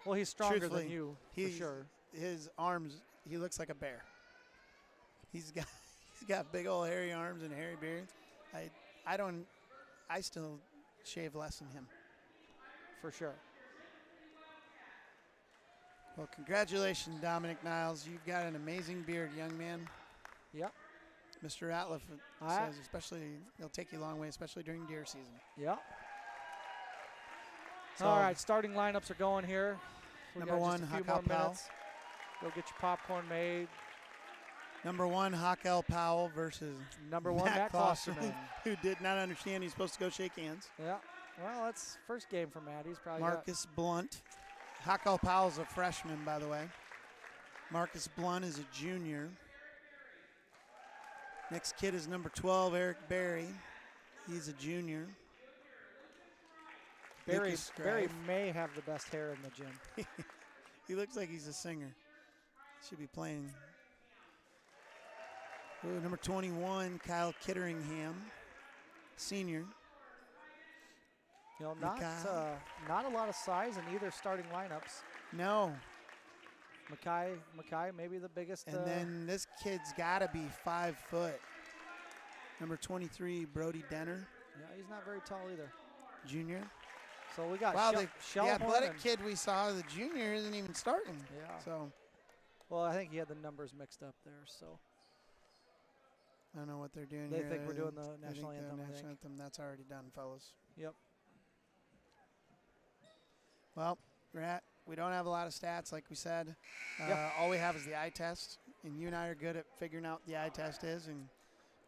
Well, he's stronger truthfully, than you, for sure. His arms, he looks like a bear. He's got big old hairy arms and a hairy beard. I still shave less than him. For sure. Well, congratulations, Dominic Niles. You've got an amazing beard, young man. Yep. Mr. Ratliff says, especially, it'll take you a long way, especially during deer season. Yep. So, all right, starting lineups are going here. Number 1, Hakel Powell. Go get your popcorn made. Number 1, Hakel Powell versus number 1, Matt Klosterman, who did not understand he's supposed to go shake hands. Yeah. Well, that's first game for Matt. He's probably Marcus Blunt. Hakel Powell's a freshman, by the way. Marcus Blunt is a junior. Next kid is number 12, Eric Berry. He's a junior. Barry may have the best hair in the gym. He looks like he's a singer. Should be playing. Ooh, number 21, Kyle Kitteringham, senior. Not a lot of size in either starting lineups. No. Mackay, maybe the biggest. And then this kid's got to be 5 foot. Number 23, Brody Denner. Yeah, he's not very tall either. Junior. So we got the athletic kid we saw, the junior, isn't even starting. Yeah. So. Well, I think he had the numbers mixed up there. So. I don't know what they're doing here. They think we're doing the national anthem. National anthem. That's already done, fellas. Yep. Well, we don't have a lot of stats, like we said. Yep. All we have is the eye test, and you and I are good at figuring out what the eye test is, and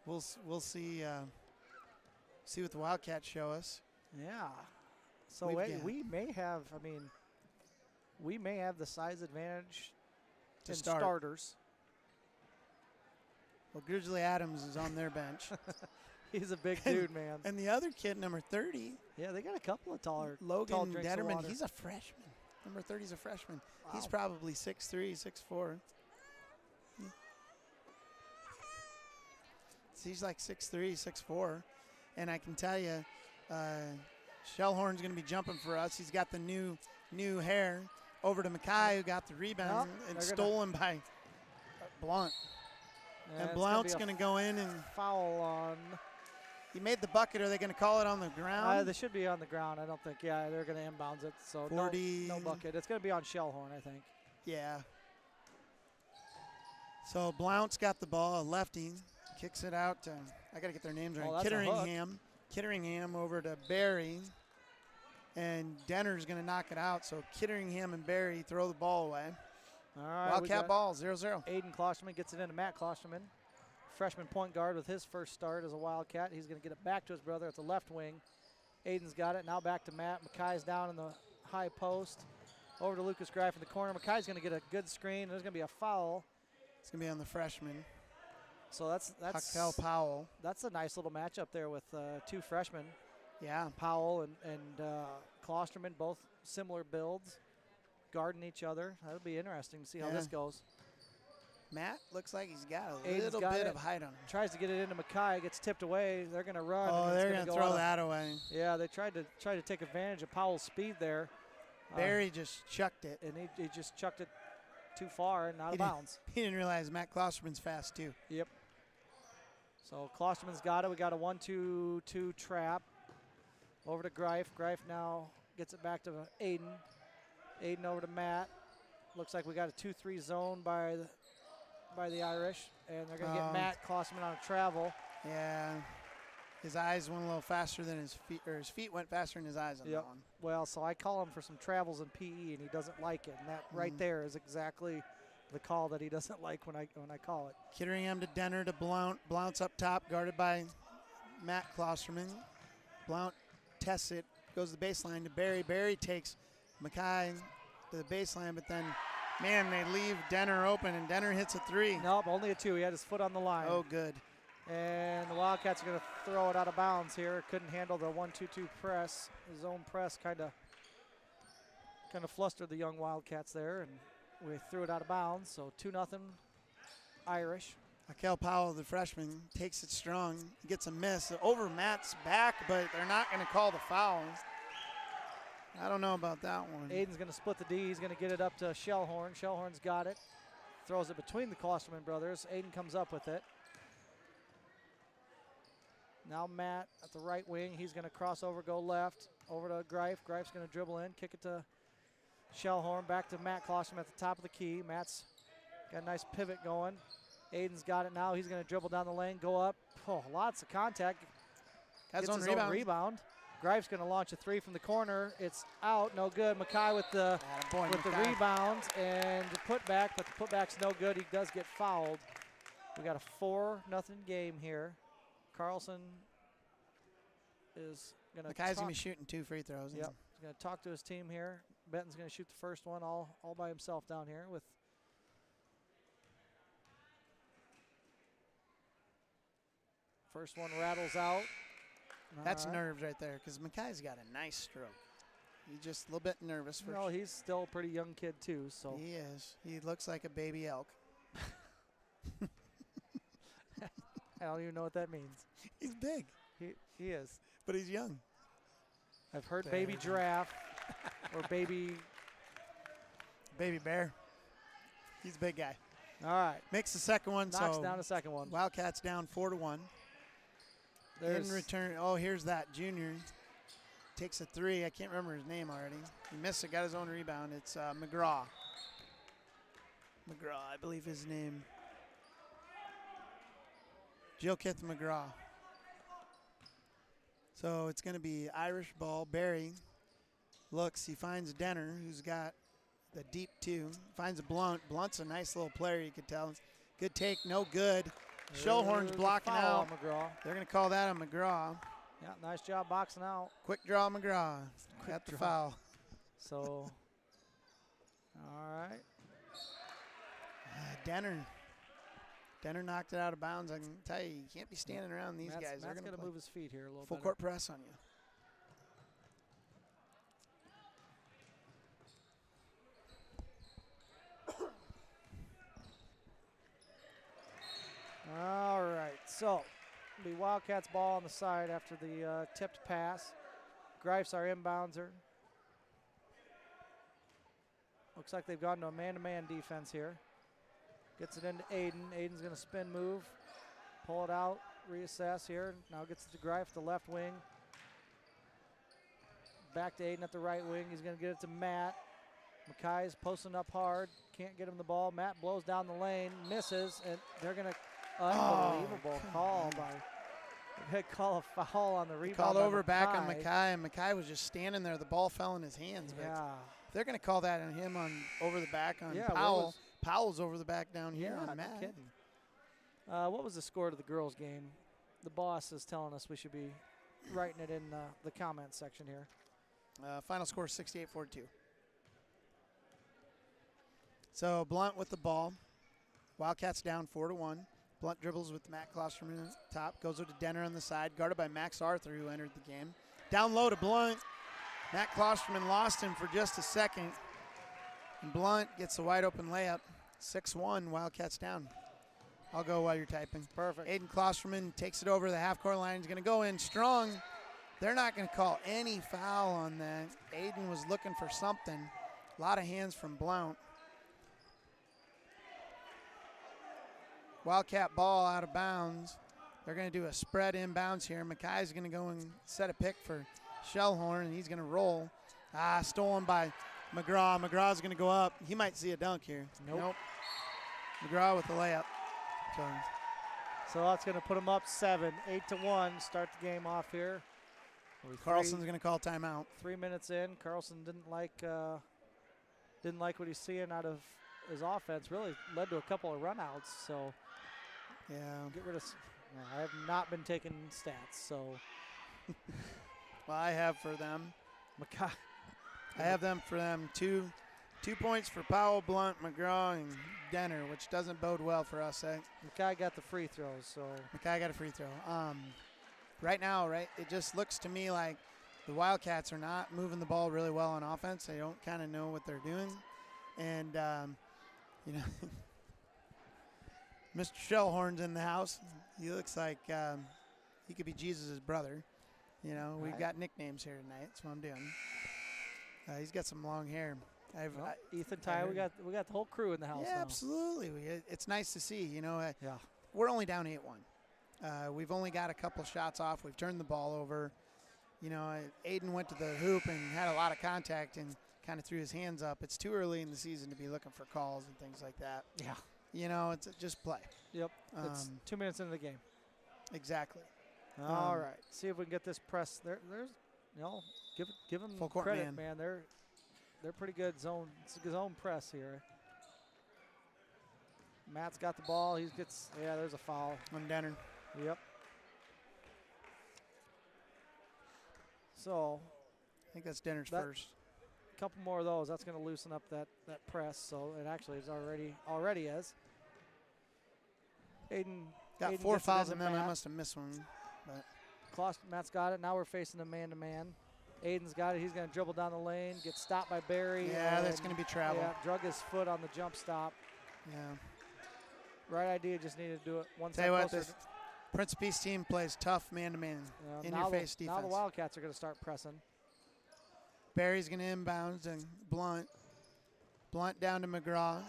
we'll see what the Wildcats show us. Yeah. So we may have. We may have the size advantage in starters. Well, Grizzly Adams is on their bench. He's a big dude, man. And the other kid, number 30. Yeah, they got a couple of taller. Logan Detterman, he's a freshman. Number 30 is a freshman. Wow. He's probably 6'3", 6'4". Yeah. So he's like 6'3", 6'4". And I can tell you, Shellhorn's going to be jumping for us. He's got the new hair. Over to Mackay, who got the rebound and stolen by Blunt. And Blount's going to go in and foul on. He made the bucket. Are they going to call it on the ground? They should be on the ground. I don't think. Yeah, they're going to inbounds it. So 40. No bucket. It's going to be on Shellhorn, I think. Yeah. So Blount's got the ball. A lefty kicks it out. I got to get their names right. Kitteringham over to Barry. And Denner's going to knock it out. So Kitteringham and Barry throw the ball away. All right. Wildcat ball, 0-0. Aiden Klosterman gets it into Matt Klosterman. Freshman point guard with his first start as a Wildcat. He's going to get it back to his brother at the left wing. Aiden's got it. Now back to Matt. Mackay's down in the high post. Over to Lucas Greif in the corner. Mackay's going to get a good screen. There's going to be a foul. It's going to be on the freshman. So that's Hakel Powell. That's a nice little matchup there with two freshmen. Yeah. Powell and Klosterman, both similar builds, guarding each other. That'll be interesting to see how this goes. Matt looks like he's got a Aiden's little got bit it. of height on him. Tries to get it into Mackay, gets tipped away. They're going to run. Oh, and they're going to throw that away. Yeah, they tried to take advantage of Powell's speed there. Barry just chucked it. And he just chucked it too far and out of bounds. He didn't realize Matt Klosterman's fast, too. Yep. So Klosterman's got it. We got a 1-2-2 trap. Over to Greif. Greif now gets it back to Aiden. Aiden over to Matt. Looks like we got a 2-3 zone by the Irish, and they're going to get Matt Klosterman on a travel. Yeah. His eyes went a little faster than his feet, or his feet went faster than his eyes on that one. Well, so I call him for some travels in PE, and he doesn't like it. And that right there is exactly the call that he doesn't like when I call it. Kitteringham to Denner to Blount. Blount's up top, guarded by Matt Klosterman. Blount tests it, goes to the baseline to Barry. Barry takes Mackay to the baseline, but then, man, they leave Denner open, and Denner hits a 3. Nope, only a 2. He had his foot on the line. Oh, good. And the Wildcats are going to throw it out of bounds here. Couldn't handle the 1-2-2 press. The zone press kind of flustered the young Wildcats there, and we threw it out of bounds. So 2-0 Irish. Hakel Powell, the freshman, takes it strong. Gets a miss over Matt's back, but they're not going to call the foul. I don't know about that one. Aiden's going to split the D. He's going to get it up to Shellhorn. Shellhorn's got it. Throws it between the Klosterman brothers. Aiden comes up with it. Now Matt at the right wing. He's going to cross over, go left, over to Greif. Greif's going to dribble in, kick it to Shellhorn. Back to Matt Klosterman at the top of the key. Matt's got a nice pivot going. Aiden's got it now. He's going to dribble down the lane, go up. Oh, lots of contact. Gets his own rebound. Greif's going to launch a 3 from the corner. It's out, no good. Mackay with the rebound and the putback, but the putback's no good. He does get fouled. We got a 4-0 game here. Carlson is going to Mackay's going to be shooting 2 free throws. Yep. He's going to talk to his team here. Benton's going to shoot the first one all by himself down here with first one rattles out. That's nerves right there because Mackay's got a nice stroke. He's just a little bit nervous. No, he's still a pretty young kid too. So he is. He looks like a baby elk. I don't even know what that means. He's big. He is. But he's young. I've heard baby giraffe or baby bear. He's a big guy. All right. Makes the second one. Knocks so down the second one. Wildcats down 4-1. In return, here's that junior. Takes a 3. I can't remember his name already. He missed it, got his own rebound. It's McGraw. I believe his name. Jilkith McGraw. So it's going to be Irish ball. Barry looks. He finds Denner, who's got the deep 2. Finds a Blunt. Blunt's a nice little player, you could tell. Good take, no good. Shellhorn's blocking out. McGraw. They're going to call that on McGraw. Yeah, nice job boxing out. Quick draw McGraw. Got the foul. So, all right. Denner knocked it out of bounds. I can tell you can't be standing around these guys. They're going to move his feet here a little full better. Court press on you. All right, so the Wildcats ball on the side after the tipped pass. Greif's our inbounder. Looks like they've gone to a man-to-man defense here. Gets it into Aiden. Aiden's going to spin move, pull it out, reassess here. Now gets it to Greif, the left wing. Back to Aiden at the right wing. He's going to get it to Matt. Mackay's posting up hard. Can't get him the ball. Matt blows down the lane, misses, and they're going to unbelievable call by. They call a foul on the rebound. Called over back on Mackay, and Mackay was just standing there. The ball fell in his hands. Yeah. But they're going to call that on him on over the back on Powell. Powell's over the back down here on Matt. No kidding. What was the score to the girls' game? The boss is telling us we should be writing it in the comments section here. Final score 68-42. So Blunt with the ball. Wildcats down 4-1. Blunt dribbles with Matt Klosterman on top. Goes over to Denner on the side, guarded by Max Arthur, who entered the game. Down low to Blunt. Matt Klosterman lost him for just a second. And Blunt gets a wide open layup. 6-1, Wildcats down. I'll go while you're typing. Perfect. Aiden Klosterman takes it over the half-court line. He's going to go in strong. They're not going to call any foul on that. Aiden was looking for something. A lot of hands from Blount. Wildcat ball out of bounds. They're going to do a spread inbounds here. Mackay's going to go and set a pick for Shellhorn, and he's going to roll. Stolen by McGraw. McGraw's going to go up. He might see a dunk here. Nope. McGraw with the layup. So that's going to put them up 7, 8-1. Start the game off here. Carlson's going to call timeout. 3 minutes in. Carlson didn't like what he's seeing out of his offense. Really led to a couple of runouts. So yeah, get rid of. I have not been taking stats. So well, I have for them. Mackay. I have them for them 2 points for Powell, Blunt, McGraw, and Denner, which doesn't bode well for us. Mackay got the free throws. So Mackay got a free throw. Right now, it just looks to me like the Wildcats are not moving the ball really well on offense. They don't kind of know what they're doing. And, Mr. Shellhorn's in the house. He looks like he could be Jesus' brother. We've got nicknames here tonight. That's what I'm doing. He's got some long hair. Ethan, Ty, we got the whole crew in the house yeah, now. Absolutely. It's nice to see. Yeah. We're only down 8-1. We've only got a couple shots off. We've turned the ball over. Aiden went to the hoop and had a lot of contact and kind of threw his hands up. It's too early in the season to be looking for calls and things like that. Yeah. It's just play. Yep. It's 2 minutes into the game. Exactly. All right. See if we can get this press. There's, give them full court credit, man. They're pretty good zone press here. Matt's got the ball. There's a foul On Denner. Yep. So I think that's Denner's first. A couple more of those. That's going to loosen up that press. So it actually is already is. Aiden got 4 fouls on them. I must have missed one. But Matt's got it. Now we're facing a man-to-man. Aiden's got it. He's going to dribble down the lane, get stopped by Barry. Yeah, that's going to be travel. Yeah, drug his foot on the jump stop. Yeah. Right idea, just needed to do it one Tell you what, closer. this Prince of Peace team plays tough man-to-man, in-your-face defense. Now the Wildcats are going to start pressing. Barry's going to inbounds and Blunt. Blunt down to McGraw.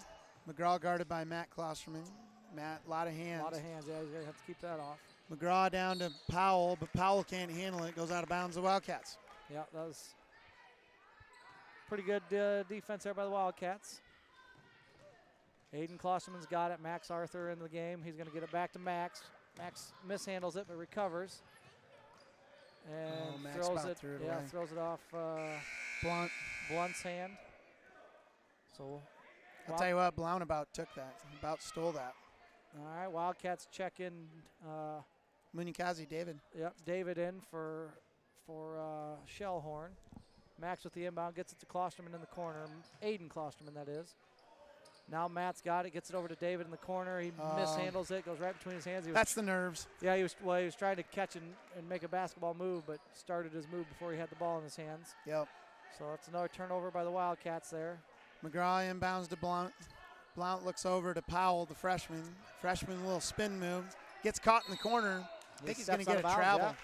McGraw guarded by Matt Klosterman. Matt, a lot of hands. Yeah, he's going to have to keep that off. McGraw down to Powell, but Powell can't handle it. Goes out of bounds. The Wildcats. Yeah, that was pretty good defense there by the Wildcats. Aiden Klosterman's got it. Max Arthur in the game. He's going to get it back to Max. Max mishandles it but recovers. And throws it off Blunt's hand. So I'll tell you what, Blount about took that. About stole that. All right, Wildcats check in. Munikazi, David. Yep, David in for Shellhorn. Max with the inbound, gets it to Klosterman in the corner. Aiden Klosterman, that is. Now Matt's got it, gets it over to David in the corner. He mishandles it, goes right between his hands. That's the nerves. Yeah, he was trying to catch and make a basketball move, but started his move before he had the ball in his hands. Yep. So that's another turnover by the Wildcats there. McGraw inbounds to Blount. Blount looks over to Powell, the freshman. Freshman, a little spin move. Gets caught in the corner. I think he's going to get a travel. Yeah.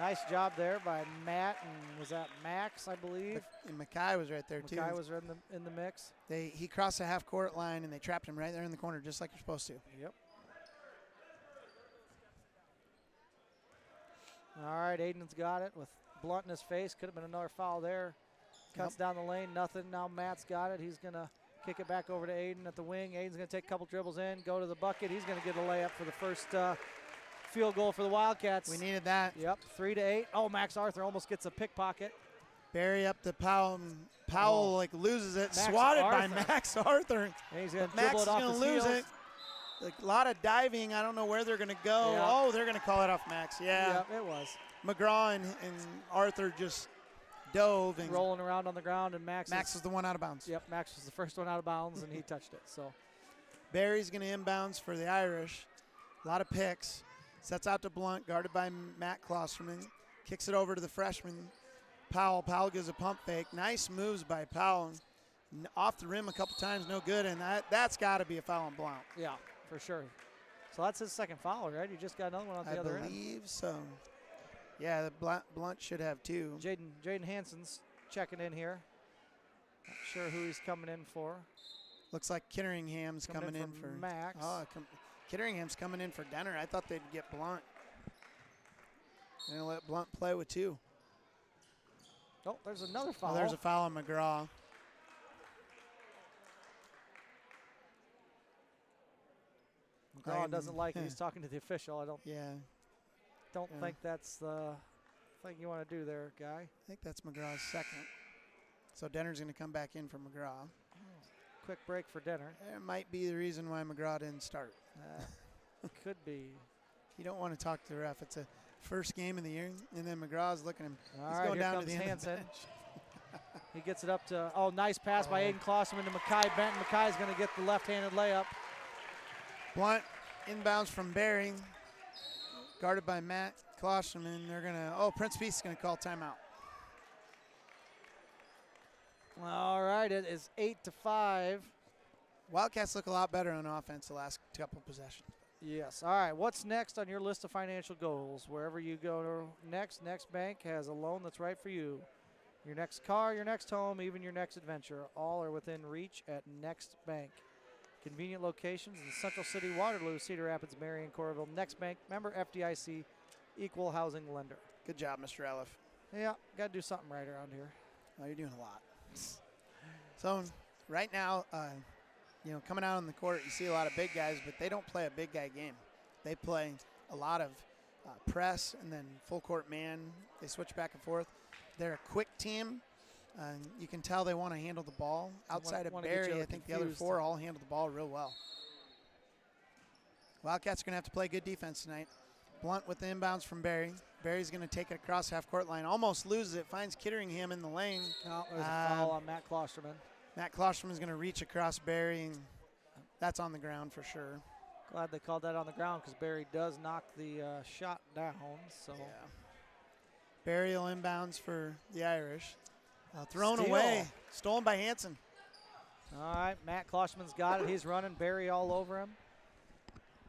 Nice job there by Matt, and was that Max, I believe? And Mackay was right there, too. Mackay was in the mix. He crossed the half-court line, and they trapped him right there in the corner, just like you're supposed to. Yep. All right, Aiden's got it with Blunt in his face. Could have been another foul there. Cuts down the lane, nothing. Now Matt's got it. He's going to kick it back over to Aiden at the wing. Aiden's going to take a couple dribbles in, go to the bucket. He's going to get a layup for the first field goal for the Wildcats. We needed that. Yep, 3-8. Oh, Max Arthur almost gets a pickpocket. Barry up to Powell. Powell loses it. Swatted by Max Arthur. And he's going to dribble it off his lose heels. it. A lot of diving. I don't know where they're going to go. Yeah. Oh, they're going to call it off Max. Yeah. Yep, it was. McGraw and Arthur just dove. And rolling around on the ground, and Max was the one out of bounds. Yep, Max was the first one out of bounds, and he touched it. So Barry's going to inbounds for the Irish. A lot of picks. Sets out to Blunt, guarded by Matt Klosterman. Kicks it over to the freshman, Powell. Powell gives a pump fake. Nice moves by Powell. Off the rim a couple times, no good, and that's got to be a foul on Blount. Yeah, for sure. So that's his second foul, right? You just got another one on the other end. I believe so. Yeah, the Blunt should have two. Jaden Hansen's checking in here. Not sure who he's coming in for. Looks like Kitteringham's coming in for Max. Oh, Kitteringham's coming in for Denner. I thought they'd get Blunt. They're going to let Blunt play with two. Oh, there's another foul. Oh, there's a foul on McGraw. McGraw doesn't like it. He's talking to the official. I don't think that's the thing you want to do there, guy. I think that's McGraw's second. So Denner's going to come back in for McGraw. Quick break for Denner. That might be the reason why McGraw didn't start. Could be. You don't want to talk to the ref. It's a first game of the year, and then McGraw's looking at him. He's All going right, down to the end of the bench. He gets it up to, nice pass by Aiden Klosterman to Mackay Benton. Mackay's going to get the left-handed layup. Blunt inbounds from Barry, guarded by Matt Klosterman. They're going to, Prince Peace is going to call timeout. All right, it is 8-5. Wildcats look a lot better on offense the last couple possessions. Yes. All right, what's next on your list of financial goals? Wherever you go next Bank has a loan that's right for you. Your next car, your next home, even your next adventure, all are within reach at Next Bank. Convenient locations in Central City, Waterloo, Cedar Rapids, Marion, Coralville. Next Bank, member FDIC, equal housing lender. Good job, Mr. Eliff. Yeah, got to do something right around here. Oh, you're doing a lot. So right now, coming out on the court, you see a lot of big guys, but they don't play a big guy game. They play a lot of press and then full court man. They switch back and forth. They're a quick team. You can tell they want to handle the ball. Outside of Barry, I think the other four all handle the ball real well. Wildcats are going to have to play good defense tonight. Blunt with the inbounds from Barry. Barry's going to take it across half-court line. Almost loses it. Finds Kitteringham's in the lane. No, there's a foul on Matt Klosterman. Matt Klosterman's going to reach across Barry, and that's on the ground for sure. Glad they called that on the ground because Barry does knock the shot down. So yeah. Barry will inbounds for the Irish. Thrown away. Stolen by Hansen. All right, Matt Klosterman's got it. He's running. Barry all over him.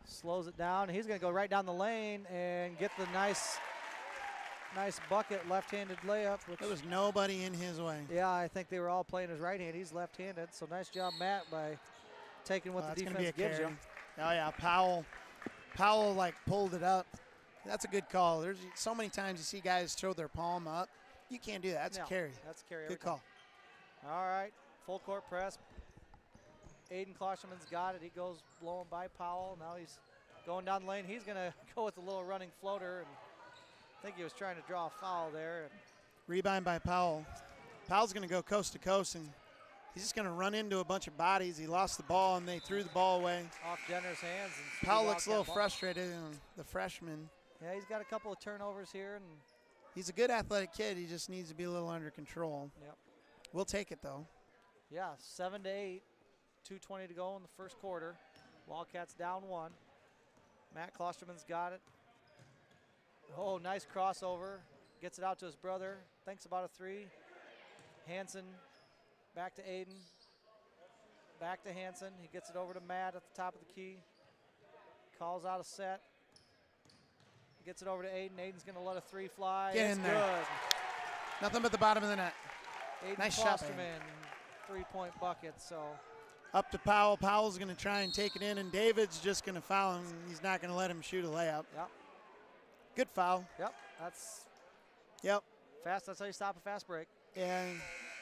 Slows it down. He's going to go right down the lane and get the nice bucket, left-handed layup. There was nobody in his way. Yeah, I think they were all playing his right hand. He's left-handed, so nice job, Matt, by taking what the defense gives you. Oh, yeah, Powell pulled it up. That's a good call. There's so many times you see guys throw their palm up. You can't do that. That's a carry. That's a carry. Good call. All right, full court press. Aiden Klosterman's got it. He goes blowing by Powell. Now he's going down the lane. He's going to go with a little running floater. And I think he was trying to draw a foul there. Rebound by Powell. Powell's going to go coast to coast, and he's just going to run into a bunch of bodies. He lost the ball, and they threw the ball away. Off Jenner's hands. And Powell looks a little frustrated, and the freshman. Yeah, he's got a couple of turnovers here. And he's a good athletic kid. He just needs to be a little under control. Yep. We'll take it, though. Yeah, 7-8. 2:20 to go in the first quarter. Wildcats down one. Matt Klosterman's got it. Oh, nice crossover. Gets it out to his brother. Thinks about a three. Hansen back to Aiden. Back to Hansen. He gets it over to Matt at the top of the key. Calls out a set. Gets it over to Aiden. Aiden's going to let a three fly. Get in there. Good. Nothing but the bottom of the net. Aiden nice shot, Klosterman, three-point bucket. So up to Powell. Powell's going to try and take it in, and David's just going to foul him. He's not going to let him shoot a layup. Yep. Good foul. Yep. That's fast. That's how you stop a fast break. Yeah.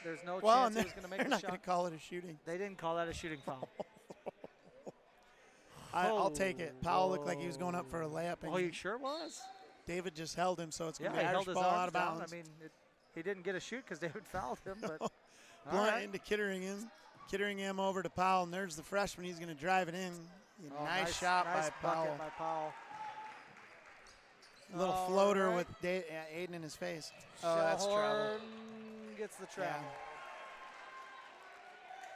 There's no chance he was going to make they're the not shot. going to call it a shooting. They didn't call that a shooting foul. I'll take it. Powell looked like he was going up for a layup. Oh, he sure was. David just held him, so it's going to he be held Irish his ball arms out of down. bounds. I mean, he didn't get a shoot because David fouled him. But Blunt into Kitteringham's. Kitteringham's over to Powell, and there's the freshman. He's going to drive it in. Nice shot by Powell. By Powell. A little floater with Aiden in his face. Oh, that's travel. Gets the travel.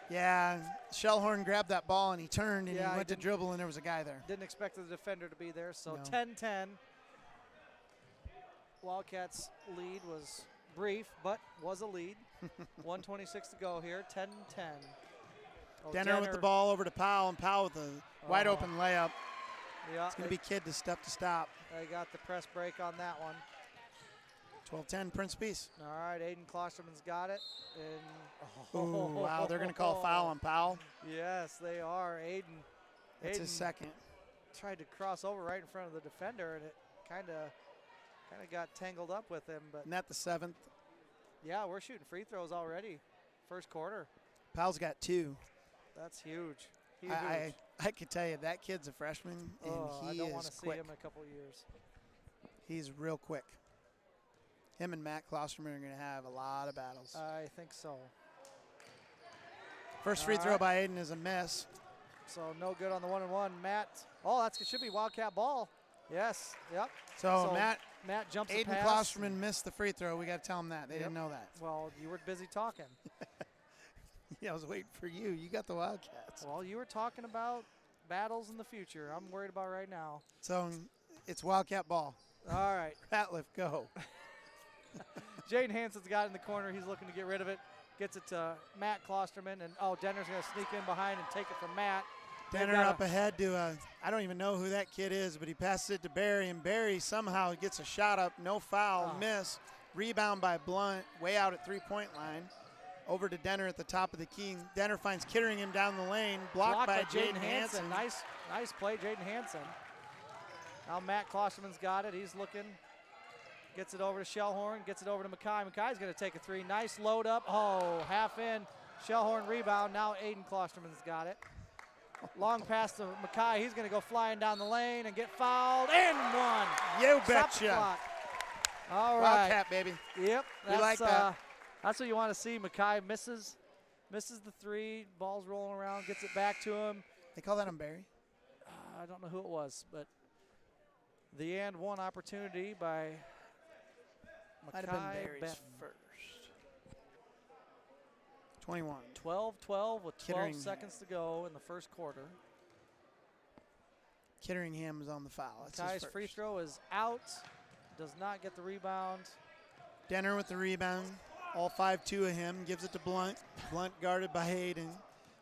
Yeah, Shellhorn grabbed that ball and he turned and Yeah, he went to dribble and there was a guy there. Didn't expect the defender to be there, so No. 10-10. Wildcats' lead was brief, but was a lead. 1:26 to go here, 10-10. Oh, Denner with the ball over to Powell, and Powell with a wide open layup. Yeah, It's going to be Kidd to step to stop. they got the press break on that one. 12-10, Prince Peace. All right, Aiden Klosterman's got it. And Ooh, wow, they're going to call a foul on Powell. Yes, they are. Aiden. That's his second. Tried to cross over right in front of the defender, and it kind of got tangled up with him. But Isn't that the seventh? yeah, we're shooting free throws already. First quarter. Powell's got 2. That's huge. Huge. I could tell you that kid's a freshman, and I he don't want to is see quick. him in a couple years. He's real quick. Him and Matt Klosterman are going to have a lot of battles. I think so. First free all throw right. by Aiden is a miss. So no good on the 1-and-1. Matt. Oh, that should be Wildcat ball. Yes. Yep. So, Matt jumps the Aiden pass. Klosterman missed the free throw. We got to tell him that. They didn't know that. Well, you were busy talking. Yeah, I was waiting for you. You got the Wildcats. Well, you were talking about battles in the future. I'm worried about right now. So it's Wildcat ball. All right. Ratliff, go. Jaden Hansen's got it in the corner. He's looking to get rid of it. Gets it to Matt Klosterman. And, Denner's going to sneak in behind and take it from Matt. Denner up ahead to I don't even know who that kid is, but he passes it to Barry, and Barry somehow gets a shot up. No foul, miss. Rebound by Blunt, way out at three-point line. Over to Denner at the top of the key. Denner finds Kitteringham down the lane. Blocked by Jaden Hansen. Nice play, Jaden Hansen. Now Matt Klosterman's got it. He's looking. Gets it over to Shellhorn. Gets it over to Mackay. Mackay's going to take a three. Nice load up. Oh, half in. Shellhorn rebound. Now Aiden Klosterman's got it. Long pass to Mackay. He's going to go flying down the lane and get fouled. And one. You Stop the betcha. clock. All right. Wildcat, baby. Yep. We like that. That's what you want to see. Mackay misses the three. Ball's rolling around. Gets it back to him. They call that on Barry? I don't know who it was, but the and one opportunity by Might have been Mackay Barry's Benton. first. 21. 12-12 with 12 Kitteringham. seconds to go in the first quarter. Kitteringham is on the foul. That's his Mackay's first. free throw is out. Does not get the rebound. Denner with the rebound. All 5-2 of him. Gives it to Blunt. Blunt guarded by Hayden.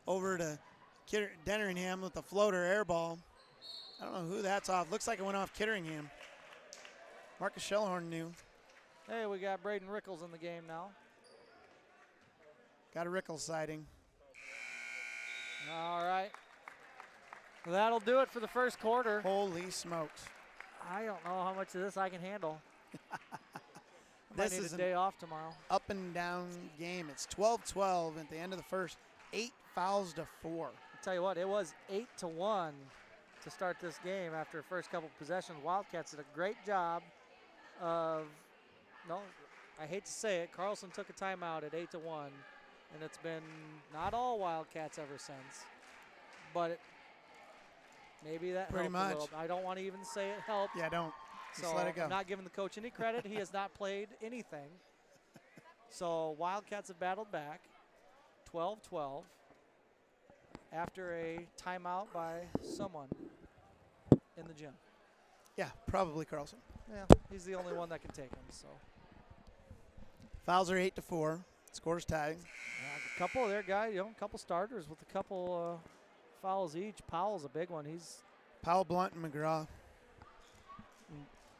Over to Denneringham with the floater air ball. I don't know who that's off. Looks like it went off Kitteringham. Marcus Shellhorn knew. Hey, we got Braden Rickles in the game now. Got a Rickles sighting. All right. Well, that'll do it for the first quarter. Holy smokes. I don't know how much of this I can handle. I might This need is a an day off tomorrow. up and down game. It's 12-12 at the end of the first. 8 fouls to 4. I'll tell you what, it was 8-1 to start this game after the first couple possessions. Wildcats did a great job of, I hate to say it, Carlson took a timeout at 8-1, and it's been not all Wildcats ever since. But maybe that Pretty helped much. a little. I don't want to even say it helped. Yeah, don't. Just So let it go. I'm not giving the coach any credit. He has not played anything. So Wildcats have battled back, 12-12, after a timeout by someone in the gym. Yeah, probably Carlson. Yeah, he's the only one that can take them. So Fouls are 8-4. Scores tied. a couple of their guys, a couple starters with a couple fouls each. Powell's a big one. He's Powell, Blunt, and McGraw.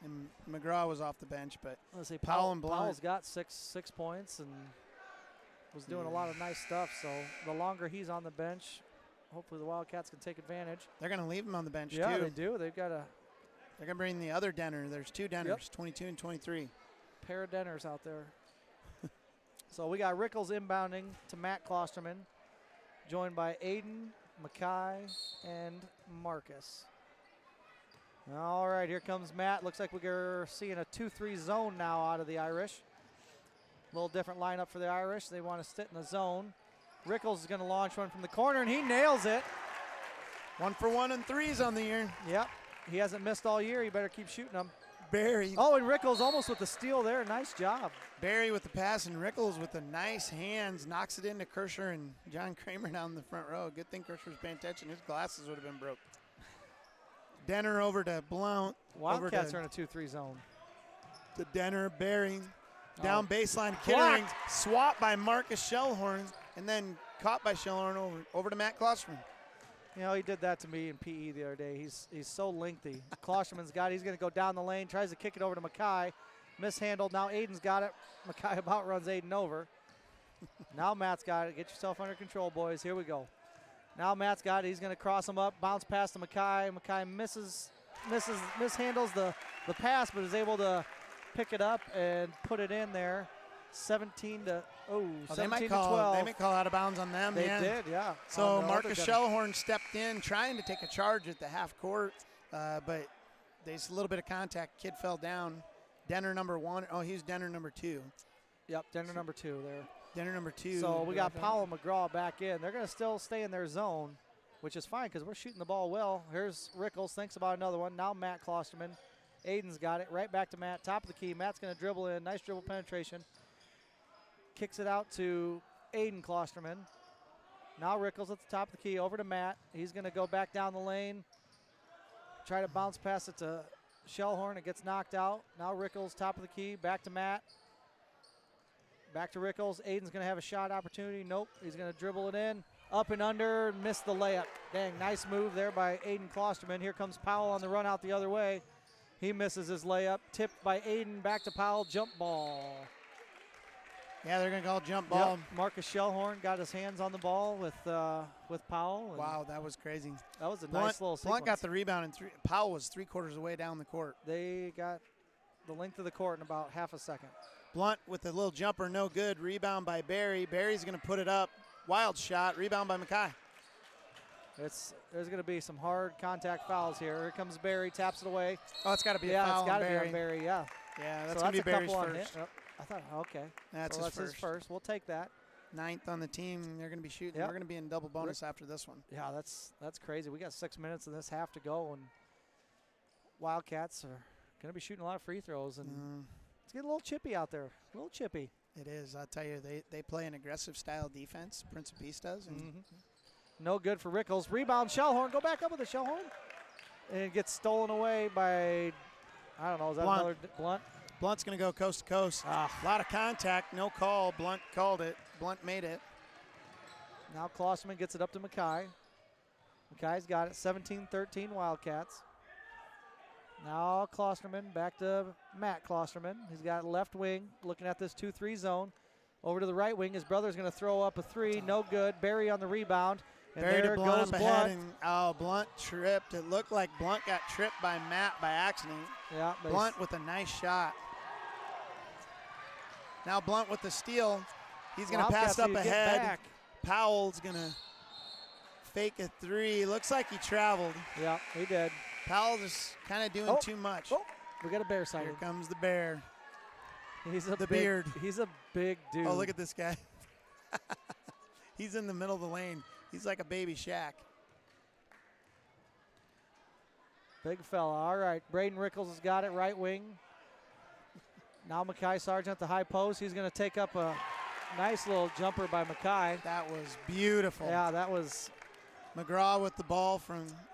And McGraw was off the bench, but let's say Powell and Blunt. Powell's got six points and was doing a lot of nice stuff. So the longer he's on the bench, hopefully the Wildcats can take advantage. they're going to leave him on the bench, Yeah, too. they do. They've got a They're going to bring the other Denner. There's 2 Denners, 22 and 23. pair of Denners out there. So we got Rickles inbounding to Matt Klosterman, joined by Aiden, Mackay, and Marcus. All right, here comes Matt. Looks like we're seeing a 2-3 zone now out of the Irish. A little different lineup for the Irish. They want to sit in the zone. Rickles is going to launch one from the corner, and he nails it. 1 for 1 and 3s on the year. Yep, he hasn't missed all year. He better keep shooting them. Barry. Oh, and Rickles almost with the steal there. Nice job. Barry with the pass, and Rickles with the nice hands knocks it into Kirscher and John Kramer down the front row. Good thing Kirscher was paying attention. His glasses would have been broke. Denner over to Blount. Wildcats are in a 2-3 zone. To Denner, Barry. Down baseline, Kittering. Swap by Marcus Shellhorn, and then caught by Shellhorn over to Matt Klosterman. You know, he did that to me in PE the other day. He's so lengthy. Klosterman's got it. He's going to go down the lane, tries to kick it over to Mackay. Mishandled. Now Aiden's got it. Mackay about runs Aiden over. Now Matt's got it. Get yourself under control, boys. Here we go. Now Matt's got it. He's going to cross him up, bounce past to Mackay. Mackay mishandles the pass, but is able to pick it up and put it in there. 17 to 12. They might call out of bounds on them. They did, yeah. So Marcus Shellhorn stepped in trying to take a charge at the half court, but there's a little bit of contact. Kid fell down. Denner number 1. Oh, he's Denner number 2. Yep, Denner number 2 there. Denner number 2. So we got Powell and McGraw back in. They're going to still stay in their zone, which is fine because we're shooting the ball well. Here's Rickles, thinks about another one. Now Matt Klosterman. Aiden's got it. Right back to Matt. Top of the key. Matt's going to dribble in. Nice dribble penetration. Kicks it out to Aiden Klosterman. Now Rickles at the top of the key. Over to Matt. He's going to go back down the lane. Try to bounce past it to Shellhorn. It gets knocked out. Now Rickles, top of the key. Back to Matt. Back to Rickles. Aiden's going to have a shot opportunity. Nope. He's going to dribble it in. Up and under. Missed the layup. Dang, nice move there by Aiden Klosterman. Here comes Powell on the run out the other way. He misses his layup. Tipped by Aiden. Back to Powell. Jump ball. Yeah, they're going to call jump ball. Yep. Marcus Shellhorn got his hands on the ball with Powell. Wow, that was crazy. That was a nice little sequence. Blunt got the rebound, and Powell was 3/4 away down the court. They got the length of the court in about half a second. Blunt with a little jumper, no good. Rebound by Barry. Barry's going to put it up. Wild shot. Rebound by Mackay. There's going to be some hard contact fouls here. Here comes Barry, taps it away. Oh, it's got to be a foul it's got on to be on Barry, yeah. Yeah, that's so going to be Barry's first. first. I thought, okay. That's his first. We'll take that. 9th on the team. They're going to be shooting. Yep. We're going to be in double bonus after this one. Yeah, that's crazy. We got 6 minutes in this half to go, and Wildcats are going to be shooting a lot of free throws, and it's getting a little chippy out there. A little chippy. It is. I'll tell you, they play an aggressive style defense. Prince of Peace does. And no good for Rickles. Rebound, Shellhorn. Go back up with the Shellhorn. And it gets stolen away by, I don't know, is that Blunt. another Blunt? Blunt's going to go coast to coast. A lot of contact, no call. Blunt called it. Blunt made it. Now Klosterman gets it up to Mackay. Mackay's got it, 17-13 Wildcats. Now Klosterman back to Matt Klosterman. He's got left wing, looking at this 2-3 zone. Over to the right wing. His brother's going to throw up a 3. No good. Barry on the rebound. And Barry there to Blunt goes up Blunt. ahead. And, Blunt tripped. It looked like Blunt got tripped by Matt by accident. Yeah, Blunt with a nice shot. Now Blunt with the steal. He's going to pass up ahead. Powell's going to fake a 3. Looks like he traveled. Yeah, he did. Powell just kind of doing too much. Oh, we got a bear sighting. Here comes the bear. He's a beard. He's a big dude. Oh, look at this guy. He's in the middle of the lane. He's like a baby Shaq. Big fella. All right, Braden Rickles has got it, right wing. Now Mackay Sargent at the high post. He's going to take up a nice little jumper by Mackay. That was beautiful. Yeah, that was. McGraw with the ball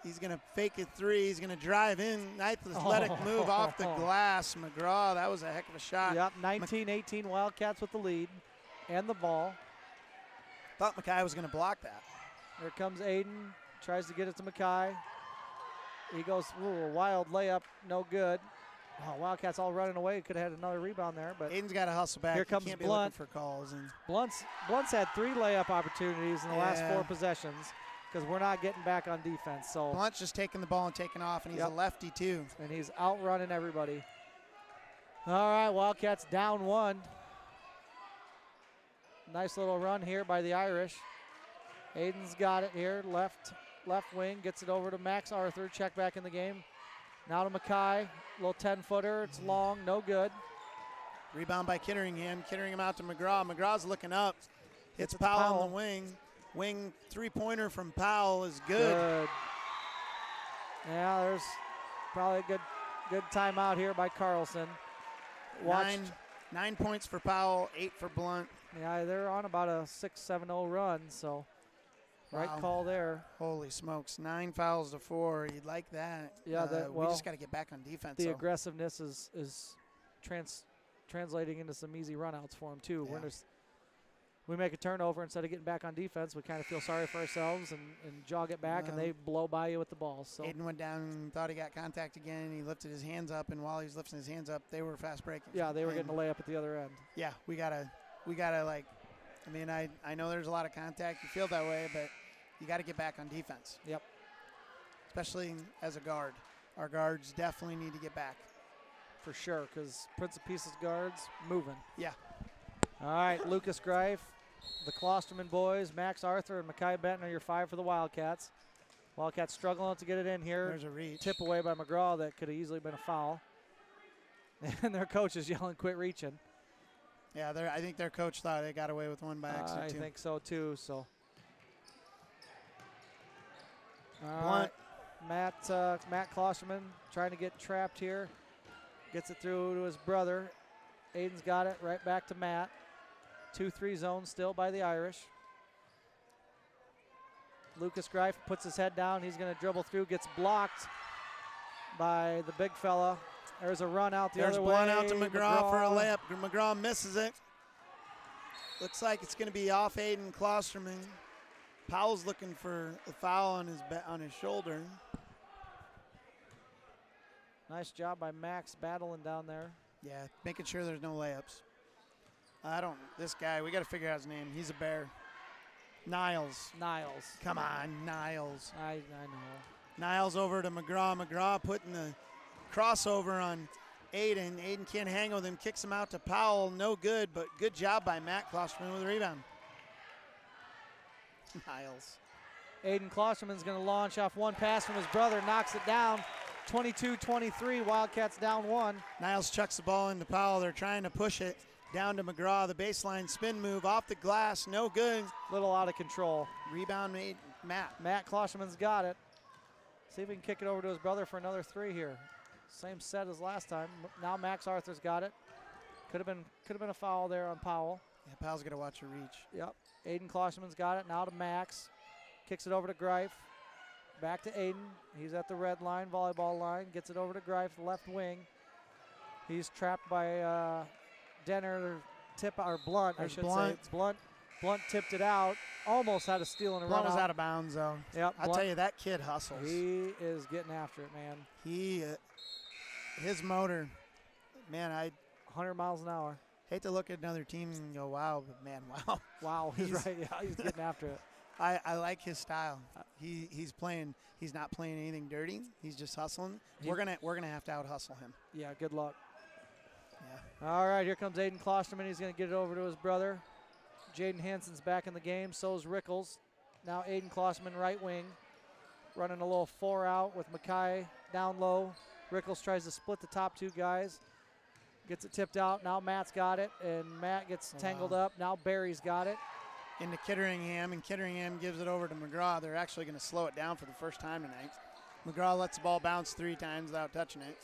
he's going to fake a 3. He's going to drive in. Nice athletic move off the glass. McGraw, that was a heck of a shot. Yep, 19-18 Wildcats with the lead and the ball. Thought Mackay was going to block that. Here comes Aiden. Tries to get it to Mackay. He goes, a wild layup, no good. Oh, Wildcats all running away. Could have had another rebound there, but Aiden's got to hustle back. Here comes He can't Blunt. be looking for calls. And Blunt's had 3 layup opportunities in the last 4 possessions because we're not getting back on defense. So Blunt's just taking the ball and taking off, and he's a lefty too. And he's outrunning everybody. All right, Wildcats down 1. Nice little run here by the Irish. Aiden's got it here, left wing, gets it over to Max Arthur, check back in the game. Now to Mackay, little 10-footer, it's long, no good. Rebound by Kitteringham, Kitteringham out to McGraw. McGraw's looking up, hits Powell on the wing. Wing 3-pointer from Powell is good. Yeah, there's probably a Good timeout here by Carlson. Watched. 9 points for Powell, 8 for Blunt. Yeah, they're on about a 6-7-0 run, so right Wow. call there. Holy smokes, 9 fouls to 4. You'd like that. Yeah, we just got to get back on defense. The though. aggressiveness is translating into some easy runouts for them too. Yeah. We make a turnover, instead of getting back on defense, we kind of feel sorry for ourselves and jog it back, and they blow by you with the ball. So Aiden went down and thought he got contact again, and he lifted his hands up, and while he was lifting his hands up, they were fast breaking. yeah, they were And getting a layup at the other end. Yeah, we gotta like, I mean, I know there's a lot of contact. You feel that way, but you got to get back on defense. Yep. Especially as a guard. Our guards definitely need to get back. For sure, because Prince of Pieces guards moving. Yeah. All right, Lucas Greif, the Klosterman boys, Max Arthur and Mackay Benton are your 5 for the Wildcats. Wildcats struggling to get it in here. There's a reach. Tip away by McGraw that could have easily been a foul. And their coach is yelling, "Quit reaching." Yeah, I think their coach thought they got away with one by accident, I too. think so too. So, Blunt. Matt Klosterman trying to get trapped here. Gets it through to his brother. Aiden's got it right back to Matt. 2-3 zone still by the Irish. Lucas Greif puts his head down. He's going to dribble through. Gets blocked by the big fella. There's a run out the other way. There's one out to McGraw for a layup. McGraw misses it. Looks like it's going to be off Aiden Klosterman. Powell's looking for a foul on his shoulder. Nice job by Max battling down there. Yeah, making sure there's no layups. This guy, we got to figure out his name. He's a bear. Niles. Come on, Niles. I know. Niles over to McGraw. McGraw putting the crossover on Aiden. Aiden can't hang with him, kicks him out to Powell. No good, but good job by Matt Klosterman with a rebound. Niles. Aiden Klosterman's going to launch off one pass from his brother, knocks it down. 22-23, Wildcats down 1. Niles chucks the ball into Powell. They're trying to push it down to McGraw. The baseline spin move off the glass, no good. Little out of control. Rebound made Matt. Matt Klosterman's got it. See if he can kick it over to his brother for another 3 here. Same set as last time. Now Max Arthur's got it. Could have been a foul there on Powell. Yeah, Powell's got to watch a reach. Yep. Aiden Klosterman's got it. Now to Max. Kicks it over to Greif. Back to Aiden. He's at the red line, volleyball line. Gets it over to Greif, left wing. He's trapped by Denner, Blunt, I should say. Blunt tipped it out. Almost had a steal and a run. Blunt was out of bounds, though. Yep. I'll tell you, that kid hustles. He is getting after it, man. His motor, man, I 100 miles an hour. hate to look at another team and go, wow, but man, wow. Wow, he's right. Yeah, he's getting after it. I like his style. He's playing. He's not playing anything dirty. He's just hustling. We're gonna have to out hustle him. Yeah, good luck. Yeah. All right, here comes Aiden Klosterman. He's going to get it over to his brother. Jaden Hansen's back in the game. So is Rickles. Now Aiden Klosterman, right wing, running a little 4 out with Mackay down low. Rickles tries to split the top 2 guys. Gets it tipped out. Now Matt's got it, and Matt gets tangled up. Now Barry's got it. Into Kitteringham, and Kitteringham gives it over to McGraw. They're actually going to slow it down for the first time tonight. McGraw lets the ball bounce 3 times without touching it.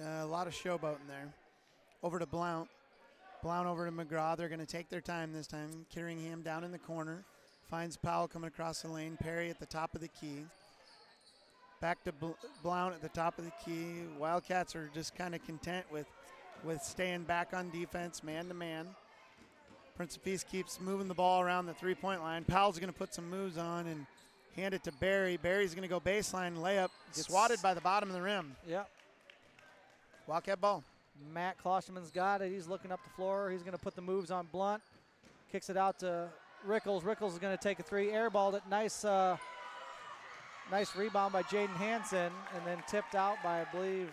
A lot of showboating there. Over to Blount. Blount over to McGraw. They're going to take their time this time. Kitteringham down in the corner. Finds Powell coming across the lane. Perry at the top of the key. Back to Blount at the top of the key. Wildcats are just kind of content with staying back on defense, man-to-man. Prince of Peace keeps moving the ball around the 3-point line. Powell's going to put some moves on and hand it to Barry. Barry's going to go baseline layup. Swatted by the bottom of the rim. Yep. Wildcat ball. Matt Klosterman's got it. He's looking up the floor. He's going to put the moves on Blunt. Kicks it out to Rickles. Rickles is going to take a 3. Airballed it. Nice rebound by Jaden Hansen, and then tipped out by, I believe,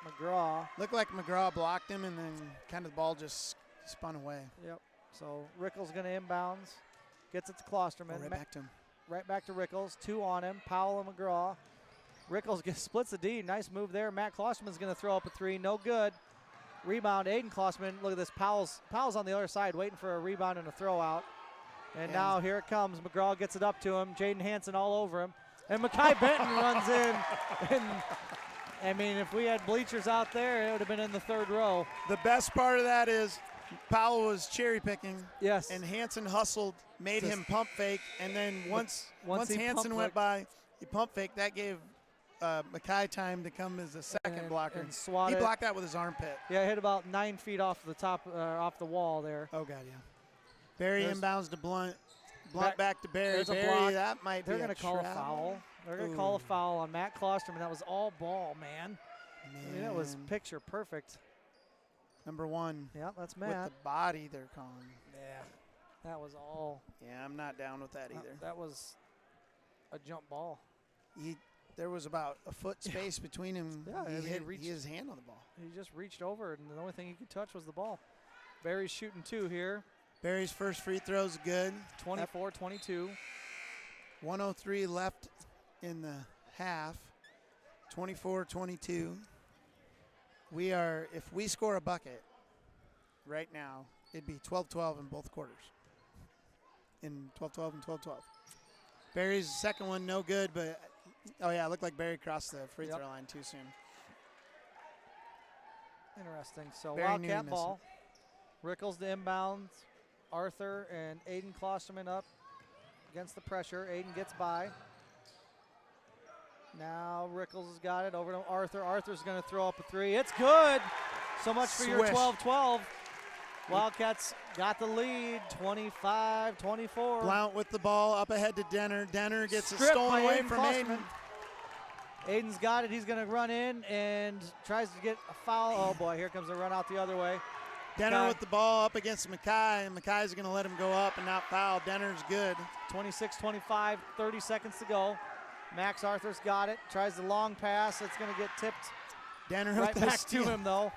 McGraw. Looked like McGraw blocked him, and then kind of the ball just spun away. Yep. So Rickles going to inbounds. Gets it to Klosterman. Right back to him. Right back to Rickles. 2 on him. Powell and McGraw. Rickles splits the D. Nice move there. Matt Klosterman's going to throw up a 3. No good. Rebound, Aiden Klosterman. Look at this. Powell's on the other side waiting for a rebound and a throw out. And now here it comes. McGraw gets it up to him. Jaden Hansen all over him. And Mackay Benton runs in and I mean, if we had bleachers out there, it would have been in the third row. The best part of that is Powell was cherry picking. Yes. And Hansen hustled, made him pump fake, and then once he Hansen pump went faked- by, he pump faked. That gave Mackay time to come as a second blocker. and swat He it. blocked that with his armpit. Yeah, it hit about 9 feet off the top, off the wall there. Oh God, yeah. Barry There's- inbounds to Blunt. Blunt back to Barry. there's a Barry, block. that might They're be going to call a travel. foul. They're going to call a foul on Matt Klosterman. That was all ball, man. I mean, that was Man. picture perfect. Number 1. Yeah, that's With Matt. the body they're calling. Yeah, that was all. Yeah, I'm not down with that either. That was a jump ball. There was about a foot space between him. Yeah, I mean, he reached- his hand on the ball. He just reached over, and the only thing he could touch was the ball. Barry's shooting 2 here, Barry's first free throw's good. 24-22. 103 left in the half. 24-22. If we score a bucket right now, it'd be 12-12 in both quarters. In 12-12 and 12-12. Barry's second one, no good, but oh yeah, it looked like Barry crossed the free throw line too soon. Interesting. So Barry knew he Wildcat missed ball. Rickles the inbounds. Arthur and Aiden Klosterman up against the pressure. Aiden gets by. Now Rickles has got it over to Arthur. Arthur's going to throw up a 3. It's good. So much for your Swish. 12-12. Wildcats got the lead, 25-24. Blount with the ball up ahead to Denner. Denner gets it Stripped stolen by away Aiden from Klosterman. Aiden. Aiden's got it. He's going to run in and tries to get a foul. Oh, boy, here comes a run out the other way. Denner Mackay. with the ball up against Mackay, and Mackay's going to let him go up and not foul. Denner's good. 26-25, 30 seconds to go. Max Arthur's got it. Tries the long pass. It's going to get tipped Denner right with the back steal. to him, though.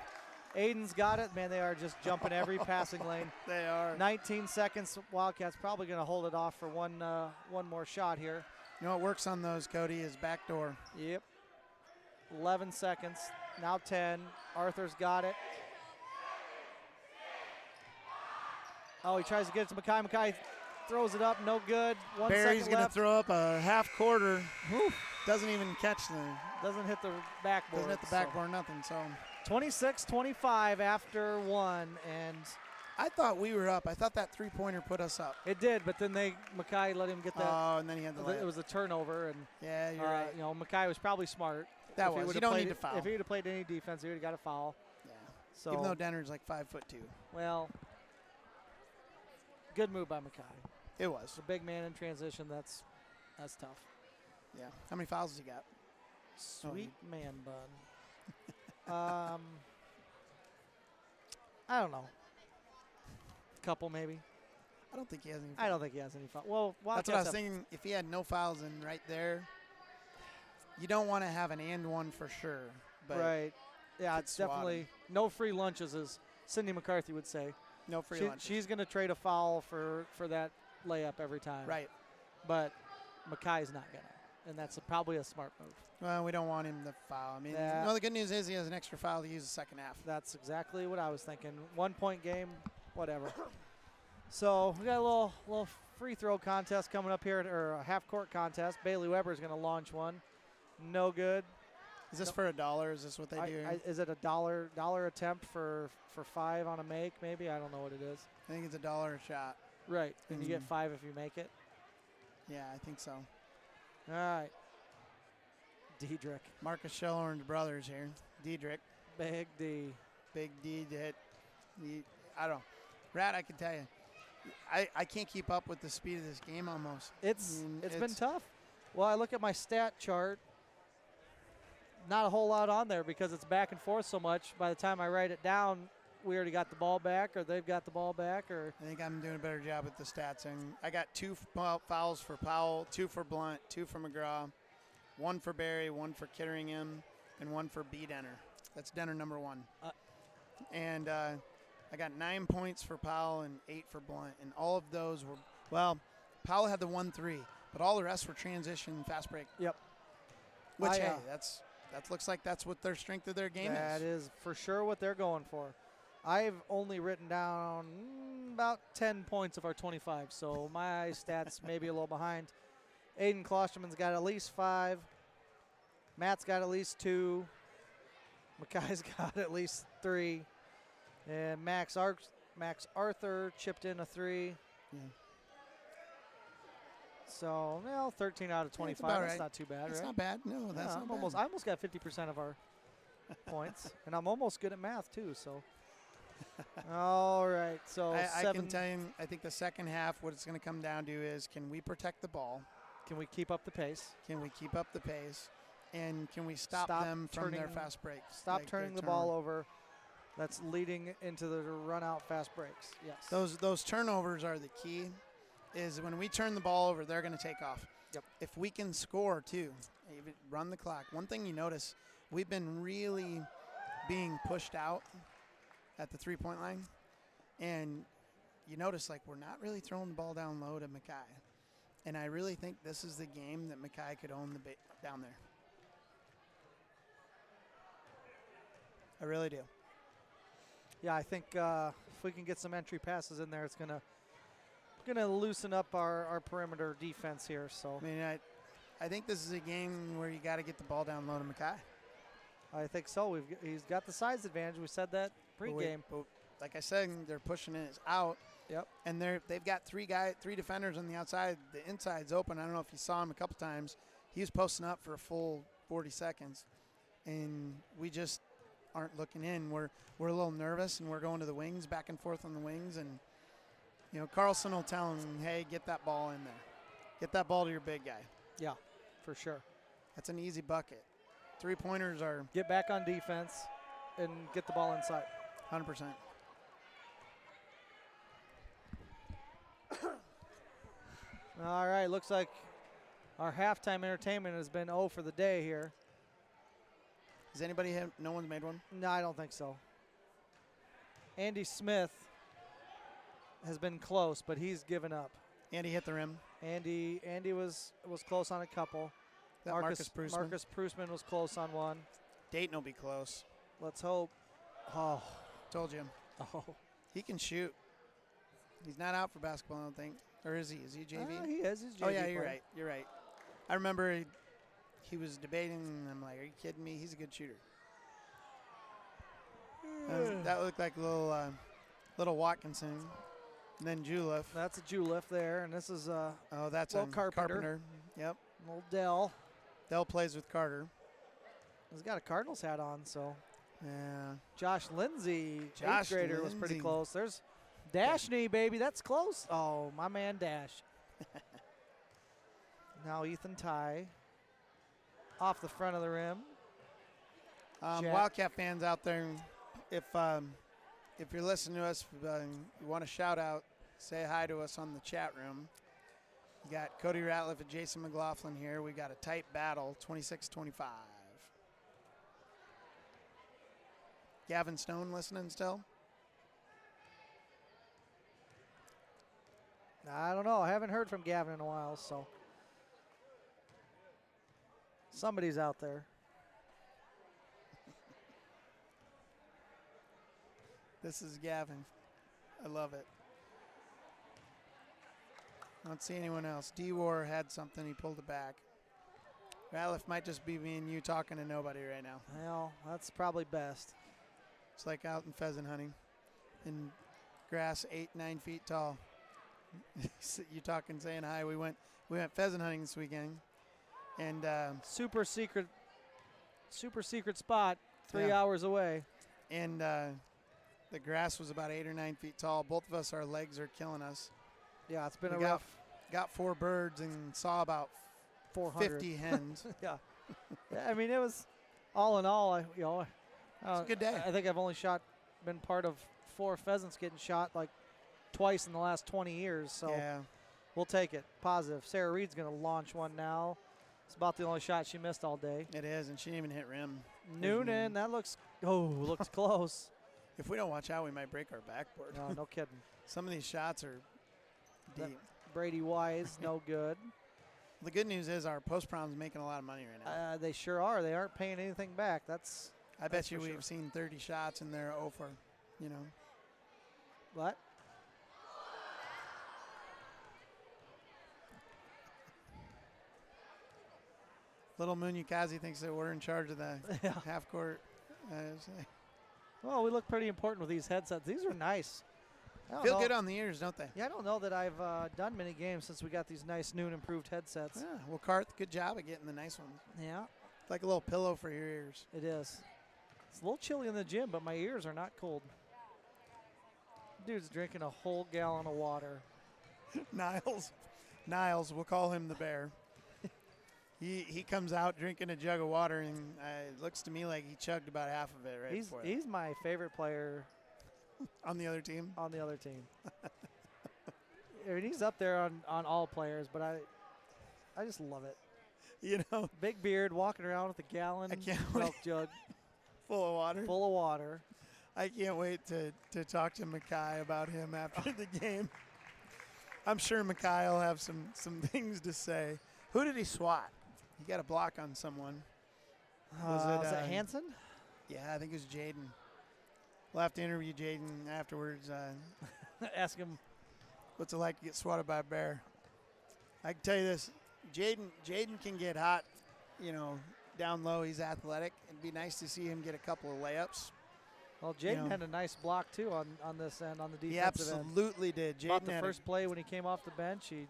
Aiden's got it. Man, they are just jumping every passing lane. They are. 19 seconds. Wildcats probably going to hold it off for one more shot here. You know what works on those, Cody, is backdoor. Yep. 11 seconds. Now 10. Arthur's got it. Oh, he tries to get it to Mackay. Mackay throws it up. No good. 1 Barry's second going to left. throw up a half quarter. Whew. Doesn't even catch the Doesn't hit the backboard. doesn't hit the so. backboard, nothing. So 26-25 after 1, and I thought we were up. I thought that three-pointer put us up. it did, but then Mackay let him get that. Oh, and then he had the It was a turnover, and Yeah, you're right. you know, Mackay was probably smart. That If he was. would've You don't played need to foul. If he would have played any defense, he would have got a foul. Yeah. So, Even though Denner's like 5'2". well, good move by Mackay. It was. It's a big man in transition. That's tough. Yeah. How many fouls has he got? Sweet man bun. I don't know. Couple maybe. I don't think he has any. I don't think he has any foul. Well, That's what I was Wildcats have- thinking. If he had no fouls in right there, you don't want to have an and one for sure. But right. Yeah, could it's swat him. definitely no free lunches, as Cindy McCarthy would say. no free lunch. She's going to trade a foul for that layup every time. Right. But Mackay's not going to, and that's probably a smart move. Well, we don't want him to foul. I mean, Yeah. no, the good news is he has an extra foul to use the second half. That's exactly what I was thinking. 1 point game, whatever. So we got a little free throw contest coming up here, or a half court contest. Bailey Weber is going to launch one. No good. Is this for $1? Is this what they do? Is it a dollar attempt for 5 on a make? Maybe, I don't know what it is. I think it's $1 a shot. Right, and you get Mm. 5 if you make it. Yeah, I think so. All right. Diedrich, Marcus Shellhorn's brothers here. Diedrich, Big D. Big D to hit. I don't know. Rat, I can tell you. I can't keep up with the speed of this game almost. It's been tough. Well, I look at my stat chart. Not a whole lot on there because it's back and forth so much. By the time I write it down, we already got the ball back, or they've got the ball back, or I think I'm doing a better job with the stats. And I got 2 fouls for Powell, 2 for Blunt, 2 for McGraw, 1 for Barry, 1 for Kitteringham, and 1 for B. Denner. That's Denner number 1. And I got 9 points for Powell and 8 for Blunt. And all of those were, well, Powell had the 1-3, but all the rest were transition, fast break. Yep. Which, I, hey, that looks like that's what their strength of their game that is for sure what they're going for. I've only written down about 10 points of our 25, so my stats may be a little behind. Aiden Klosterman's got at least 5. Matt's got at least 2. Mackay's got at least 3. And Max Arthur chipped in a 3. Yeah. So, 13 out of 25. about That's right. not too bad, That's right? not bad. No, that's Yeah, not bad. I almost got 50% of our points. And I'm almost good at math, too, so. All right, so I 7. can tell you, I think the second half, what it's going to come down to is, can we protect the ball? Can we keep up the pace? Can we keep up the pace? And can we stop them from their fast breaks? Stop like turning the turnover. ball over. That's leading into the run-out fast breaks. Yes. Those turnovers are the key. Is when we turn the ball over, they're going to take off. Yep. If we can score too, even run the clock. One thing you notice, we've been really being pushed out at the three-point line, and you notice like we're not really throwing the ball down low to Mackay. And I really think this is the game that Mackay could own down there. I really do. Yeah, I think if we can get some entry passes in there, it's gonna loosen up our perimeter defense here. So I mean, I think this is a game where you got to get the ball down low to Mackay. I think so. He's got the size advantage. We said that pregame. But like I said, they're pushing it out. Yep. And they've got 3 defenders on the outside. The inside's open. I don't know if you saw him a couple times. He was posting up for a full 40 seconds, and we just aren't looking in. We're a little nervous, and we're going to the wings, back and forth on the wings, and Carlson will tell him, hey, get that ball in there. Get that ball to your big guy. Yeah, for sure. That's an easy bucket. 3-pointers are Get back on defense and get the ball inside. 100%. All right, looks like our halftime entertainment has been for the day here. Does anybody have? No one's made one? No, I don't think so. Andy Smith has been close, but he's given up. Andy hit the rim. Andy was close on a couple. That Marcus Prusman. Marcus Prusman was close on one. Dayton will be close. Let's hope. Oh. Told you. Oh. He can shoot. He's not out for basketball, I don't think. Or is he? Is he JV? He is. He's JV Oh, yeah, you're player. right. You're right. I remember he was debating, and I'm like, are you kidding me? He's a good shooter. That looked like a little Watkinson. And then Juleff. That's a Juleff there, and this is That's little Carpenter. Yep. little Dell. Dell plays with Carter. He's got a Cardinals hat on, so. Yeah. Josh Lindsay, Josh 8th grader, was pretty Lindsay. close. There's Dashney, baby. That's close. Oh, my man Dash. Now Ethan Ty off the front of the rim. Jack. Wildcat fans out there, if you're listening to us, you want to shout out, say hi to us on the chat room. You got Cody Ratliff and Jason McLaughlin here. We got a tight battle, 26-25. Gavin Stone listening still? I don't know. I haven't heard from Gavin in a while, so. Somebody's out there. This is Gavin. I love it. I don't see anyone else. D-War had something. He pulled it back. Ratliff might just be me and you talking to nobody right now. Well, that's probably best. It's like out in pheasant hunting in grass 8-9 feet tall. You talking, saying hi. We went pheasant hunting this weekend, and Super secret spot 3 Yeah. hours away. and the grass was about 8 or 9 feet tall. Both of us, our legs are killing us. Yeah, it's been We a rough Got 4 birds and saw about 400. 50 hens. Yeah. Yeah, I mean, it was all in all, It's a good day. I think I've only been part of 4 pheasants getting shot like twice in the last 20 years. So Yeah. we'll take it. Positive. Sarah Reed's going to launch one now. It's about the only shot she missed all day. It is, and she didn't even hit rim. Noonan, that looks close. If we don't watch out, we might break our backboard. No kidding. Some of these shots are That- deep. Brady Wise, no good. The good news is our post prom's making a lot of money right now. They sure are. They aren't paying anything back. That's I bet that's you for we've sure. seen 30 shots and they're 0 for, what? Little Munyakazi thinks that we're in charge of the Yeah. half court. Well, we look pretty important with these headsets. These are nice. I don't Feel know. good on the ears, don't they? Yeah, I don't know that I've done many games since we got these nice new and improved headsets. Yeah, well, Carth, good job of getting the nice ones. Yeah, It's like a little pillow for your ears. it is. It's a little chilly in the gym, but my ears are not cold. Dude's drinking a whole gallon of water. Niles, we'll call him the bear. He comes out drinking a jug of water, and it looks to me like he chugged about half of it right before that. He's my favorite player On the other team? on the other team. I mean, he's up there on all players, but I just love it. You know, Big beard, walking around with a gallon I can't milk jug full of water. full of water. I can't wait to talk to Makai about him after the game. I'm sure Makai will have some things to say. Who did he swat? He got a block on someone. Was it Hansen? Yeah, I think it was Jaden. We'll have to interview Jaden afterwards. Ask him. What's it like to get swatted by a bear? I can tell you this. Jaden can get hot, you know, down low. He's athletic. It'd be nice to see him get a couple of layups. Well, Jaden know. had a nice block, too, on this end, on the He defensive end. absolutely did. About Jaden the had first play when he came off the bench, he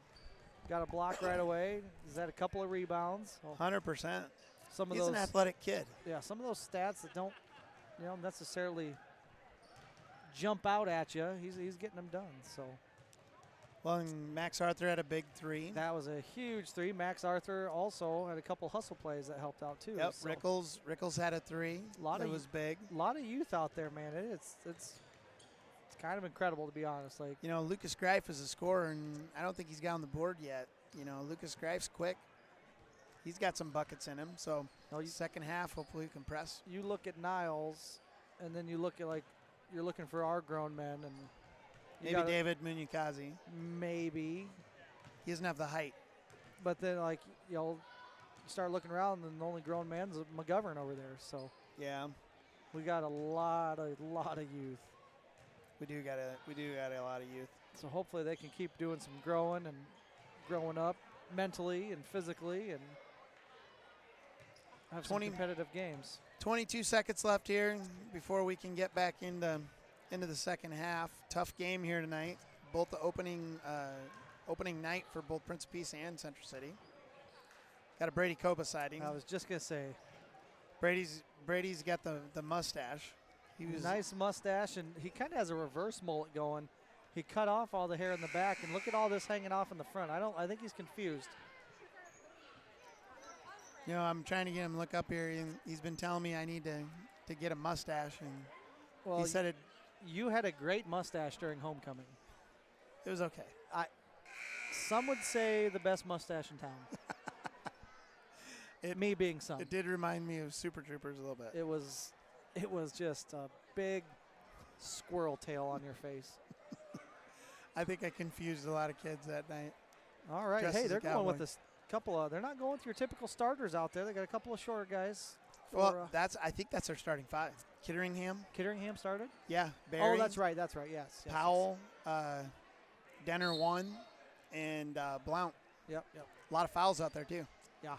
got a block right away. He's had a couple of rebounds. Well, 100%. some of He's those, an athletic kid. yeah, some of those stats that don't, necessarily jump out at you. He's getting them done. So Well, and Max Arthur had a big three. that was a huge three. Max Arthur also had a couple hustle plays that helped out too. Yep, so Rickles had a three. Lot that of was big. a lot of youth out there, man. It's kind of incredible, to be honest. Like, You know, Lucas Greif is a scorer, and I don't think he's got on the board yet. You know, Lucas Greif's quick. He's got some buckets in him. So no, second half, hopefully we can press. you look at Niles, and then you look at, like, you're looking for our grown men, and you Maybe gotta- David Munyakazi. maybe, He doesn't have the height. but then, like, you start looking around, and the only grown man's McGovern over there. So Yeah, we got a lot of youth. we do got a lot of youth. So hopefully they can keep doing some growing and growing up mentally and physically and have some 20 competitive games. 22 seconds left here before we can get back into the second half. Tough game here tonight. Both the opening night for both Prince of Peace and Central City. Got a Brady Coba sighting. I was just gonna say, Brady's got the mustache. He was nice mustache, and he kind of has a reverse mullet going. He cut off all the hair in the back, and look at all this hanging off in the front. I think he's confused. You know, I'm trying to get him to look up here. And he's been telling me I need to get a mustache, and Well, he said you had a great mustache during homecoming. it was okay. Some would say the best mustache in town. Me being some. It did remind me of Super Troopers a little bit. It was just a big squirrel tail on your face. I think I confused a lot of kids that night. All right. Dressed Hey, as a they're going with cowboy. this couple of. They're not going with your typical starters out there. They got a couple of shorter guys. Well, I think that's our starting five. Kitteringham, Kitteringham started. yeah. Barry, Oh, that's right. That's right. Yes. Powell, Denner one, and Blount. Yep. A lot of fouls out there too. Yeah.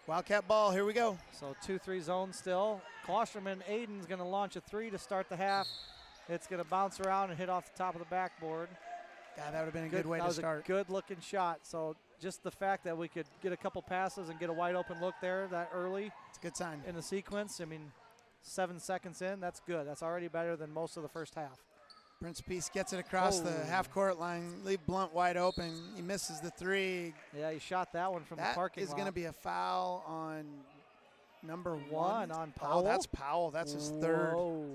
Wildcat ball. Here we go. So 2-3 zone still. Klosterman Aiden's going to launch a three to start the half. It's going to bounce around and hit off the top of the backboard. God, that would have been a good way that to was start. a good-looking shot. So just the fact that we could get a couple passes and get a wide-open look there that early It's a good sign. in the sequence, I mean, 7 seconds in, that's good. That's already better than most of the first half. Prince Peace gets it across the Oh. half-court line. Leave Blunt wide open. He misses the three. Yeah, he shot that one from the That parking is lot. going to be a foul on number One on Oh, Powell? that's Powell. That's his third. Whoa.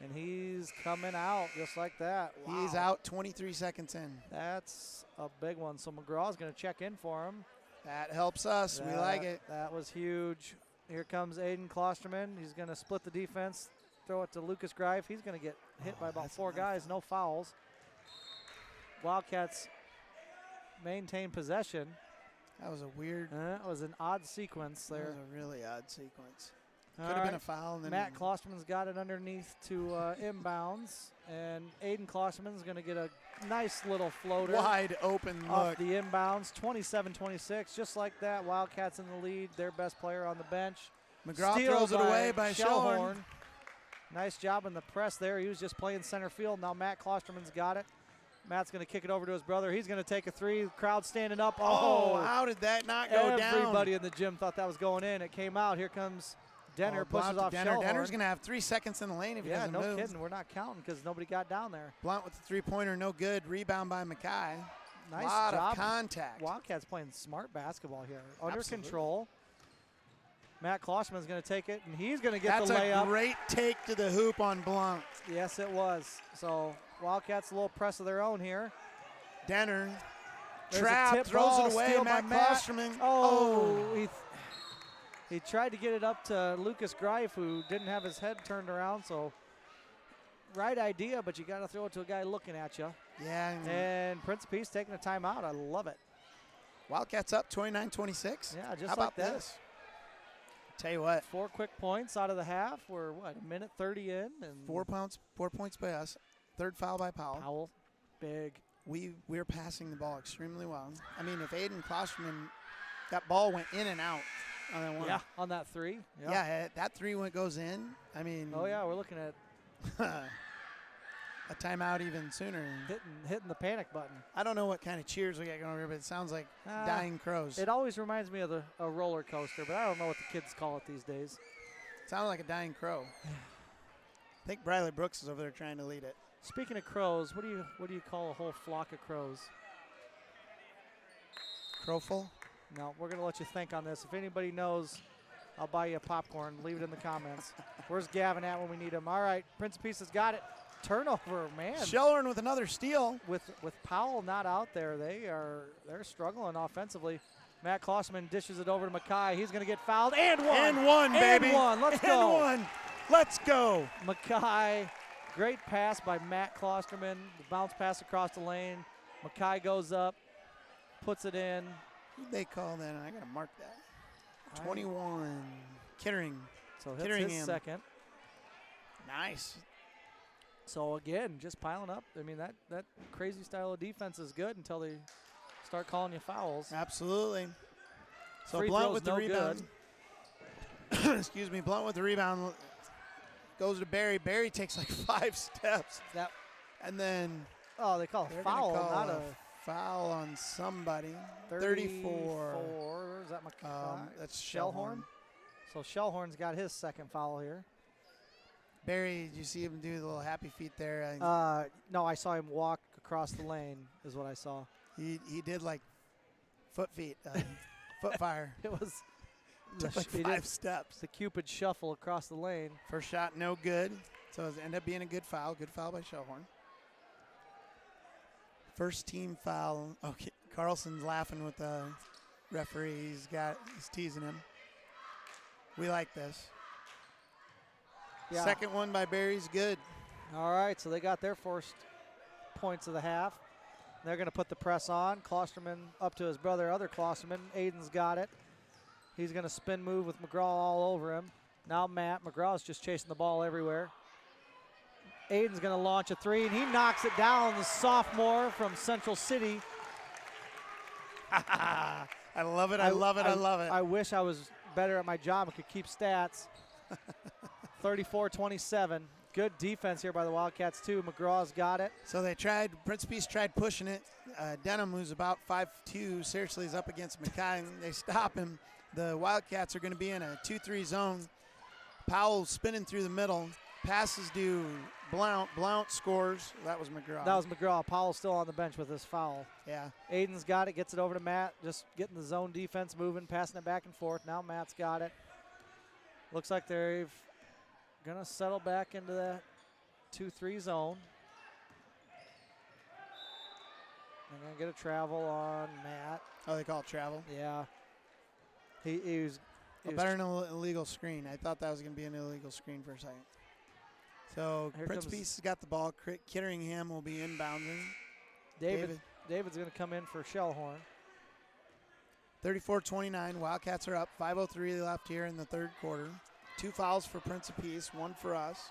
And he's coming out just like that. He's Wow. out 23 seconds in. That's a big one. So McGraw's going to check in for him. That helps us. We like it. That was huge. Here comes Aiden Klosterman. He's going to split the defense, throw it to Lucas Greif. He's going to get hit by about that's 4 another guys, no fouls. Wildcats maintain possession. That was a weird. It was an odd sequence That there. was a really odd sequence. All Could have been right. a foul. And then Matt Klosterman's got it underneath to inbounds, and Aiden Klosterman's going to get a nice little floater wide open off look. the inbounds. 27-26, just like that. Wildcats in the lead. Their best player on the bench. McGraw Steal throws it away by Shellhorn. Nice job in the press there. He was just playing center field. Now Matt Klosterman's got it. Matt's going to kick it over to his brother. He's going to take a three. Crowd standing up. Oh, how did that not go down? Everybody in the gym thought that was going in. It came out. Here comes Denner. Pushes off Denner. Shellhorn. Denner's going to have 3 seconds in the lane if he doesn't move. Yeah, no kidding. We're not counting because nobody got down there. Blount with the three-pointer, no good. Rebound by Mackay. Nice lot job. Of contact. Wildcats playing smart basketball here. Under Absolutely. control. Matt Klosterman's going to take it, and he's going to get the layup. That's a great take to the hoop on Blount. Yes, it was. So Wildcats a little press of their own here. Denner. There's Trap, throws it away. Matt Klosterman. He tried to get it up to Lucas Greif, who didn't have his head turned around. So right idea, but you got to throw it to a guy looking at you. Yeah. And Prince of Peace taking a timeout. I love it. Wildcats up 29-26. Yeah, just How like about this? Tell you what. 4 quick points out of the half. We're, what, a minute 30 in? And 4 points by us. Third foul by Powell. Powell, big. We're passing the ball extremely well. I mean, if Aiden Klosterman, that ball went in and out on that one. Yeah, on that three. Yeah, that three goes in. I mean. Oh, yeah, we're looking at a timeout even sooner. Hitting the panic button. I don't know what kind of cheers we got going over here, but it sounds like dying crows. It always reminds me of a roller coaster, but I don't know what the kids call it these days. Sounds like a dying crow. I think Briley Brooks is over there trying to lead it. Speaking of crows, what do you call a whole flock of crows? Crowful? No, we're gonna let you think on this. If anybody knows, I'll buy you a popcorn. Leave it in the comments. Where's Gavin at when we need him? All right, Prince of Peace has got it. Turnover, man. Shellhorn with another steal. With Powell not out there, they're struggling offensively. Matt Klosterman dishes it over to Mackay. He's gonna get fouled and one. And one, baby. And one. Let's go. And one. Let's go. Mackay. Great pass by Matt Klosterman. The bounce pass across the lane. Mackay goes up, puts it in. Who'd they call that? I got to mark that. 21. Kittering. So hits his second. Nice. So, again, just piling up. I mean, that crazy style of defense is good until they start calling you fouls. Absolutely. So Free Blount throws, with the no rebound. Excuse me. Blount with the rebound. Goes to Barry. Barry takes like 5 steps. And then they call a foul, not a foul on somebody. 34. Is that that's Shellhorn? So Shellhorn's got his second foul here. Barry, did you see him do the little happy feet there? No, I saw him walk across the lane is what I saw. He did like foot fire. It was took like 5 steps. The Cupid shuffle across the lane. First shot, no good. So it ended up being a good foul. Good foul by Shellhorn. First team foul. Okay, Carlson's laughing with the referee. He's teasing him. We like this. Yeah. Second one by Barry's good. All right, so they got their first points of the half. They're going to put the press on. Klosterman up to his brother, other Klosterman. Aiden's got it. He's going to spin move with McGraw all over him. Now Matt. McGraw's just chasing the ball everywhere. Aiden's going to launch a three, and he knocks it down. The sophomore from Central City. I love it. I love it. I wish I was better at my job and could keep stats. 34-27. Good defense here by the Wildcats, too. McGraw's got it. So they tried, Prince of Peace tried pushing it. Denham, who's about 5'2", seriously is up against Mackay, and they stop him. The Wildcats are going to be in a 2-3 zone. Powell spinning through the middle. Passes to Blount. Blount scores. That was McGraw. That was McGraw. Powell's still on the bench with his foul. Yeah. Aiden's got it, gets it over to Matt, just getting the zone defense moving, passing it back and forth. Now Matt's got it. Looks like they're going to settle back into that 2-3 zone. They're going to get a travel on Matt. Oh, they call it travel? Yeah. He was better than an illegal screen. I thought that was going to be an illegal screen for a second. So Prince Peace has got the ball. Kitteringham will be inbounding. David's going to come in for Shellhorn. 34-29. Wildcats are up. 5:03 left here in the third quarter. 2 fouls for Prince of Peace, 1 for us.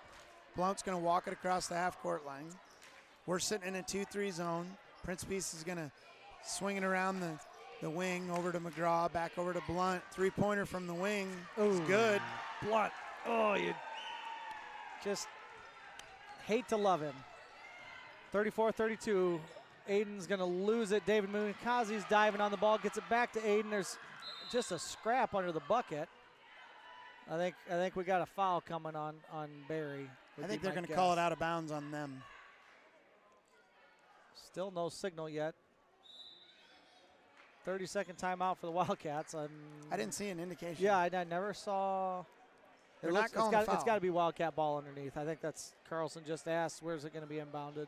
Blount's going to walk it across the half-court line. We're sitting in a 2-3 zone. Prince of Peace is going to swing it around the the wing over to McGraw, back over to Blunt. Three-pointer from the wing. Ooh. It's good. Blunt. Oh, you just hate to love him. 34-32. Aiden's going to lose it. David Munikazi's diving on the ball, gets it back to Aiden. There's just a scrap under the bucket. I think we got a foul coming on Barry. I think they're going to call it out of bounds on them. Still no signal yet. 30-second timeout for the Wildcats. I didn't see an indication. Yeah, I never saw. They're not calling a foul. It's got to be Wildcat ball underneath. I think that's Carlson just asked, where's it going to be inbounded?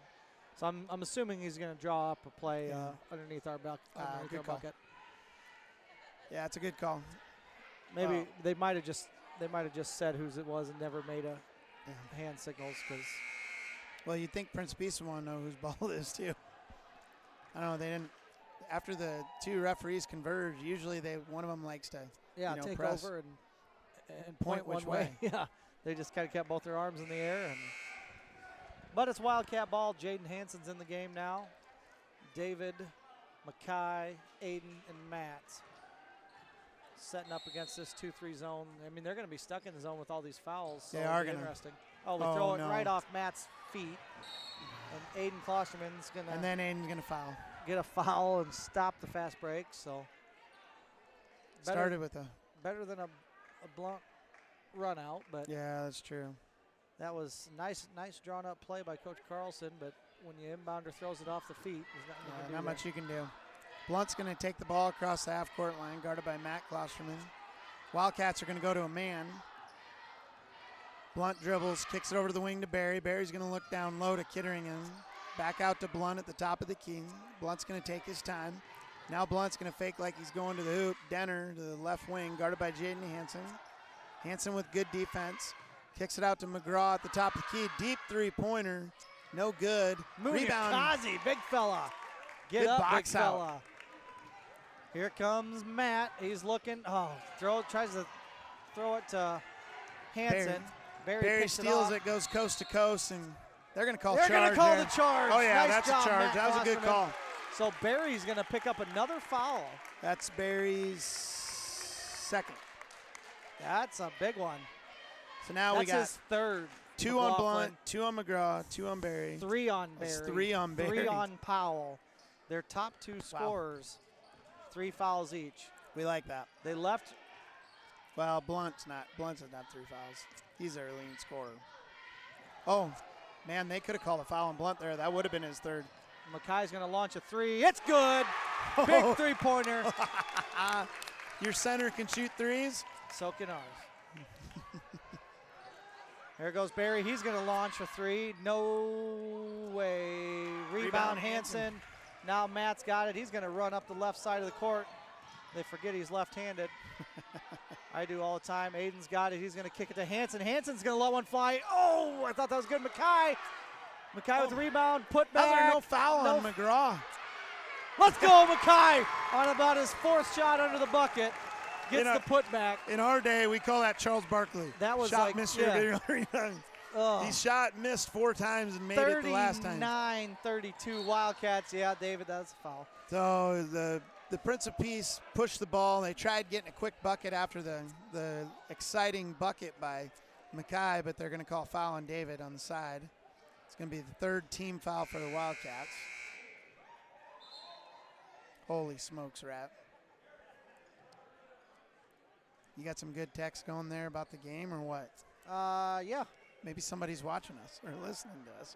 So I'm assuming he's going to draw up a play underneath our bucket. Yeah, it's a good call. Maybe they might have just said whose it was and never made a hand signals because. Well, you'd think Prince Peace would want to know whose ball it is too. I don't know. They didn't. After the two referees converge, usually one of them likes to take press over and point which one way. Yeah, they just kind of kept both their arms in the air. But it's Wildcat ball. Jaden Hansen's in the game now. David, Mackay, Aiden, and Matt setting up against this 2-3 zone. I mean, they're going to be stuck in the zone with all these fouls. So they are going to. Interesting. Oh, we throw it right off Matt's feet. And Aiden Klosterman's going to. And then Aiden's going to foul. Get a foul and stop the fast break. So started with better than a blunt run out, but yeah, that's true. That was nice drawn up play by Coach Carlson, but when your inbounder throws it off the feet, there's not much you can do. Blunt's going to take the ball across the half-court line, guarded by Matt Klosterman. Wildcats are going to go to a man. Blunt dribbles, kicks it over to the wing to Barry. Barry's going to look down low to Kitteringham. Back out to Blunt at the top of the key. Blunt's going to take his time. Now Blunt's going to fake like he's going to the hoop. Denner to the left wing, guarded by Jaden Hansen. Hansen with good defense. Kicks it out to McGraw at the top of the key. Deep three-pointer. No good. Rebound. Kazi, big fella. Get good up, box big fella. Here comes Matt. He's looking. Tries to throw it to Hansen. Barry steals it, goes coast to coast, and they're going to call charge. They're going to call the charge. Oh, yeah, nice that's job, a charge. Matt That was a good call. So Barry's going to pick up another foul. That's Barry's second. That's a big one. So now we got his third. 2 on Blunt, 2 on McGraw, 2 on Barry. 3 on Barry. That's 3 on Barry. 3 on Powell. Their top 2 scorers, 3 fouls each. We like that. They left. Well, Blunt's not 3 fouls. He's their leading scorer. Oh, man, they could have called a foul on Blunt there. That would have been his third. Mackay's going to launch a 3. It's good. Big three-pointer. Your center can shoot threes. So can ours. There goes Barry. He's going to launch a 3. No way. Rebound Hansen. Now Matt's got it. He's going to run up the left side of the court. They forget he's left-handed. I do all the time. Aiden's got it. He's going to kick it to Hansen. Hansen's going to let one fly. Oh, I thought that was good. Mackay with the rebound. Put back. How's there no foul on McGraw? Let's go, Mackay on about his 4th shot under the bucket. Gets the putback. In our day, we call that Charles Barkley. That was shot missed your rebound. He shot missed 4 times and made it the last time. 39-32 Wildcats. Yeah, David, that's a foul. So the Prince of Peace pushed the ball. They tried getting a quick bucket after the exciting bucket by Mackay, but they're going to call foul on David on the side. It's going to be the 3rd team foul for the Wildcats. Holy smokes, Rat. You got some good text going there about the game or what? Yeah. Maybe somebody's watching us or listening to us.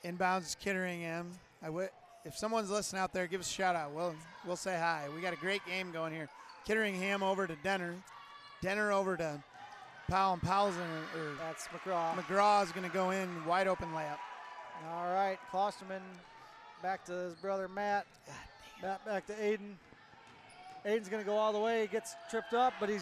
Inbounds Kitteringham. If someone's listening out there, give us a shout out. We'll say hi. We got a great game going here. Kitteringham over to Denner. Denner over to Powell, and Powell's that's McGraw. McGraw is going to go in, wide open layup. All right, Klosterman back to his brother Matt. Matt back to Aiden. Aiden's going to go all the way. He gets tripped up, but he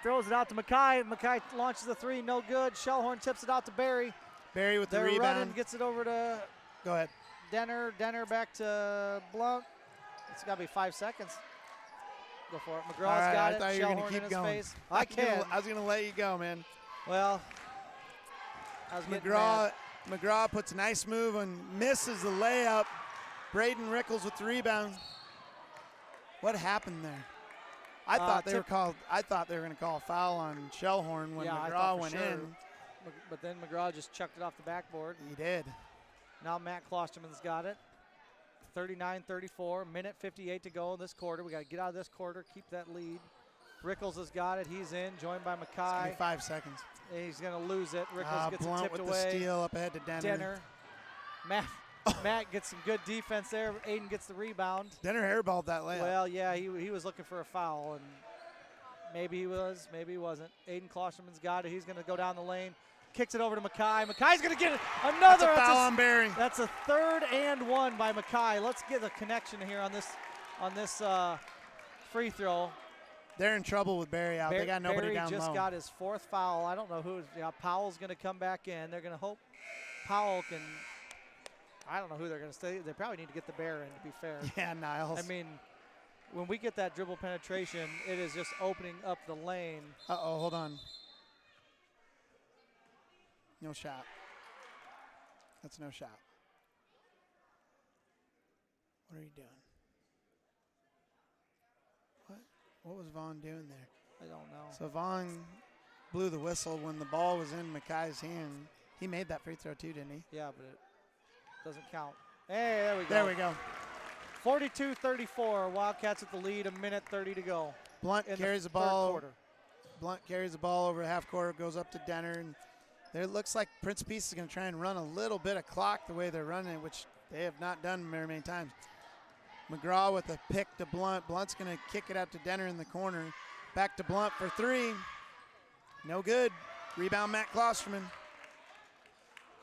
throws it out to Mackay. Mackay launches the 3, no good. Shellhorn tips it out to Barry. Barry with the They're rebound. Running, gets it over to Go ahead. Denner. Denner back to Blunt. It's got to be 5 seconds. Go for it. McGraw's got it. I thought you were going to Shellhorn keep in going. his face. I can. I was going to let you go, man. Well, I was getting mad. McGraw puts a nice move and misses the layup. Braden Rickles with the rebound. What happened there? I thought they were going to call a foul on Shellhorn when McGraw went in. But then McGraw just chucked it off the backboard. He did. Now Matt Klosterman's got it. 39-34, minute 58 to go in this quarter. We got to get out of this quarter, keep that lead. Rickles has got it. He's in, joined by Mackay. 5 seconds. He's going to lose it. Rickles gets Blunt it tipped with away. the steal up ahead to Denner. Matt gets some good defense there. Aiden gets the rebound. Denner airballed that layup. Well, yeah, he was looking for a foul, and maybe he was, maybe he wasn't. Aiden Klosterman's got it. He's going to go down the lane. Kicks it over to Mackay. Mackay's going to get it. Another. That's a foul on Barry. That's a 3rd and 1 by Mackay. Let's get a connection here on this free throw. They're in trouble with Barry out. They got nobody down low. Barry just got his 4th foul. I don't know who. Yeah, Powell's going to come back in. They're going to hope Powell can. I don't know who they're going to stay. They probably need to get the bear in, to be fair. Yeah, Niles. I mean, when we get that dribble penetration, it is just opening up the lane. Uh-oh, hold on. No shot. That's no shot. What are you doing? What was Vaughn doing there? I don't know. So Vaughn blew the whistle when the ball was in Mackay's hand. He made that free throw too, didn't he? Yeah, but it doesn't count. Hey, there we go. There we go. 42-34. Wildcats at the lead. 1:30 to go. Blunt carries the third ball. Quarter. Blunt carries the ball over half court, goes up to Denner, and there it looks like Prince Peace is going to try and run a little bit of clock the way they're running it, which they have not done very many times. McGraw with a pick to Blunt. Blunt's going to kick it out to Denner in the corner. Back to Blunt for 3. No good. Rebound Matt Klosterman.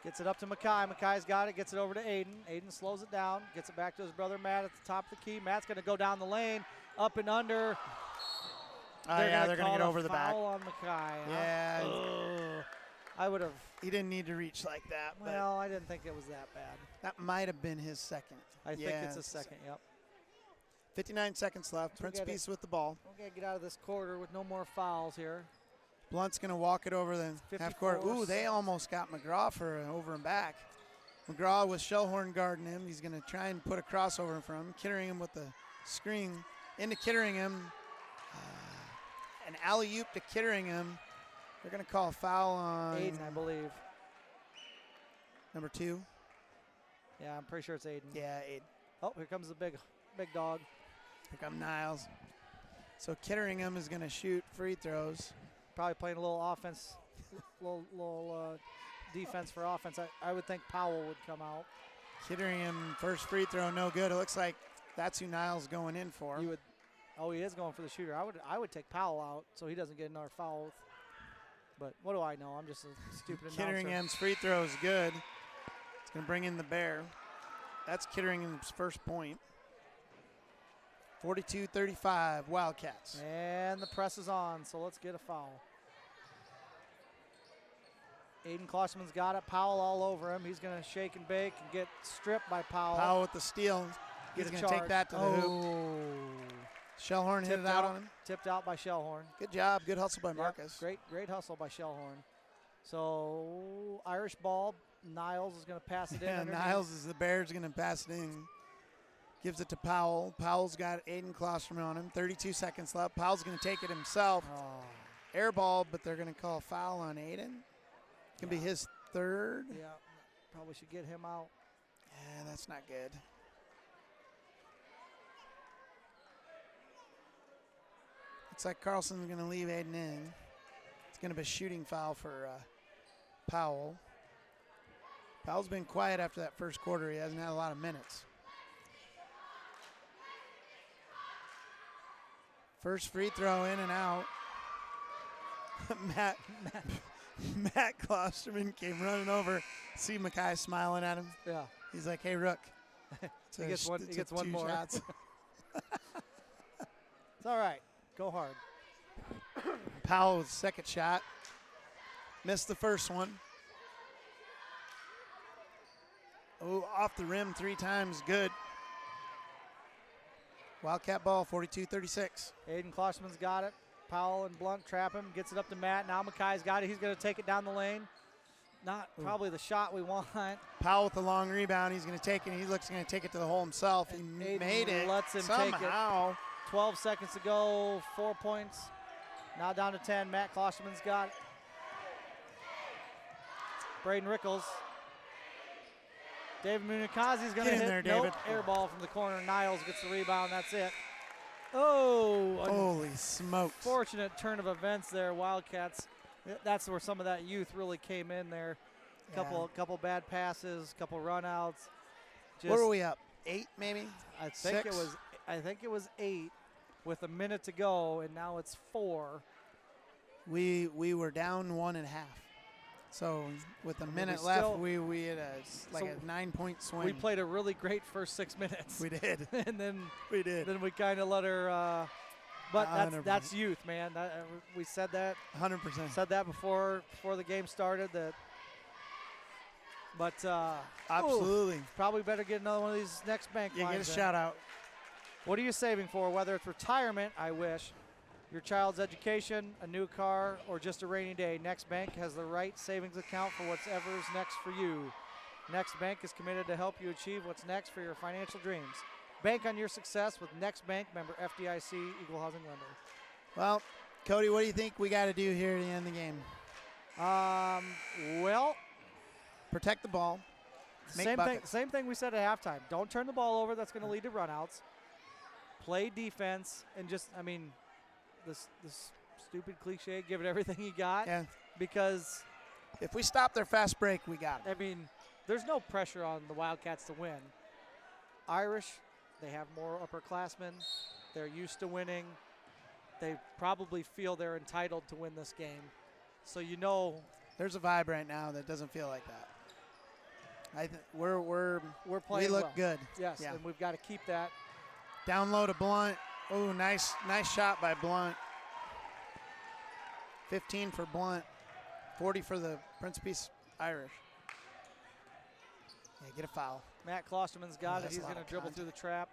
Gets it up to Mackay. Mackay's got it. Gets it over to Aiden. Aiden slows it down. Gets it back to his brother Matt at the top of the key. Matt's going to go down the lane. Up and under. They're going to get over the back. Foul on Mackay. Yeah. I would have. He didn't need to reach like that. Well, I didn't think it was that bad. That might have been his second. I think it's his second, yep. 59 seconds left. Prince Peace with the ball. We're going to get out of this quarter with no more fouls here. Blunt's going to walk it over the half court. Ooh, they almost got McGraw for an over and back. McGraw with Shellhorn guarding him. He's going to try and put a crossover in front of him. Kitteringham with the screen into Kitteringham. An alley-oop to Kitteringham. They're going to call a foul on Aiden, I believe. Number 2. Yeah, I'm pretty sure it's Aiden. Yeah, Aiden. Oh, here comes the big dog. Here comes Niles. So Kitteringham is going to shoot free throws. Probably playing a little offense, little defense for offense. I would think Powell would come out. Kitteringham, first free throw, no good. It looks like that's who Niles going in for. You would. Oh, he is going for the shooter. I would take Powell out so he doesn't get another foul. But what do I know? I'm just a stupid announcer. Kitteringham's free throw is good. It's going to bring in the bear. That's Kitteringham's first point. 42-35, Wildcats. And the press is on, so let's get a foul. Aiden Klosterman's got it. Powell all over him. He's going to shake and bake and get stripped by Powell. Powell with the steal. He's going to take that to the hoop. Shellhorn hit it out on him. Tipped out by Shellhorn. Good job. Good hustle by Marcus. Great hustle by Shellhorn. So Irish ball. Niles is going to pass it in. Yeah, Niles is the Bears going to pass it in. Gives it to Powell. Powell's got Aiden Klosterman on him. 32 seconds left. Powell's going to take it himself. Air ball, but they're going to call a foul on Aiden. Can be his 3rd. Yeah, probably should get him out. Yeah, that's not good. Looks like Carlson's going to leave Aiden in. It's going to be a shooting foul for Powell. Powell's been quiet after that first quarter. He hasn't had a lot of minutes. First free throw in and out. Matt Klosterman came running over. See Mackay smiling at him. Yeah. He's like, "Hey, Rook." He gets one more. Shots. It's all right. Go hard. Powell's second shot. Missed the first one. Oh, off the rim 3 times. Good. Wildcat ball, 42-36. Aiden Klosterman's got it. Powell and Blunt trap him. Gets it up to Matt. Now Mackay's got it. He's going to take it down the lane. Not probably the shot we want. Powell with the long rebound. He's going to take it. He looks going to take it to the hole himself. He made it. Lets him somehow. take it. 12 seconds to go. 4 points. Now down to 10. Matt Klosterman's got it. Braden Rickles. David Munikazi's going to hit. There, nope, David. Air ball from the corner. Niles gets the rebound. That's it. Oh. Holy smokes. Fortunate turn of events there. Wildcats. That's where some of that youth really came in there. Couple bad passes, couple runouts. What were we up? 8 maybe? I think 6? it was 8 with a minute to go, and now it's 4. We were down 1.5. So with a minute left, we had a 9-point swing. We played a really great first 6 minutes. We did. And then Then we kind of let her. But that's youth, man. We said that. 100%. Said that before the game started. But absolutely. Probably better get another one of these next bank lines. Get a shout out. What are you saving for? Whether it's retirement, I wish, your child's education, a new car, or just a rainy day, Next Bank has the right savings account for whatever's next for you. Next Bank is committed to help you achieve what's next for your financial dreams. Bank on your success with Next Bank, member FDIC, equal housing lender. Well, Cody, what do you think we got to do here at the end of the game? Well, protect the ball. Same thing we said at halftime. Don't turn the ball over. That's going to lead to runouts. Play defense and just, this stupid cliche, give it everything you got. Yeah. Because if we stop their fast break, we got it. There's no pressure on the Wildcats to win. Irish, they have more upperclassmen. They're used to winning. They probably feel they're entitled to win this game. So there's a vibe right now that doesn't feel like that. We're playing. We look good. Yes, yeah. And we've got to keep that. Down low to Blunt. Oh, nice shot by Blunt. 15 for Blunt. 40 for the Prince of Peace Irish. Yeah, get a foul. Matt Klosterman's got it. He's going to dribble contact through the trap.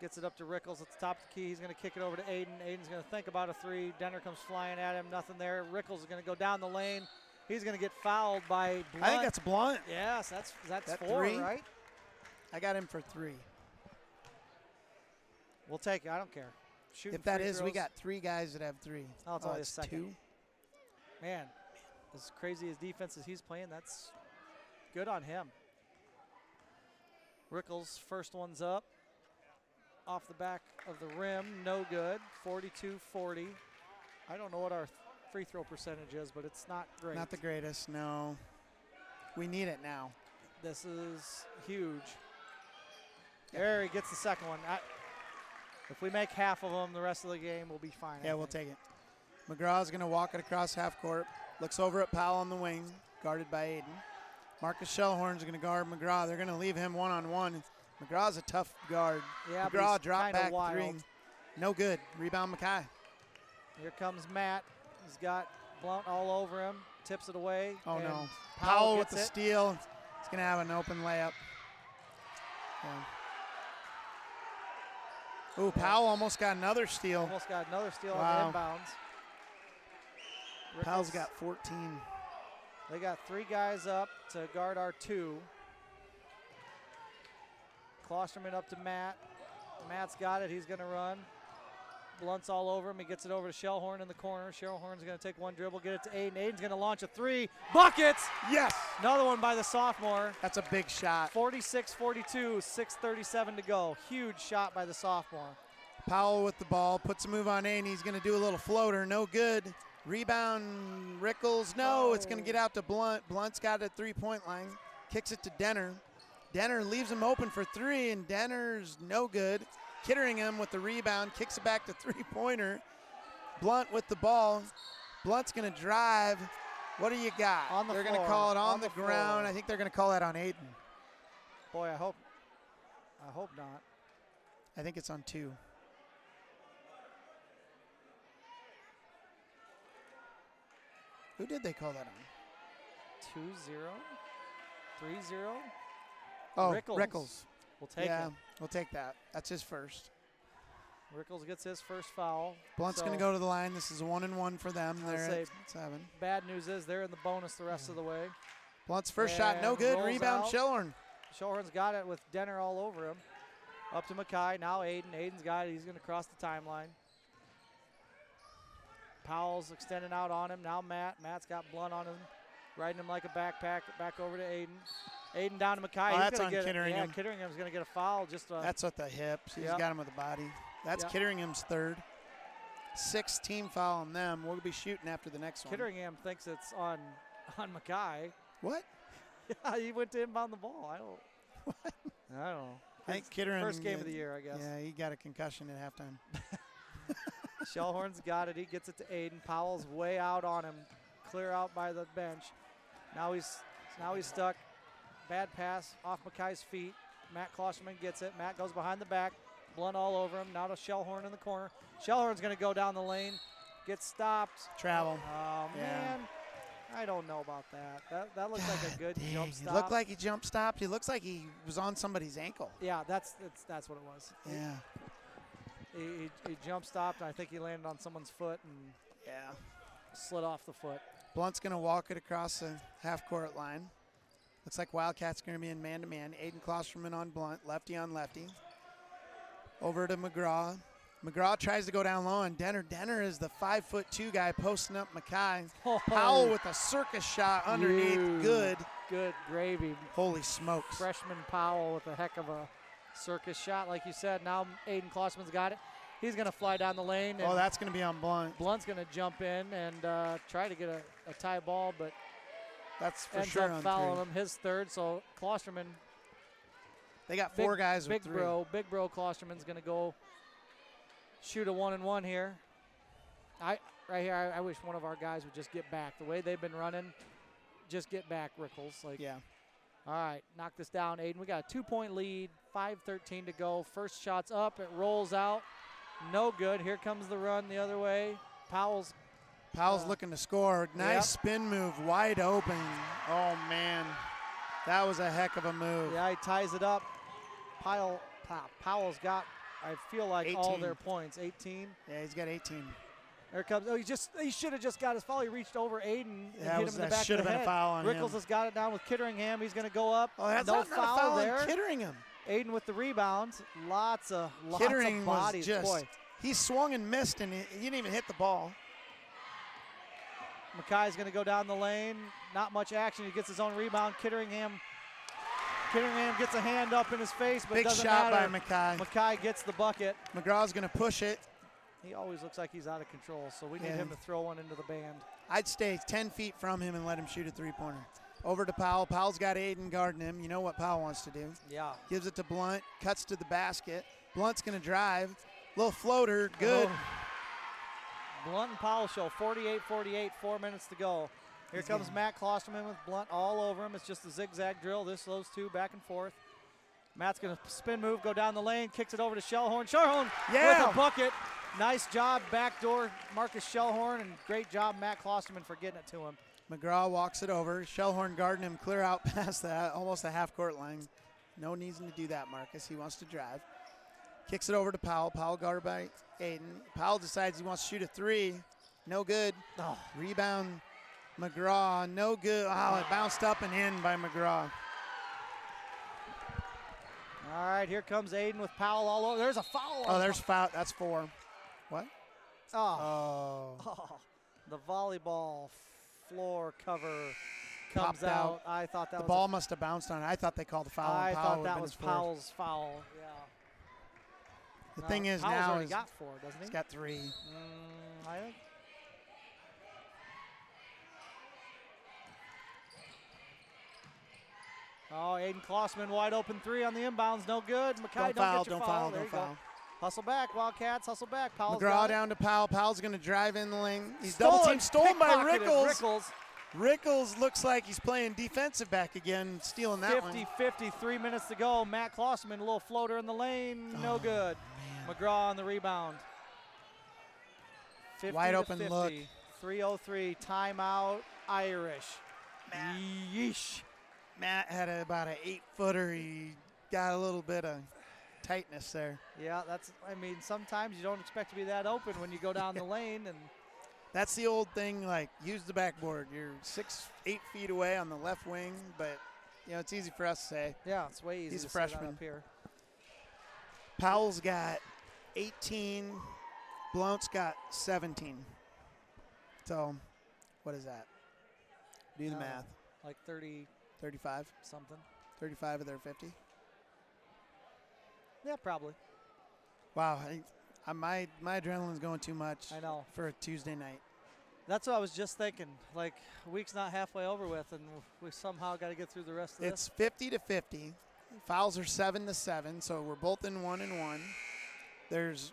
Gets it up to Rickles at the top of the key. He's going to kick it over to Aiden. Aiden's going to think about a 3. Denner comes flying at him. Nothing there. Rickles is going to go down the lane. He's going to get fouled by Blunt. I think that's Blunt. Yes, that's that 4, 3? right? I got him for 3. We'll take it. I don't care. Shooting if that free is, throws. we got 3 guys that have 3. Oh, it's only a second. 2. Man, as crazy as defense as he's playing, that's good on him. Rickles, first one's up. Off the back of the rim, no good. 42-40. I don't know what our free throw percentage is, but it's not great. Not the greatest, no. We need it now. This is huge. There he gets the second one. If we make half of them, the rest of the game will be fine. Yeah, we'll take it. McGraw's going to walk it across half court. Looks over at Powell on the wing, guarded by Aiden. Marcus Shellhorn's going to guard McGraw. They're going to leave him one-on-one. McGraw's a tough guard. Yeah, McGraw drop back wild. 3. No good. Rebound Mackay. Here comes Matt. He's got Blount all over him. Tips it away. Oh, no. Powell with the steal. He's going to have an open layup. Yeah. Ooh, Powell almost got another steal. Almost got another steal Wow. on the inbounds. Powell's got 14. They got 3 guys up to guard our 2. Klosterman up to Matt. Matt's got it. He's going to run. Blunt's all over him. He gets it over to Shellhorn in the corner. Shellhorn's going to take one dribble, get it to Aiden. Aiden's going to launch a 3. Buckets! Yes! Another one by the sophomore. That's a big shot. 46-42, 6:37 to go. Huge shot by the sophomore. Powell with the ball, puts a move on Aiden. He's going to do a little floater. No good. Rebound, Rickles. No, it's going to get out to Blunt. Blunt's got a 3-point line. Kicks it to Denner. Denner leaves him open for 3, and Denner's no good. Kitteringham with the rebound, kicks it back to 3-pointer. Blunt with the ball. Blunt's going to drive. What do you got? They're going to call it on the ground. I think they're going to call that on Aiden. Boy, I hope not. I think it's on 2. Who did they call that on? 2-0? 3-0? Oh, Rickles. Rickles. We'll take yeah, it. we'll take that. That's his first. Rickles gets his first foul. Blunt's going to go to the line. This is a 1-and-1 for them. They're at 7. Bad news is they're in the bonus the rest of the way. Blunt's first shot, no And good. rolls Rebound, out. Shellhorn. Shellhorn's got it with Denner all over him. Up to Mackay. Now Aiden. Aiden's got it. He's going to cross the timeline. Powell's extending out on him. Now Matt. Matt's got Blunt on him. Riding him like a backpack. Back over to Aiden. Aiden down to Mackay. Oh, that's gonna on get Kitteringham. Yeah, Kitteringham's going to get a foul. That's with the hips. He's Yep. got him with the body. That's Yep. Kitteringham's third. 6 team foul on them. We'll be shooting after the next one. Kitteringham thinks it's on Mackay. What? Yeah, he went to inbound the ball. I don't know. I think Kitteringham. First game of the year, I guess. Yeah, he got a concussion at halftime. Shellhorn's got it. He gets it to Aiden. Powell's way out on him. Clear out by the bench. Now he's stuck. Bad pass off Mackay's feet. Matt Klosterman gets it. Matt goes behind the back. Blunt all over him. Now to Shellhorn in the corner. Shellhorn's going to go down the lane. Gets stopped. Travel. Oh, Yeah. man. I don't know about that. That looks like a good jump stop. He looked like he jump stopped. He looks like he was on somebody's ankle. Yeah, that's what it was. Yeah. He jump stopped. I think he landed on someone's foot and Yeah. slid off the foot. Blunt's going to walk it across the half-court line. Looks like Wildcats going to be in man-to-man. Aiden Klosterman on Blunt, lefty on lefty. Over to McGraw. McGraw tries to go down low, and Denner. Denner is the 5'2" guy posting up Mackay. Oh. Powell with a circus shot underneath. You. Good. Good gravy. Holy smokes. Freshman Powell with a heck of a circus shot, like you said. Now Aiden Klosterman's got it. He's going to fly down the lane. And Oh, that's going to be on Blunt. Blunt's going to jump in and try to get a tie ball, but That's for ends sure up on fouling three. him. His third, so Klosterman. They got four guys Big with three. Big bro Klosterman's going to go shoot a 1-and-1 here. I wish one of our guys would just get back. The way they've been running, just get back, Rickles. Like, Yeah. all right, knock this down, Aiden. We got a 2-point lead, 5:13 to go. First shot's up, it rolls out. No good. Here comes the run the other way. Powell's looking to score. Nice Yep. spin move, wide open. Oh, man. That was a heck of a move. Yeah, he ties it up. Powell's got, I feel like, all 18. their points. 18. Yeah, he's got 18. There it comes. Oh, he should have just got his foul. He reached over Aiden and Yeah, hit him in the back should of have the been head. a foul on Rickles him. has got it down with Kitteringham. He's going to go up. Oh, that's no not a foul there. on Kitteringham. Aiden with the rebounds. Lots of Kittering bodies. was just, Boy, he swung and missed, and he didn't even hit the ball. Mackay's going to go down the lane. Not much action. He gets his own rebound. Kitteringham gets a hand up in his face, but Big it doesn't shot matter. by Mackay. Mackay gets the bucket. McGraw's going to push it. He always looks like he's out of control, so we need Yeah. him to throw one into the band. I'd stay 10 feet from him and let him shoot a three-pointer. Over to Powell. Powell's got Aiden guarding him. You know what Powell wants to do. Yeah. Gives it to Blunt. Cuts to the basket. Blunt's going to drive. Little floater. Good. Oh. Blunt and Powell show 48-48, 4 minutes to go. Here He's comes getting- Matt Klosterman with Blunt all over him. It's just a zigzag drill. Those two back and forth. Matt's going to spin move, go down the lane, kicks it over to Shellhorn. Shellhorn Yeah. with a bucket. Nice job, backdoor Marcus Shellhorn, and great job, Matt Klosterman, for getting it to him. McGraw walks it over. Shellhorn guarding him clear out past that, almost a half-court line. No reason to do that, Marcus. He wants to drive. Kicks it over to Powell. Powell guarded by Aiden. Powell decides he wants to shoot a three. No good. Oh. Rebound, McGraw. No good. Oh, it bounced up and in by McGraw. All right, here comes Aiden with Powell all over. There's a foul. Oh, there's foul. That's 4. What? Oh. Oh. The volleyball floor cover comes Popped out. I thought that The was ball must have bounced on it. I thought they called the foul. I on Powell. thought Would've that been was his fourth. Powell's foul. Yeah. The thing is Powell's now already is got 4, doesn't he? he's got 3. I think. Oh, Aiden Klosterman wide open 3 on the inbounds, no good. Mackay, Don't foul. get your Don't foul. There Don't you go. foul. Hustle back, Wildcats, hustle back. Powell's McGraw got it. down to Powell. Powell's going to drive in the lane. He's Stolen, double team stolen by pickpocketed. Rickles. Rickles looks like he's playing defensive back again, stealing that one. 50-50, 3 minutes to go. Matt Klosterman, a little floater in the lane, no good. Man. McGraw on the rebound. 50 Wide to open 50. look. 3:03, timeout, Irish. Matt. Yeesh. Matt had about an 8-footer. He got a little bit of tightness there. Yeah, sometimes you don't expect to be that open when you go down the lane, and That's the old thing, like, use the backboard. You're 8 feet away on the left wing, but, it's easy for us to say. Yeah, it's way easy He's to a say that freshman. up here. Powell's got 18. Blount's got 17. So, what is that? Do the math. Like 30 35? something. 35 of their 50? Yeah, probably. Wow, my adrenaline's going too much I know. for a Tuesday night. That's what I was just thinking. Like, week's not halfway over with, and we somehow got to get through the rest of this. It's 50-50. Fouls are 7-7, so we're both in 1-1. There's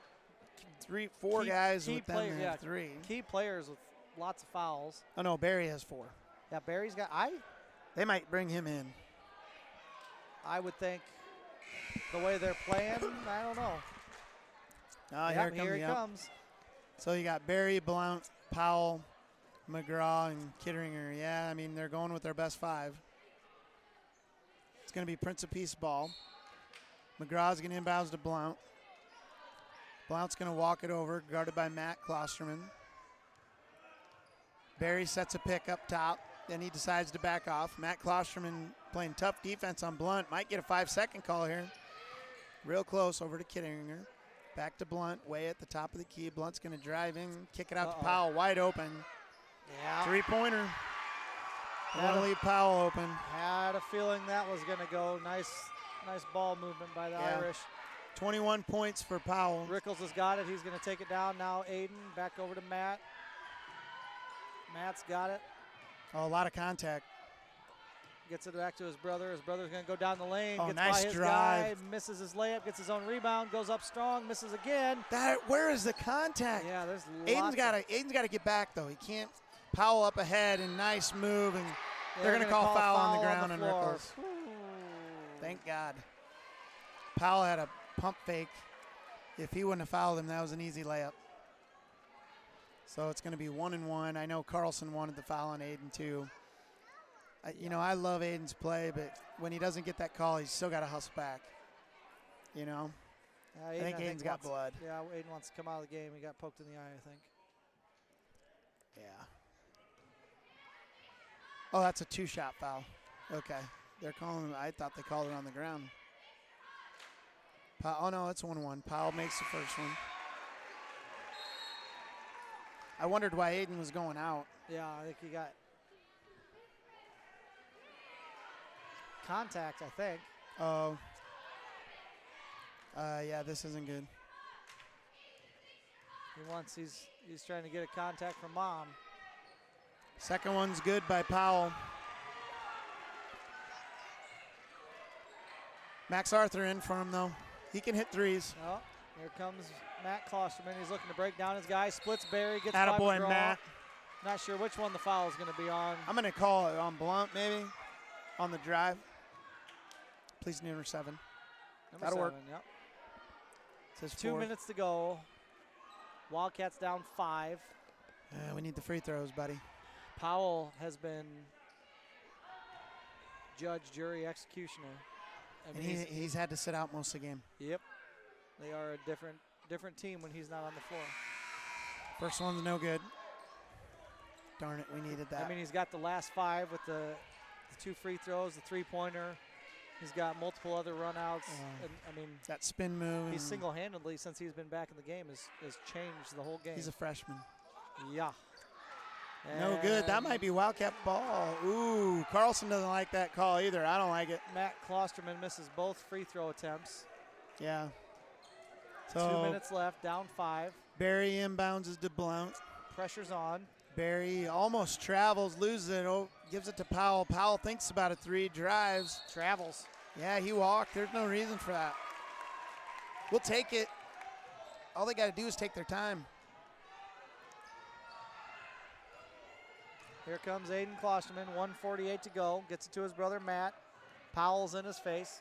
four guys with them that have 3. Key players with lots of fouls. Oh, no, Barry has 4. Yeah, Barry's got They might bring him in. I would think the way they're playing, I don't know. Oh, Yep, here it comes. So you got Barry, Blount, Powell, McGraw, and Kitteringer. Yeah, I mean, they're going with their best 5. It's going to be Prince of Peace ball. McGraw's going to inbounds to Blount. Blount's going to walk it over, guarded by Matt Klosterman. Barry sets a pick up top. Then he decides to back off. Matt Klosterman playing tough defense on Blount. Might get a 5-second call here. Real close over to Kitteringer. Back to Blount, way at the top of the key. Blunt's going to drive in, kick it out to Powell, wide open. Yeah. 3-pointer. Want to leave Powell open. Had a feeling that was going to go. Nice ball movement by the Irish. 21 points for Powell. Rickles has got it. He's going to take it down now. Aiden back over to Matt. Matt's got it. Oh, a lot of contact. Gets it back to his brother. His brother's going to go down the lane. Oh, gets nice by his drive. guy. Misses his layup. Gets his own rebound. Goes up strong. Misses again. Where is the contact? Yeah, there's Aiden's got to get back, though. He can't. Powell up ahead, and nice move. And they're going to call foul on the ground on Rickles. Thank God. Powell had a pump fake. If he wouldn't have fouled him, that was an easy layup. So it's going to be 1-1. I know Carlson wanted the foul on Aiden, too. I love Aiden's play, but when he doesn't get that call, he's still got to hustle back. I think Aiden's got blood. Yeah, Aiden wants to come out of the game. He got poked in the eye, I think. Yeah. Oh, that's a 2-shot foul. Okay. They're calling – I thought they called it on the ground. Oh, no, it's 1-1. Powell makes the first one. I wondered why Aiden was going out. Yeah, I think he got contact, I think. Oh. Yeah, this isn't good. He's trying to get a contact from Mom. Second one's good by Powell. Max Arthur in for him, though. He can hit threes. Oh, here comes Matt Klosterman. He's looking to break down his guy. Splits Barry. Gets Attaboy, by McGraw. Matt. Not sure which one the foul is going to be on. I'm going to call it on Blount, maybe, on the drive. Please, number 7. That'll work. Yep. Says 2 4. minutes to go. Wildcats down 5. We need the free throws, buddy. Powell has been judge, jury, executioner. And he's had to sit out most of the game. Yep. They are a different team when he's not on the floor. First one's no good. Darn it, we needed that. I mean, he's got the last 5 with the 2 free throws, the 3-pointer. He's got multiple other runouts. And, I mean, that spin move. He's single-handedly, since he's been back in the game, has changed the whole game. He's a freshman. Yeah. No good. That might be Wildcat ball. Ooh, Carlson doesn't like that call either. I don't like it. Matt Klosterman misses both free throw attempts. Yeah. So 2 minutes left, down 5. Barry inbounds it to Blount. Pressure's on. Barry almost travels, loses it, gives it to Powell. Powell thinks about it, 3, drives. Travels. Yeah, he walked. There's no reason for that. We'll take it. All they got to do is take their time. Here comes Aiden Klosterman, 1:48 to go. Gets it to his brother, Matt. Powell's in his face.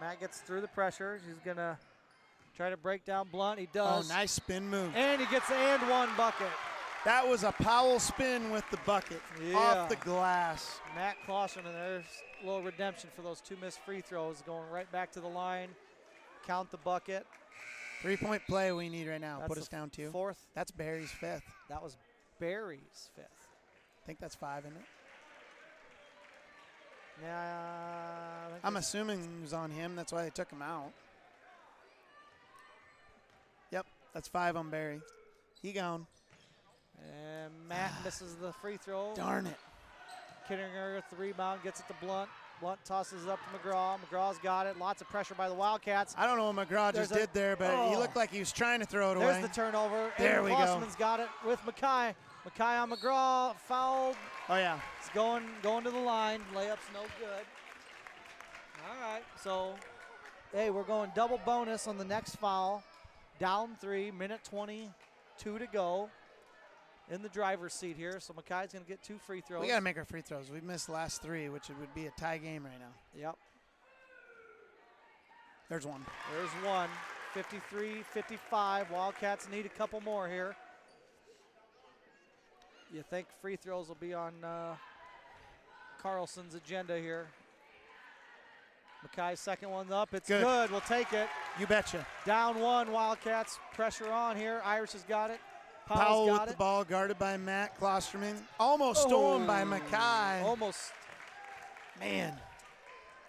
Matt gets through the pressure. He's going to try to break down Blount. He does. Oh, nice spin move. And he gets the and one bucket. That was a Powell spin with the bucket off the glass. Matt Klosterman, there's a little redemption for those 2 missed free throws. Going right back to the line. Count the bucket. 3-point play we need right now. That's Put us down 2. 4th. That's Barry's 5th. That was Barry's 5th. I think that's 5, isn't it? Yeah. I think I'm it's- assuming it was on him. That's why they took him out. Yep, that's 5 on Barry. He gone. And Matt misses the free throw. Darn it. Kittinger with the rebound, gets it to Blunt. Blunt tosses it up to McGraw. McGraw's got it. Lots of pressure by the Wildcats. I don't know what McGraw just did there, but he looked like he was trying to throw it away. There's the turnover. There we go. Klosterman's got it with Mackay. Mackay on McGraw. Fouled. Oh, yeah. It's going to the line. Layup's no good. All right. So, hey, we're going double bonus on the next foul. Down 3, minute 22 to go. In the driver's seat here, so Mackay's going to get 2 free throws. We got to make our free throws. We've missed the last 3, which it would be a tie game right now. Yep. There's one. There's one. 53-55. Wildcats need a couple more here. You think free throws will be on Carlson's agenda here. Mackay's second one up. It's good. We'll take it. You betcha. Down 1. Wildcats pressure on here. Irish has got it. Powell got with it. the ball, guarded by Matt Klosterman. Almost stolen by Mackay. Almost. Man,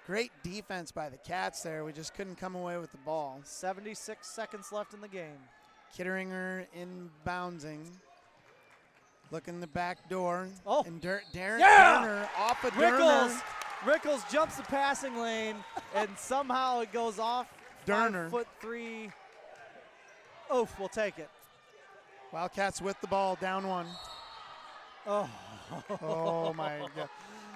great defense by the Cats there. We just couldn't come away with the ball. 76 seconds left in the game. Kitteringer inbounding. Looking the back door. Oh. And Darren Yeah! Turner off of Rickles. Durner. Rickles jumps the passing lane, and somehow it goes off. Durner. 5'3". Oof, we'll take it. Wildcats with the ball, down 1. Oh, Oh, my God.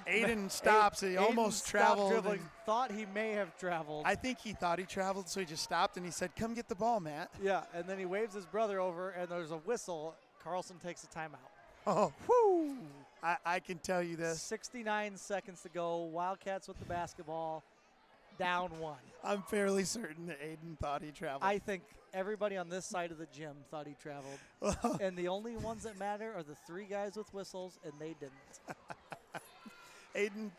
Aiden stops. He almost stopped traveled. dribbling. and Thought he may have traveled. I think he thought he traveled, so he just stopped, and he said, come get the ball, Matt. Yeah, and then he waves his brother over, and there's a whistle. Carlson takes a timeout. Oh, whoo. I can tell you this. 69 seconds to go. Wildcats with the basketball, down 1. I'm fairly certain that Aiden thought he traveled. I think everybody on this side of the gym thought he traveled. And the only ones that matter are the 3 guys with whistles, and they didn't. Aiden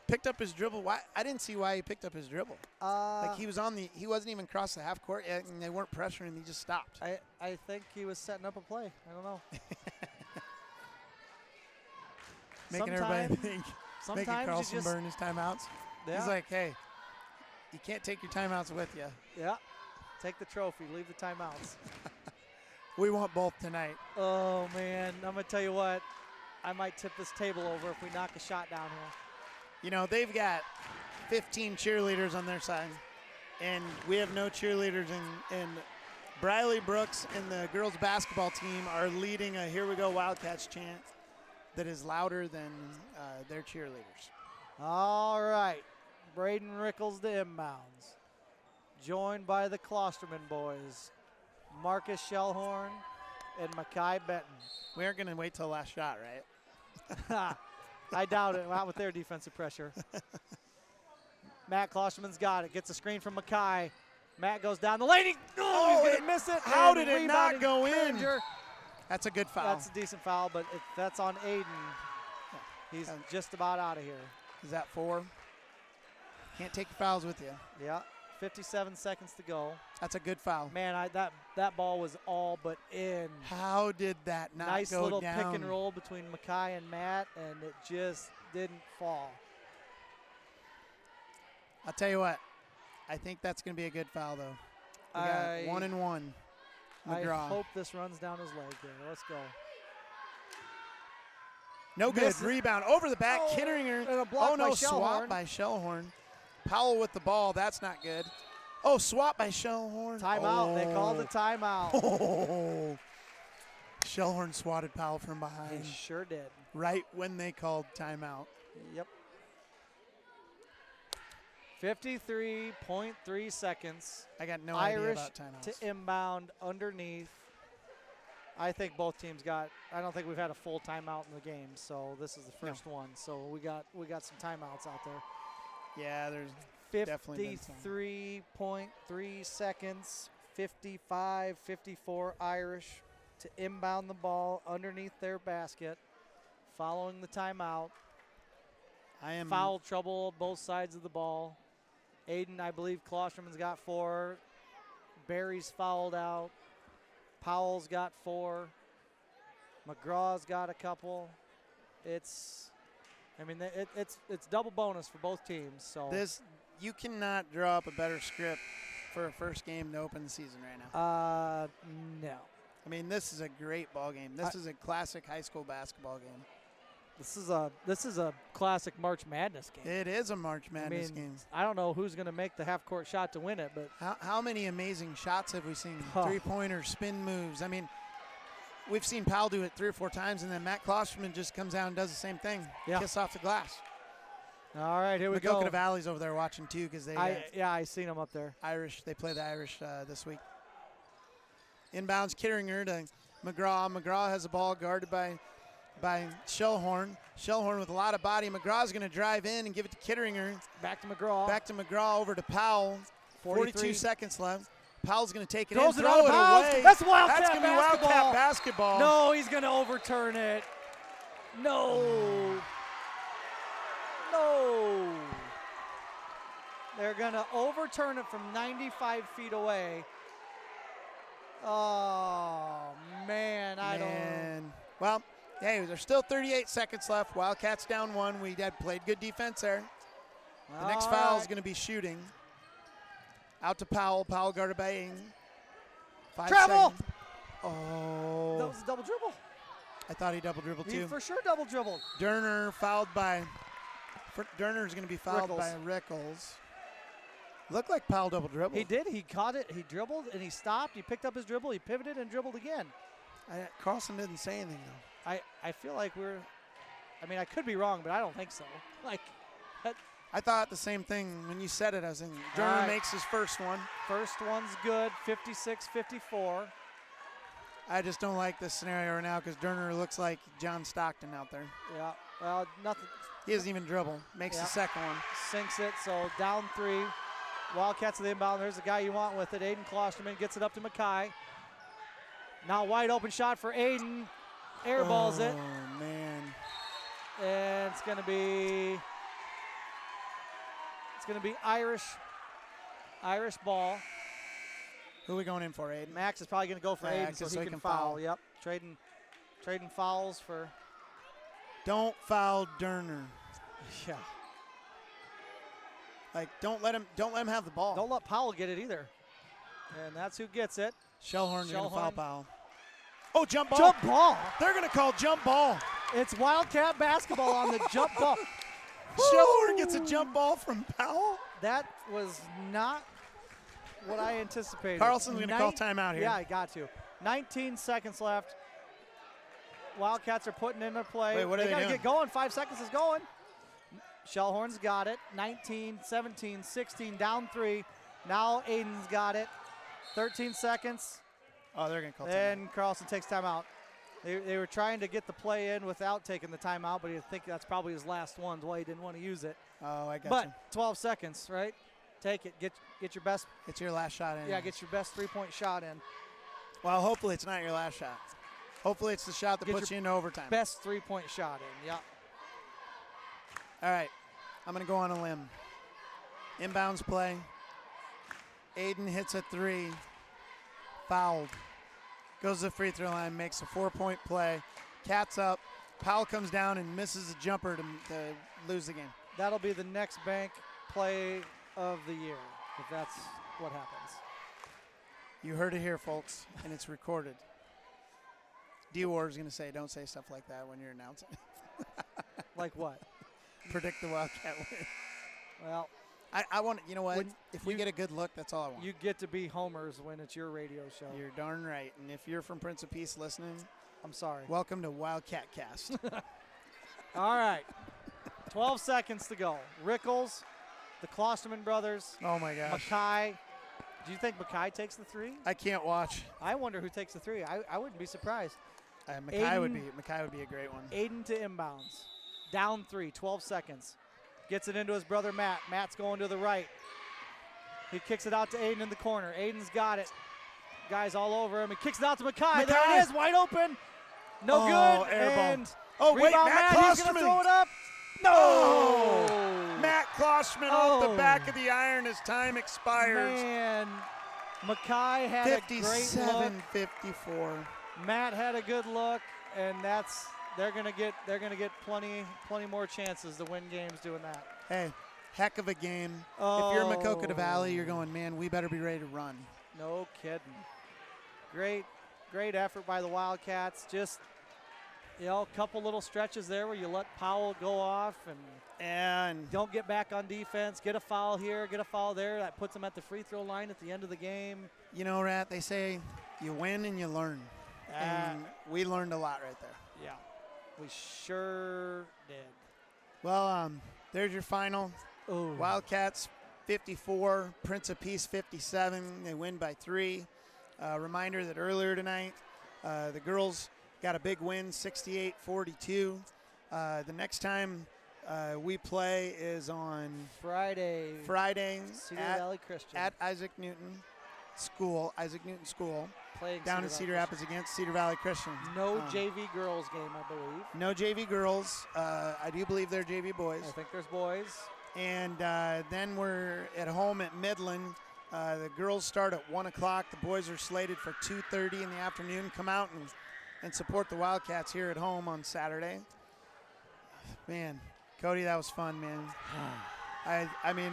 picked up his dribble. Why? I didn't see why he picked up his dribble. Like he wasn't even across the half court yet, and they weren't pressuring him. He just stopped. I think he was setting up a play. I don't know. Making everybody think. Sometimes Making you Carlson just, burn his timeouts. yeah, He's like, hey, you can't take your timeouts with you. yeah, take the trophy, leave the timeouts. We want both tonight. Oh, man, I'm going to tell you what. I might tip this table over if we knock a shot down here. You know, they've got 15 cheerleaders on their side, and we have no cheerleaders. And Briley Brooks and the girls basketball team are leading a Here We Go Wildcats chant that is louder than their cheerleaders. All right, Braden Rickles to inbounds. Joined by the Klosterman boys, Marcus Shellhorn and Mackay Benton. We aren't going to wait till the last shot, right? I doubt it, not with their defensive pressure. Matt Klosterman's got it, gets a screen from Mackay. Matt goes down the lane. He's going to miss it. How and did it not rebounding go in? Behringer. That's a good foul. That's a decent foul, but that's on Aiden. He's just about out of here. Is that 4? Can't take your fouls with you. Yeah, 57 seconds to go. That's a good foul. Man, that ball was all but in. How did that not Nice go little down? pick and roll between Mackay and Matt, and it just didn't fall. I'll tell you what. I think that's going to be a good foul, though. We got 1 and 1. McGraw. I hope this runs down his leg here. Let's go. No good. Misses. Rebound over the back. Oh, Kitteringer. and a block Oh, no. by Swap Shellhorn. by Shellhorn. Powell with the ball. That's not good. Oh, swap by Shellhorn. Timeout. They called a timeout. Oh. Shellhorn swatted Powell from behind. They sure did. Right when they called timeout. Yep. 53.3 seconds. I got no idea Irish about timeouts. to inbound underneath. I think both teams got. I don't think we've had a full timeout in the game, so this is the first one. So we got some timeouts out there. Yeah, there's definitely been some. 53.3 seconds. 55, 54 Irish to inbound the ball underneath their basket. Following the timeout. I am Foul trouble both sides of the ball. Aiden, I believe Klosterman's got 4. Barry's fouled out. Powell's got 4. McGraw's got a couple. It's double bonus for both teams. So you cannot draw up a better script for a first game to open the season right now. No. I mean, this is a great ball game. This is a classic high school basketball game. This is a classic March Madness game. It is a March Madness game. I don't know who's going to make the half-court shot to win it, but how many amazing shots have we seen? Oh. Three-pointers, spin moves. I mean, we've seen Powell do it 3 or 4 times, and then Matt Klosterman just comes out and does the same thing. Yeah. Kiss off the glass. All right, here we go. Magoka Valley's over there watching too because they I seen them up there. Irish. They play the Irish this week. Inbounds Kitteringer to McGraw. McGraw has the ball guarded by Shellhorn. Shellhorn with a lot of body. McGraw's going to drive in and give it to Kitteringer. Back to McGraw. Back to McGraw over to Powell. 42 seconds left. Powell's going to take it Throws in, it throw out of it bounds. away. That's Wildcat That's going to be Wildcat basketball. No, he's going to overturn it. No. No. They're going to overturn it from 95 feet away. Oh, man, I don't. Well, hey, there's still 38 seconds left. Wildcats down 1. We had played good defense there. The next foul is going to be shooting. Out to Powell. Powell guarded by Aiden. 5 Travel! seconds. Oh. That was a double dribble. I thought he double dribbled He too. for sure double dribbled. Durner fouled by. Durner's going to be fouled by Rickles. Looked like Powell double dribbled. He did. He caught it. He dribbled and he stopped. He picked up his dribble. He pivoted and dribbled again. Carlson didn't say anything though. I feel like I could be wrong, but I don't think so. I thought the same thing when you said it. I was thinking Durner makes his first one. First one's good, 56-54. I just don't like this scenario right now because Durner looks like John Stockton out there. Yeah, well, nothing. He doesn't even dribble. Makes the second one. Sinks it, so down 3. Wildcats of the inbound. There's the guy you want with it. Aiden Klosterman gets it up to Mackay. Now wide open shot for Aiden. Airballs it. Oh, man. And it's going to be Irish ball. Who are we going in for, Aiden? Max is probably going to go for Aiden so he can foul. Yep, trading fouls for. Don't foul Durner. Yeah. Don't let him have the ball. Don't let Powell get it either. And that's who gets it. Shellhorn's going to foul Powell. Oh, jump ball. Jump ball. They're going to call jump ball. It's Wildcat basketball on the jump ball. Shellhorn gets a jump ball from Powell. That was not what I anticipated. Carlson's going to call timeout here. Yeah, I got to. 19 seconds left. Wildcats are putting in their play. Wait, what are they got to doing? get going. 5 seconds is going. Shellhorn's got it. 19, 17, 16, down 3. Now Aiden's got it. 13 seconds. Oh, they're going to call timeout. Then Carlson takes timeout. They were trying to get the play in without taking the timeout, but I think that's probably his last one. Why he didn't want to use it. Oh, I got But you. 12 seconds, right? Take it. Get your best. It's your last shot in. Yeah, get your best 3-point shot in. Well, hopefully it's not your last shot. Hopefully it's the shot that puts you into overtime. Best 3-point shot in. Yeah. All right, I'm going to go on a limb. Inbounds play. Aiden hits a 3. Fouled. Goes to the free throw line, makes a 4-point play. Cats up. Powell comes down and misses a jumper to lose the game. That'll be the next bank play of the year, if that's what happens. You heard it here, folks, and it's recorded. D-War is going to say, don't say stuff like that when you're announcing. Like what? Predict the Wildcat win. Well, I want, you know what? If we get a good look, that's all I want. You get to be homers when it's your radio show. You're darn right. And if you're from Prince of Peace listening, I'm sorry. Welcome to Wildcat Cast. All right. 12 seconds to go. Rickles, the Klosterman brothers. Oh, my gosh. Mackay. Do you think Mackay takes the 3? I can't watch. I wonder who takes the 3. I wouldn't be surprised. Mackay would be a great one. Aiden to inbounds. Down 3, 12 seconds. Gets it into his brother Matt. Matt's going to the right. He kicks it out to Aiden in the corner. Aiden's got it. Guys all over him. He kicks it out to Mackay. There it is, wide open. No good. Air ball. Wait, Matt Klosterman. He's going to throw it up. No. Oh, Matt Klosterman off the back of the iron as time expires. Man, Mackay had a great look. 57-54. Matt had a good look. and they're gonna get plenty more chances to win games doing that. Hey, heck of a game. Oh. If you're Maquoketa Valley, you're going, man, we better be ready to run. No kidding. Great effort by the Wildcats. Just, a couple little stretches there where you let Powell go off and don't get back on defense. Get a foul here, get a foul there. That puts them at the free throw line at the end of the game. You know, Rat, they say you win and you learn. And we learned a lot right there. Yeah, we sure did. Well, there's your final. Ooh. Wildcats 54, Prince of Peace 57. They win by 3. Reminder that earlier tonight, the girls got a big win, 68-42. The next time we play is on Friday. Cedar Valley Christian. At Isaac Newton School. Playing Down in Cedar Rapids against Cedar Valley Christian. No JV girls game, I believe. No JV girls. I do believe they're JV boys. I think there's boys. And then we're at home at Midland. The girls start at 1 o'clock. The boys are slated for 2:30 in the afternoon. Come out and support the Wildcats here at home on Saturday. Man, Cody, that was fun, man. I mean,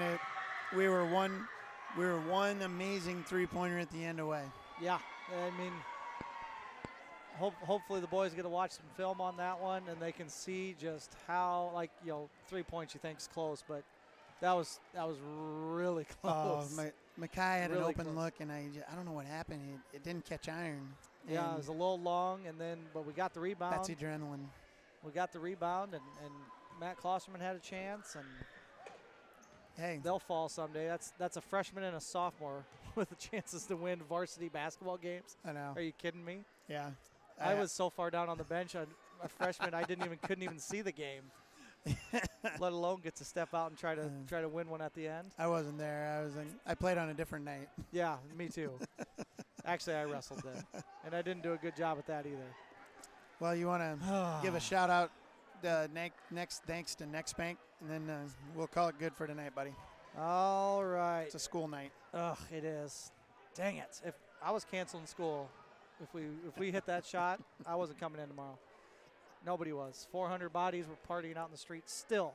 we were one amazing three-pointer at the end away. Yeah, I mean, hopefully the boys get to watch some film on that one and they can see just how, 3 points you think is close, but that was really close. Oh, Mackay had really an open close. look, and I don't know what happened. It didn't catch iron. Yeah, And it was a little long, but we got the rebound. that's adrenaline. We got the rebound, and Matt Klosterman had a chance, and Hey, they'll fall someday. That's a freshman and a sophomore with the chances to win varsity basketball games. I know. Are you kidding me? Yeah. I was so far down on the bench, a freshman, I couldn't even see the game, let alone get to step out and try to win one at the end. I wasn't there. I played on a different night. Yeah, me too. Actually, I wrestled then, and I didn't do a good job at that either. Well, you want to give a shout out next thanks to Next Bank, and then we'll call it good for tonight, buddy. All right. It's a school night. Ugh, it is. Dang it! If I was canceling school, if we hit that shot, I wasn't coming in tomorrow. Nobody was. 400 bodies were partying out in the streets still.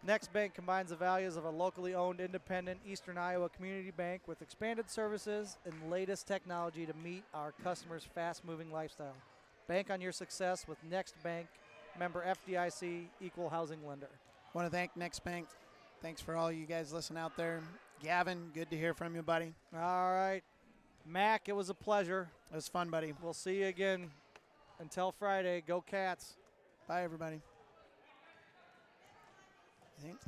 Next Bank combines the values of a locally owned, independent Eastern Iowa community bank with expanded services and latest technology to meet our customers' fast-moving lifestyle. Bank on your success with Next Bank, member FDIC, equal housing lender. Want to thank Next Bank. Thanks for all you guys listening out there. Gavin, good to hear from you, buddy. All right. Mac, it was a pleasure. It was fun, buddy. We'll see you again. Until Friday, go Cats. Bye, everybody. I think.